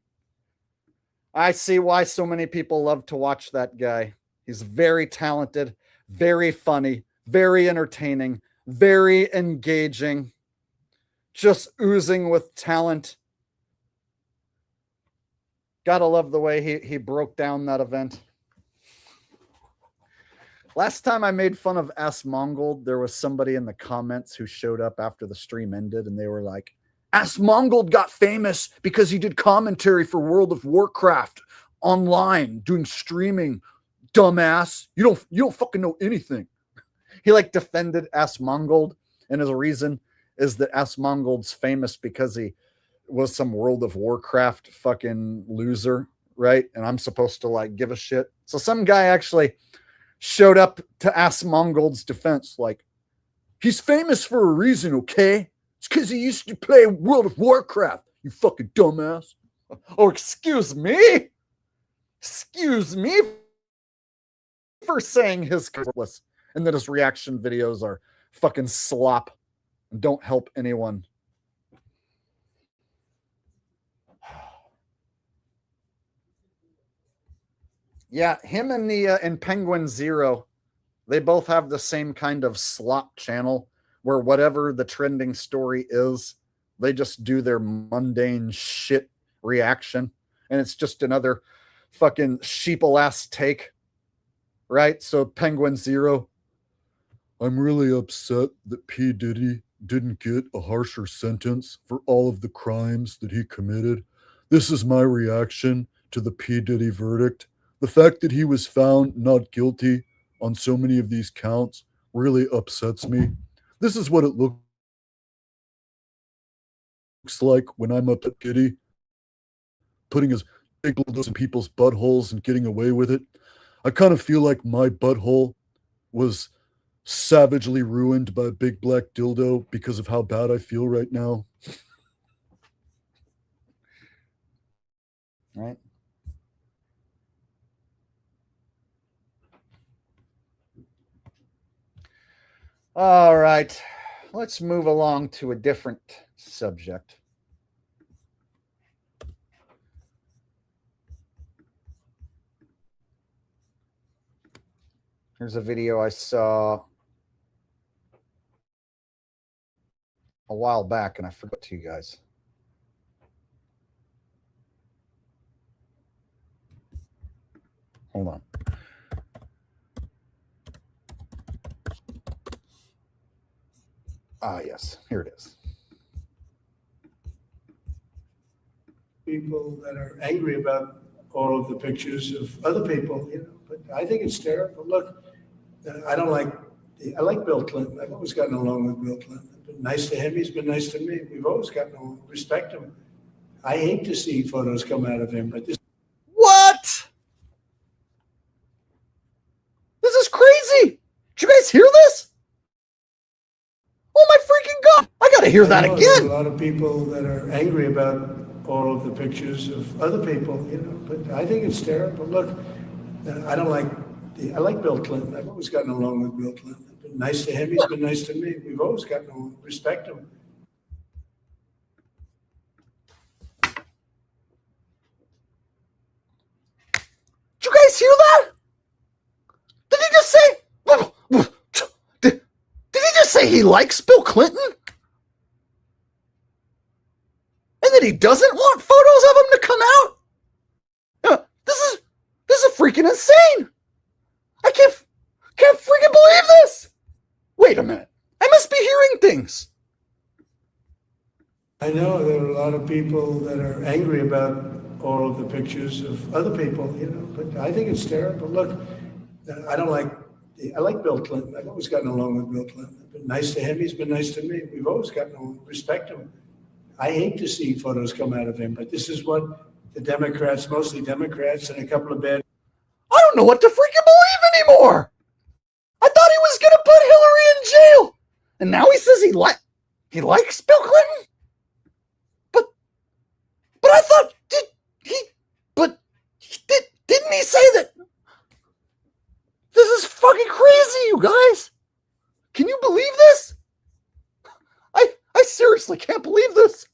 I see why so many people love to watch that guy. He's very talented, very funny, very entertaining, very engaging, just oozing with talent. Gotta love the way he broke down that event. Last time I made fun of Ass Mongold, there was somebody in the comments who showed up after the stream ended, and they were like, Ass Mongold got famous because he did commentary for World of Warcraft online, doing streaming. Dumbass. You don't fucking know anything. He like defended Ass Mongold, and his reason is that Ass Mongold's famous because he was some World of Warcraft fucking loser, right? And I'm supposed to like give a shit. So some guy actually showed up to Ass Mongold's defense, like, he's famous for a reason, okay? It's because he used to play World of Warcraft, you fucking dumbass. Oh, excuse me? Excuse me for saying his worthless and that his reaction videos are fucking slop and don't help anyone. Yeah, him and and Penguin Zero, they both have the same kind of slop channel where whatever the trending story is, they just do their mundane shit reaction, and it's just another fucking sheeple ass take, right? So Penguin Zero, I'm really upset that P. Diddy didn't get a harsher sentence for all of the crimes that he committed. This is my reaction to the P. Diddy verdict. The fact that he was found not guilty on so many of these counts really upsets me. This is what it looks like when I'm up at Diddy, putting his big dildos in people's buttholes and getting away with it. I kind of feel like my butthole was savagely ruined by a big black dildo because of how bad I feel right now. Right? All right, let's move along to a different subject. Here's a video I saw a while back, and I forgot to you guys. Hold on. Ah, yes, here it is. People that are angry about all of the pictures of other people, but I think it's terrible. Look, I like Bill Clinton. I've always gotten along with Bill Clinton. I've been nice to him. He's been nice to me. We've always gotten along. Respect him. I hate to see photos come out of him, but this. What? This is crazy. Did you guys hear this? Oh my freaking God. I got to hear that again. A lot of people that are angry about all of the pictures of other people, but I think it's terrible. Look, I like Bill Clinton. I've always gotten along with Bill Clinton. I've been nice to him. He's been nice to me. We've always gotten along. Respect him. Did you guys hear that? Did he just say? Did he just say he likes Bill Clinton? And that he doesn't want photos of him to come out? This is freaking insane. I can't freaking believe this. Wait a minute. I must be hearing things. I know there are a lot of people that are angry about all of the pictures of other people, but I think it's terrible. Look, I like Bill Clinton. I've always gotten along with Bill Clinton. I've been nice to him. He's been nice to me. We've always gotten along. Respect him. I hate to see photos come out of him, but this is what the Democrats, mostly Democrats, and a couple of bad. I don't know what to freaking believe anymore. I thought he was going to put Hillary in jail. And now he says he likes Bill Clinton? But I thought, didn't he say that? This is fucking crazy, you guys. Can you believe this? I seriously can't believe this.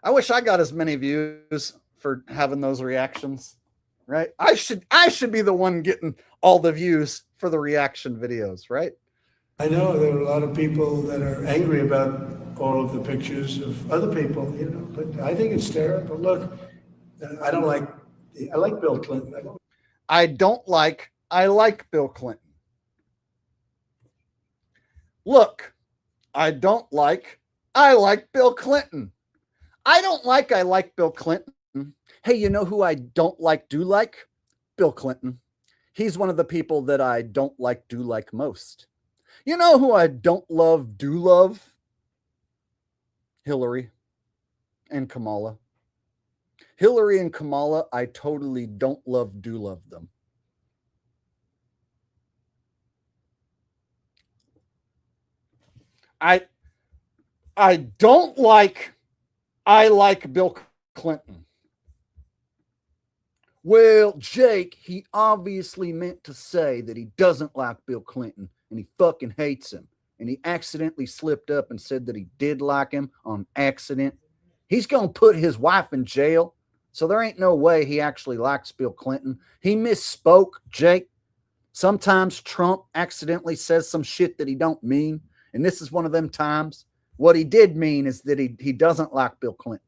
I wish I got as many views for having those reactions, right? I should be the one getting all the views for the reaction videos, right? I know there are a lot of people that are angry about all of the pictures of other people, you know, but I think it's terrible. Look, I like Bill Clinton. I like Bill Clinton. Look, I like Bill Clinton. I like Bill Clinton. Hey, you know who I don't do like? Bill Clinton. He's one of the people that I don't do like most. You know who I don't do love? Hillary and Kamala. Hillary and Kamala, I totally don't do love them. I like Bill Clinton. Well, Jake, he obviously meant to say that he doesn't like Bill Clinton and he fucking hates him. And he accidentally slipped up and said that he did like him on accident. He's going to put his wife in jail. So there ain't no way he actually likes Bill Clinton. He misspoke, Jake. Sometimes Trump accidentally says some shit that he don't mean. And this is one of them times. What he did mean is that he doesn't like Bill Clinton.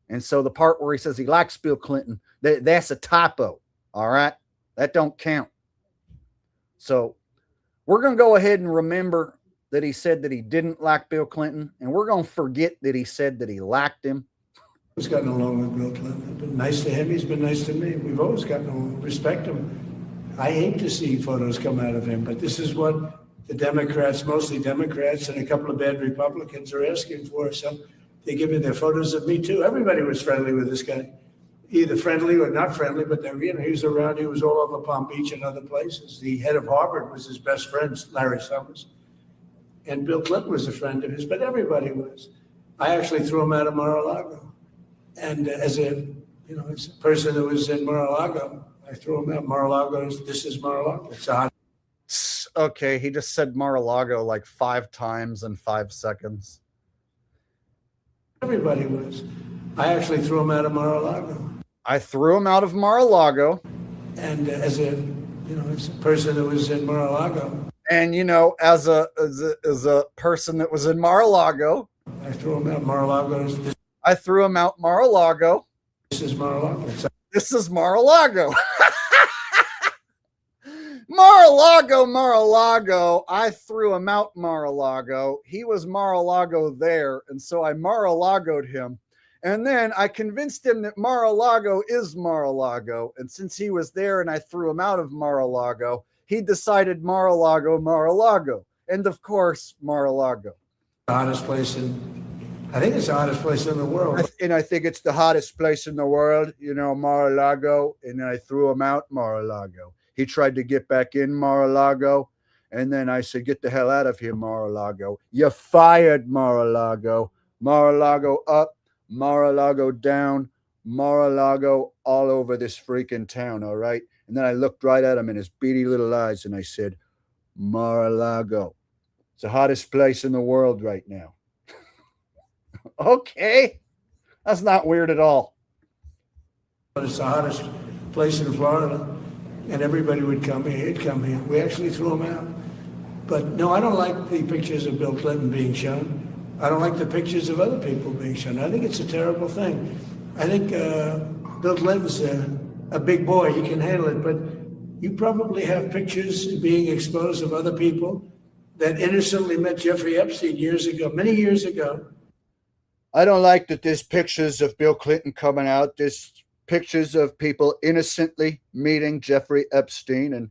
And so the part where he says he likes Bill Clinton, that's a typo. All right? That don't count. So we're going to go ahead and remember that he said that he didn't like Bill Clinton. And we're going to forget that he said that he liked him. He's gotten along with Bill Clinton. I've been nice to him. He's been nice to me. We've always gotten along. Respect him. I hate to see photos come out of him, but this is what the Democrats, mostly Democrats, and a couple of bad Republicans are asking for. So they give me their photos of me too. Everybody was friendly with this guy, either friendly or not friendly, but he was around. He was all over Palm Beach and other places. The head of Harvard was his best friend, Larry Summers. And Bill Clinton was a friend of his, but everybody was. I actually threw him out of Mar-a-Lago. And as a person who was in Mar-a-Lago, I threw him out. Mar-a-Lago, this is Mar-a-Lago. It's hot. Okay, he just said Mar-a-Lago like 5 times in 5 seconds. Everybody was. I actually threw him out of Mar-a-Lago. I threw him out of Mar-a-Lago. And as a person who was in Mar-a-Lago. And as a person that was in Mar-a-Lago, I threw him out. Mar-a-Lago. I threw him out Mar-a-Lago. This is Mar-a-Lago. This is Mar-a-Lago. Mar-a-Lago. I threw him out Mar-a-Lago. He was Mar-a-Lago there, and so I Mar-a-Lago'd him. And then I convinced him that Mar-a-Lago is Mar-a-Lago. And since he was there and I threw him out of Mar-a-Lago, he decided Mar-a-Lago. And of course, Mar-a-Lago. The hottest place I think it's the hottest place in the world. And I think it's the hottest place in the world, Mar-a-Lago. And I threw him out Mar-a-Lago. He tried to get back in Mar-a-Lago. And then I said, get the hell out of here, Mar-a-Lago. You're fired, Mar-a-Lago. Mar-a-Lago up, Mar-a-Lago down, Mar-a-Lago all over this freaking town, all right? And then I looked right at him in his beady little eyes and I said, Mar-a-Lago. It's the hottest place in the world right now. Okay. That's not weird at all. It's the hottest place in Florida. And everybody would come here. He'd come here. We actually threw him out. But no, I don't like the pictures of Bill Clinton being shown. I don't like the pictures of other people being shown. I think it's a terrible thing. I think Bill Clinton's a big boy. He can handle it. But you probably have pictures being exposed of other people that innocently met Jeffrey Epstein many years ago. I don't like that there's pictures of Bill Clinton coming out. There's pictures of people innocently meeting Jeffrey Epstein. And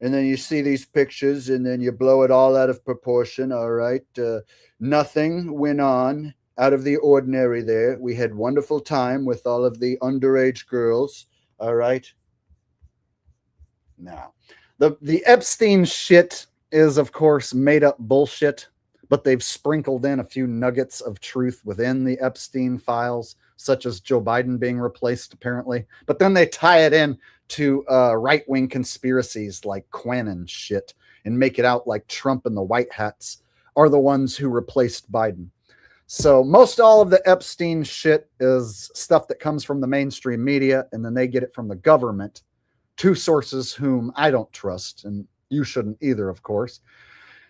And then you see these pictures and then you blow it all out of proportion. All right. Nothing went on out of the ordinary there. We had wonderful time with all of the underage girls. All right. Now, the Epstein shit is, of course, made up bullshit, but they've sprinkled in a few nuggets of truth within the Epstein files, such as Joe Biden being replaced, apparently. But then they tie it in to right-wing conspiracies like Quanon shit and make it out like Trump and the White Hats are the ones who replaced Biden. So most all of the Epstein shit is stuff that comes from the mainstream media, and then they get it from the government, two sources whom I don't trust, and you shouldn't either, of course.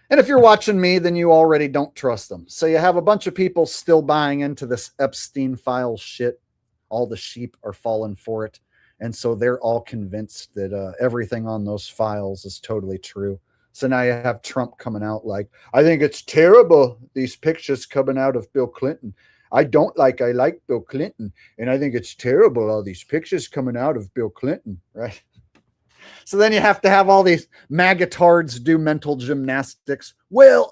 And if you're watching me, then you already don't trust them. So you have a bunch of people still buying into this Epstein file shit. All the sheep are falling for it. And so they're all convinced that everything on those files is totally true. So now you have Trump coming out like, I think it's terrible, these pictures coming out of Bill Clinton. I like Bill Clinton. And I think it's terrible, all these pictures coming out of Bill Clinton, right? So then you have to have all these magatards do mental gymnastics. Well,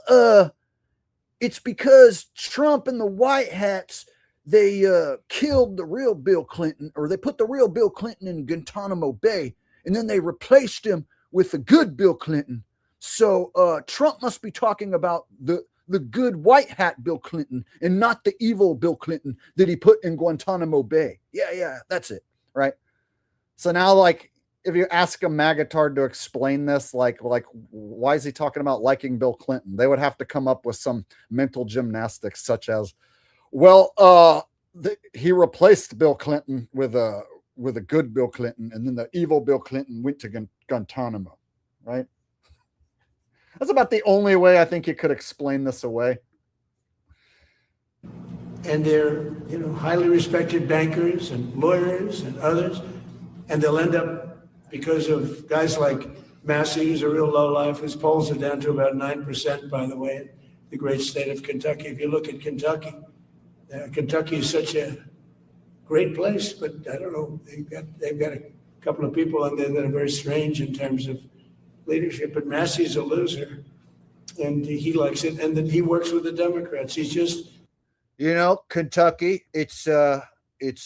it's because Trump and the White Hats, they killed the real Bill Clinton, or they put the real Bill Clinton in Guantanamo Bay, and then they replaced him with the good Bill Clinton. So Trump must be talking about the good white hat Bill Clinton and not the evil Bill Clinton that he put in Guantanamo Bay. Yeah, that's it, right? So now, like, if you ask a magatard to explain this, like why is he talking about liking Bill Clinton? They would have to come up with some mental gymnastics such as, well, he replaced Bill Clinton with a good Bill Clinton, and then the evil Bill Clinton went to Guantanamo, right? That's about the only way I think you could explain this away. And they're, highly respected bankers and lawyers and others, and they'll end up, because of guys like Massey, who's a real lowlife, whose polls are down to about 9%, by the way, in the great state of Kentucky. If you look at Kentucky, Kentucky is such a great place, but I don't know, they've got a couple of people on there that are very strange in terms of leadership. But Massey's a loser, and he likes it, and then he works with the Democrats. He's just, Kentucky. It's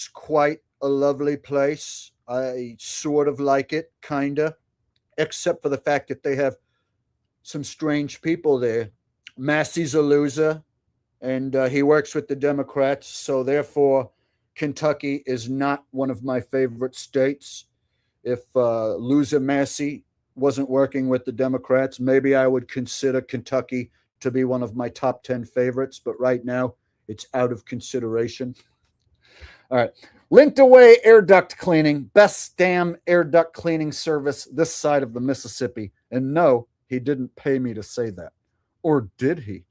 quite a lovely place. I sort of like it, kinda, except for the fact that they have some strange people there. Massey's a loser, and he works with the Democrats, so therefore Kentucky is not one of my favorite states. If loser Massey wasn't working with the Democrats, maybe I would consider Kentucky to be one of my top 10 favorites, but right now it's out of consideration. All right. Linked away air duct cleaning, best damn air duct cleaning service this side of the Mississippi. And no, he didn't pay me to say that. Or did he?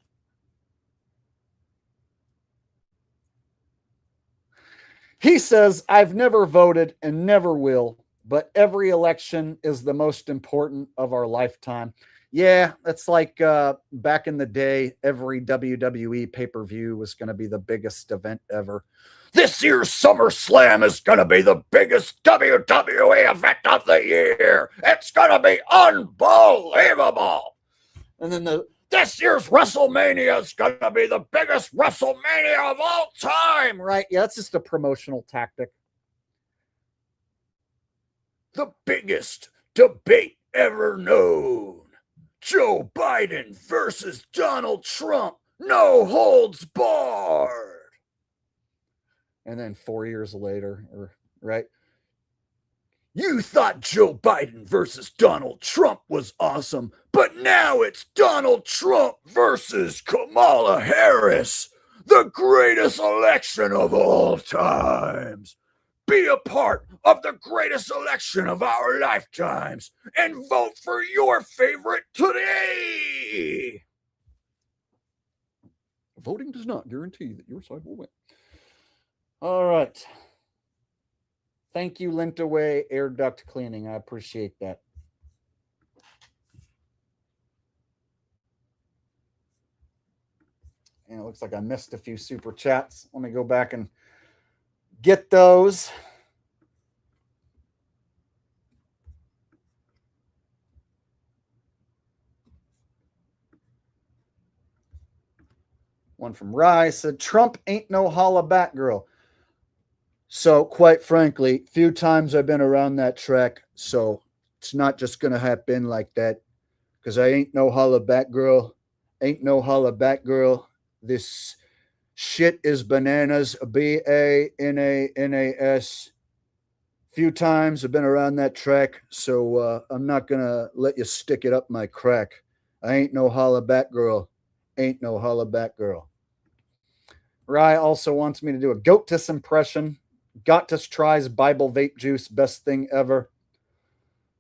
He says, I've never voted and never will, but every election is the most important of our lifetime. Yeah, it's like back in the day, every WWE pay-per-view was going to be the biggest event ever. This year's SummerSlam is going to be the biggest WWE event of the year. It's going to be unbelievable. And then this year's WrestleMania is going to be the biggest WrestleMania of all time, right? Yeah, that's just a promotional tactic. The biggest debate ever known. Joe Biden versus Donald Trump. No holds barred. And then 4 years later, right? You thought Joe Biden versus Donald Trump was awesome, but now it's Donald Trump versus Kamala Harris, the greatest election of all times. Be a part of the greatest election of our lifetimes and vote for your favorite today. Voting does not guarantee that your side will win. All right. Thank you, Linked Away Air Duct Cleaning. I appreciate that. And it looks like I missed a few super chats. Let me go back and get those. One from Rye said, Trump ain't no holla back girl. So, quite frankly, few times I've been around that track, so it's not just going to happen like that, because I ain't no holla back girl. Ain't no holla back girl. This shit is bananas. Bananas. Few times I've been around that track, so I'm not going to let you stick it up my crack. I ain't no holla back girl. Ain't no holla back girl. Rye also wants me to do a Goatus impression. Goatus tries Bible vape juice, best thing ever.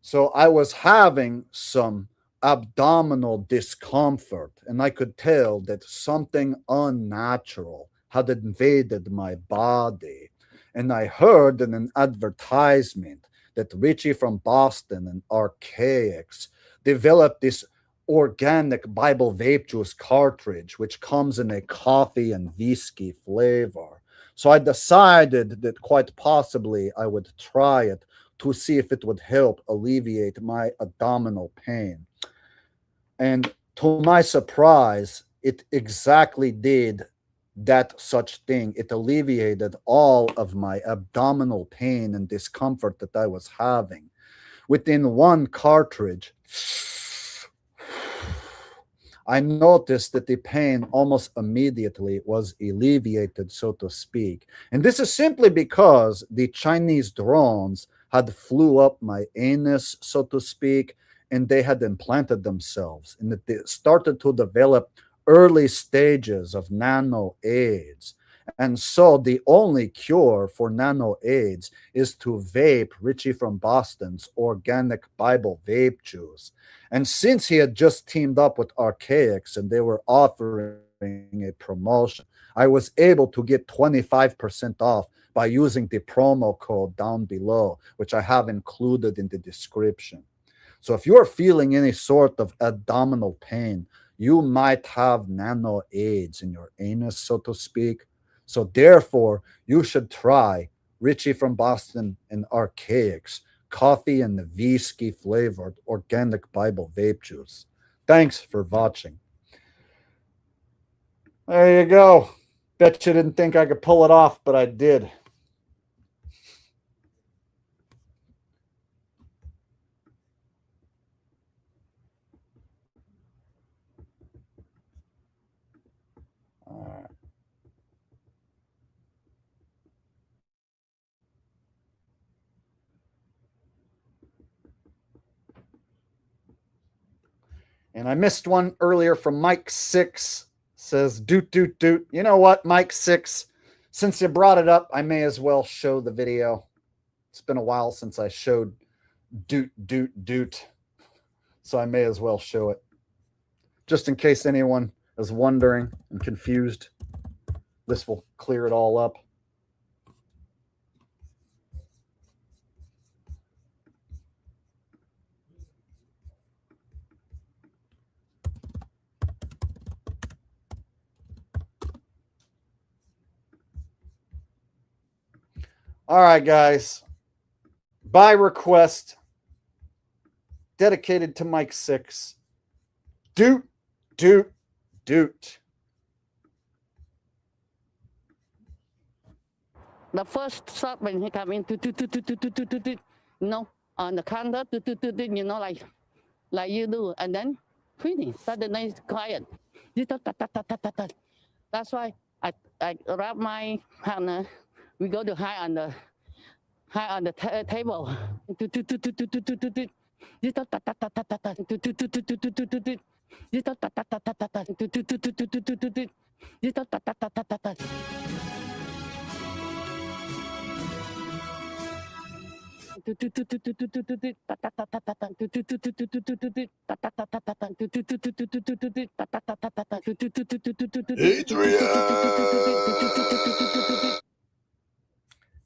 So I was having some abdominal discomfort, and I could tell that something unnatural had invaded my body. And I heard in an advertisement that Richie from Boston and Archaics developed this organic Bible vape juice cartridge, which comes in a coffee and whiskey flavor. So I decided that quite possibly I would try it to see if it would help alleviate my abdominal pain. And to my surprise, it exactly did that such thing. It alleviated all of my abdominal pain and discomfort that I was having. Within one cartridge, I noticed that the pain almost immediately was alleviated, so to speak. And this is simply because the Chinese drones had flew up my anus, so to speak, and they had implanted themselves, and that they started to develop early stages of nano AIDS. And so the only cure for nano AIDS is to vape Richie from Boston's organic Bible vape juice. And since he had just teamed up with Archaics and they were offering a promotion, I was able to get 25% off by using the promo code down below, which I have included in the description. So if you are feeling any sort of abdominal pain, you might have nano AIDS in your anus, so to speak. So therefore, you should try Richie from Boston and Archaics coffee and the whiskey flavored organic Bible vape juice. Thanks for watching. There you go. Bet you didn't think I could pull it off, but I did. All right. And I missed one earlier from Mike 6. Says, doot, doot, doot. You know what, Mike 6? Since you brought it up, I may as well show the video. It's been a while since I showed doot, doot, doot. So I may as well show it. Just in case anyone is wondering and confused, this will clear it all up. All right, guys. By request, dedicated to Mike 6. Doot, doot, doot. The first shot when he come in, you know, on the counter, you know, like you do, and then finish. Suddenly it's quiet. That's why I wrap my partner. We go to high on the table.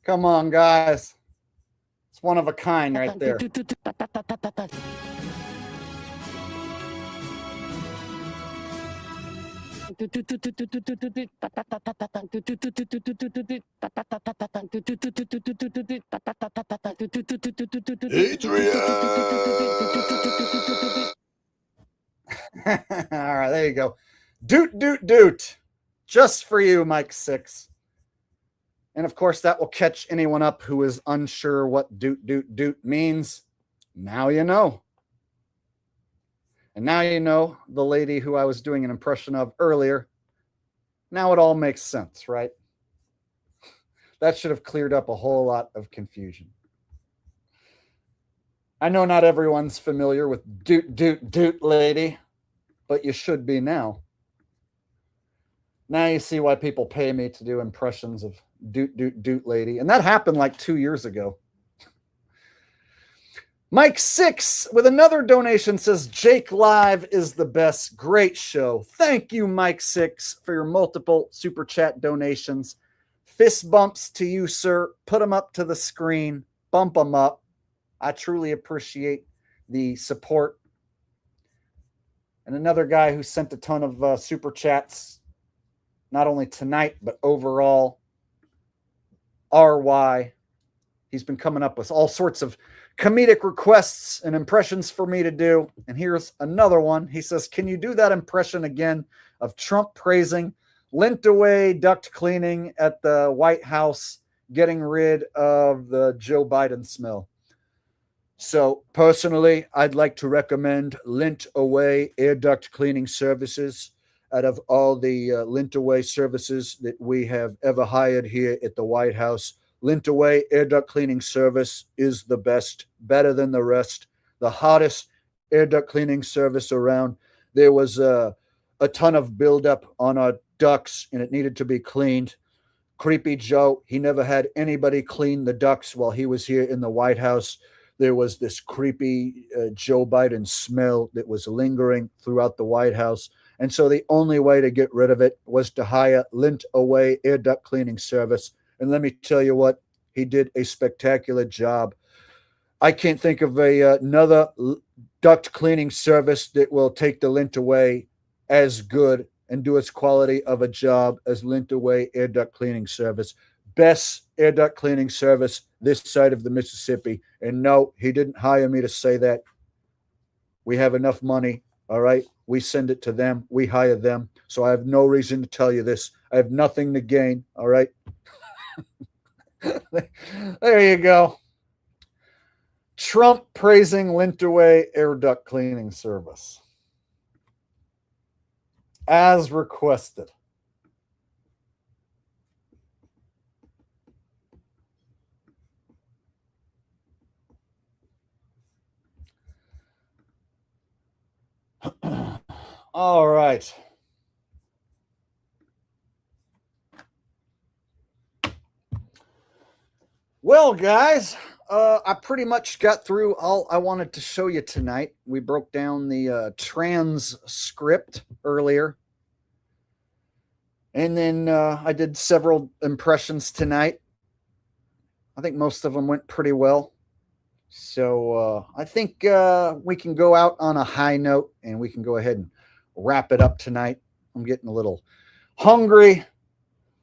Come on, guys. It's one of a kind right there. All right, there you go. Doot, doot, doot. just for you, Mike 6. And of course, that will catch anyone up who is unsure what doot doot doot means. Now you know. And now you know the lady who I was doing an impression of earlier. Now it all makes sense, right? That should have cleared up a whole lot of confusion. I know not everyone's familiar with doot doot doot lady, but you should be now. Now you see why people pay me to do impressions of doot doot doot lady. And that happened like 2 years ago. Mike 6 with another donation says, Jake Live is the best. Great show. Thank you, Mike 6, for your multiple super chat donations. Fist bumps to you, sir. Put them up to the screen. Bump them up. I truly appreciate the support. And another guy who sent a ton of super chats, not only tonight, but overall. RY. He's been coming up with all sorts of comedic requests and impressions for me to do. And here's another one. He says, can you do that impression again of Trump praising lint away duct cleaning at the White House, getting rid of the Joe Biden smell? So personally, I'd like to recommend lint away air duct cleaning services. Out of all the lint away services that we have ever hired here at the White House, lint away air duct cleaning service is the best, better than the rest, the hottest air duct cleaning service around. There was a ton of buildup on our ducts and it needed to be cleaned. Creepy Joe, he never had anybody clean the ducts while he was here in the White House. There was this creepy Joe Biden smell that was lingering throughout the White House. And so the only way to get rid of it was to hire lint away air duct cleaning service. And let me tell you what, he did a spectacular job. I can't think of another duct cleaning service that will take the lint away as good and do as quality of a job as lint away air duct cleaning service. Best air duct cleaning service this side of the Mississippi. And no, he didn't hire me to say that. We have enough money. All right. We send it to them. We hire them. So I have no reason to tell you this. I have nothing to gain. All right. There you go. Trump praising lint away air duct cleaning service. As requested. All right. Well, guys, I pretty much got through all I wanted to show you tonight. We broke down the transcript earlier. And then I did several impressions tonight. I think most of them went pretty well. So I think we can go out on a high note and we can go ahead and wrap it up tonight. I'm getting a little hungry.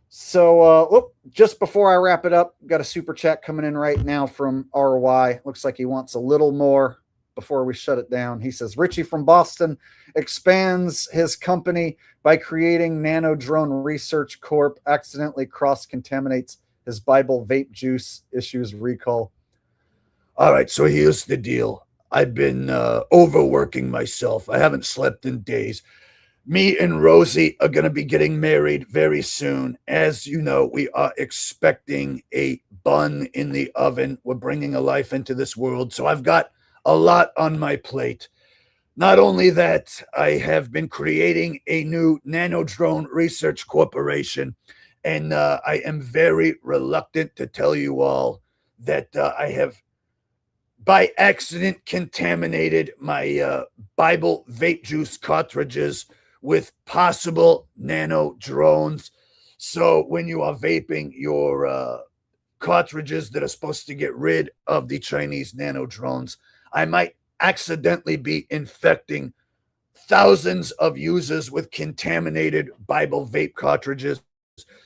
So just before I wrap it up, got a super chat coming in right now from RY. Looks like he wants a little more before we shut it down. He says, Richie from Boston expands his company by creating Nano Drone Research Corp. Accidentally cross-contaminates his Bible vape juice, issues recall. All right, so here's the deal. I've been overworking myself. I haven't slept in days. Me and Rosie are going to be getting married very soon. As you know, we are expecting a bun in the oven. We're bringing a life into this world. So I've got a lot on my plate. Not only that, I have been creating a new Nano Drone Research Corporation. And I am very reluctant to tell you all that I have by accident contaminated my Bible vape juice cartridges with possible nano drones. So when you are vaping your cartridges that are supposed to get rid of the Chinese nano drones, I might accidentally be infecting thousands of users with contaminated Bible vape cartridges.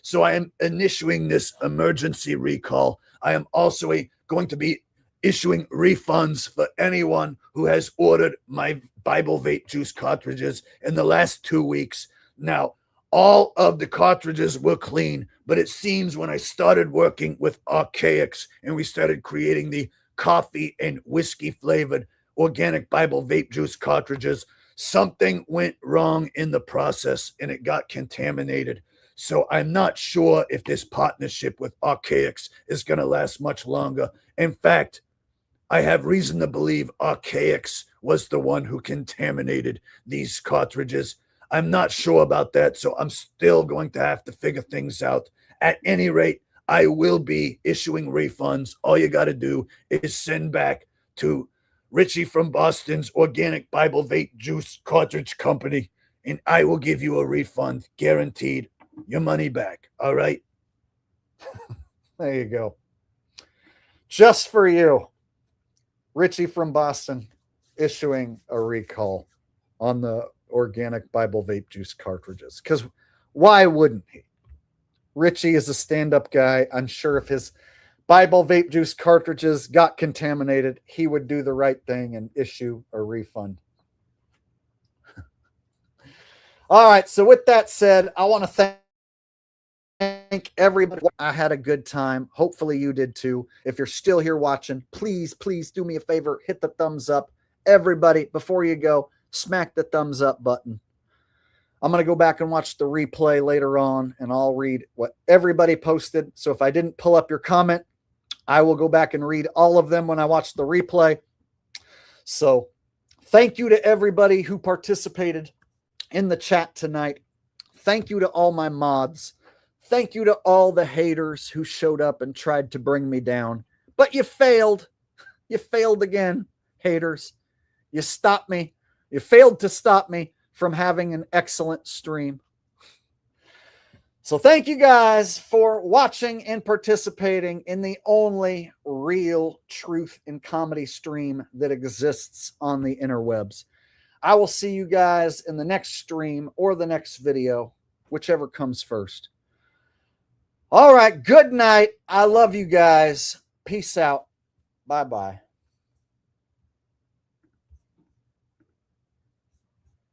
So I am issuing this emergency recall. I am also going to be issuing refunds for anyone who has ordered my Bible vape juice cartridges in the last 2 weeks. Now, All of the cartridges were clean, but it seems when I started working with Archaics and we started creating the coffee and whiskey flavored organic Bible vape juice cartridges, something went wrong in the process and it got contaminated. So I'm not sure if this partnership with Archaics is going to last much longer. In fact, I have reason to believe Archaics was the one who contaminated these cartridges. I'm not sure about that, so I'm still going to have to figure things out. At any rate, I will be issuing refunds. All you got to do is send back to Richie from Boston's Organic Bible Vape Juice Cartridge Company, and I will give you a refund, guaranteed. Your money back, all right? There you go. Just for you, Richie from Boston issuing a recall on the Organic Bible Vape Juice cartridges. Because why wouldn't he? Richie is a stand-up guy. I'm sure if his Bible Vape Juice cartridges got contaminated, he would do the right thing and issue a refund. All right, so with that said, I want to thank everybody. I had a good time. Hopefully you did too. If you're still here watching, please do me a favor. Hit the thumbs up. Everybody, before you go, smack the thumbs up button. I'm going to go back and watch the replay later on, and I'll read what everybody posted. So if I didn't pull up your comment, I will go back and read all of them when I watch the replay. So thank you to everybody who participated in the chat tonight. Thank you to all my mods. Thank you to all the haters who showed up and tried to bring me down. But you failed. You failed again, haters. You stopped me. You failed to stop me from having an excellent stream. So thank you guys for watching and participating in the only real truth in comedy stream that exists on the interwebs. I will see you guys in the next stream or the next video, whichever comes first. All right, good night. I love you guys. Peace out. Bye-bye.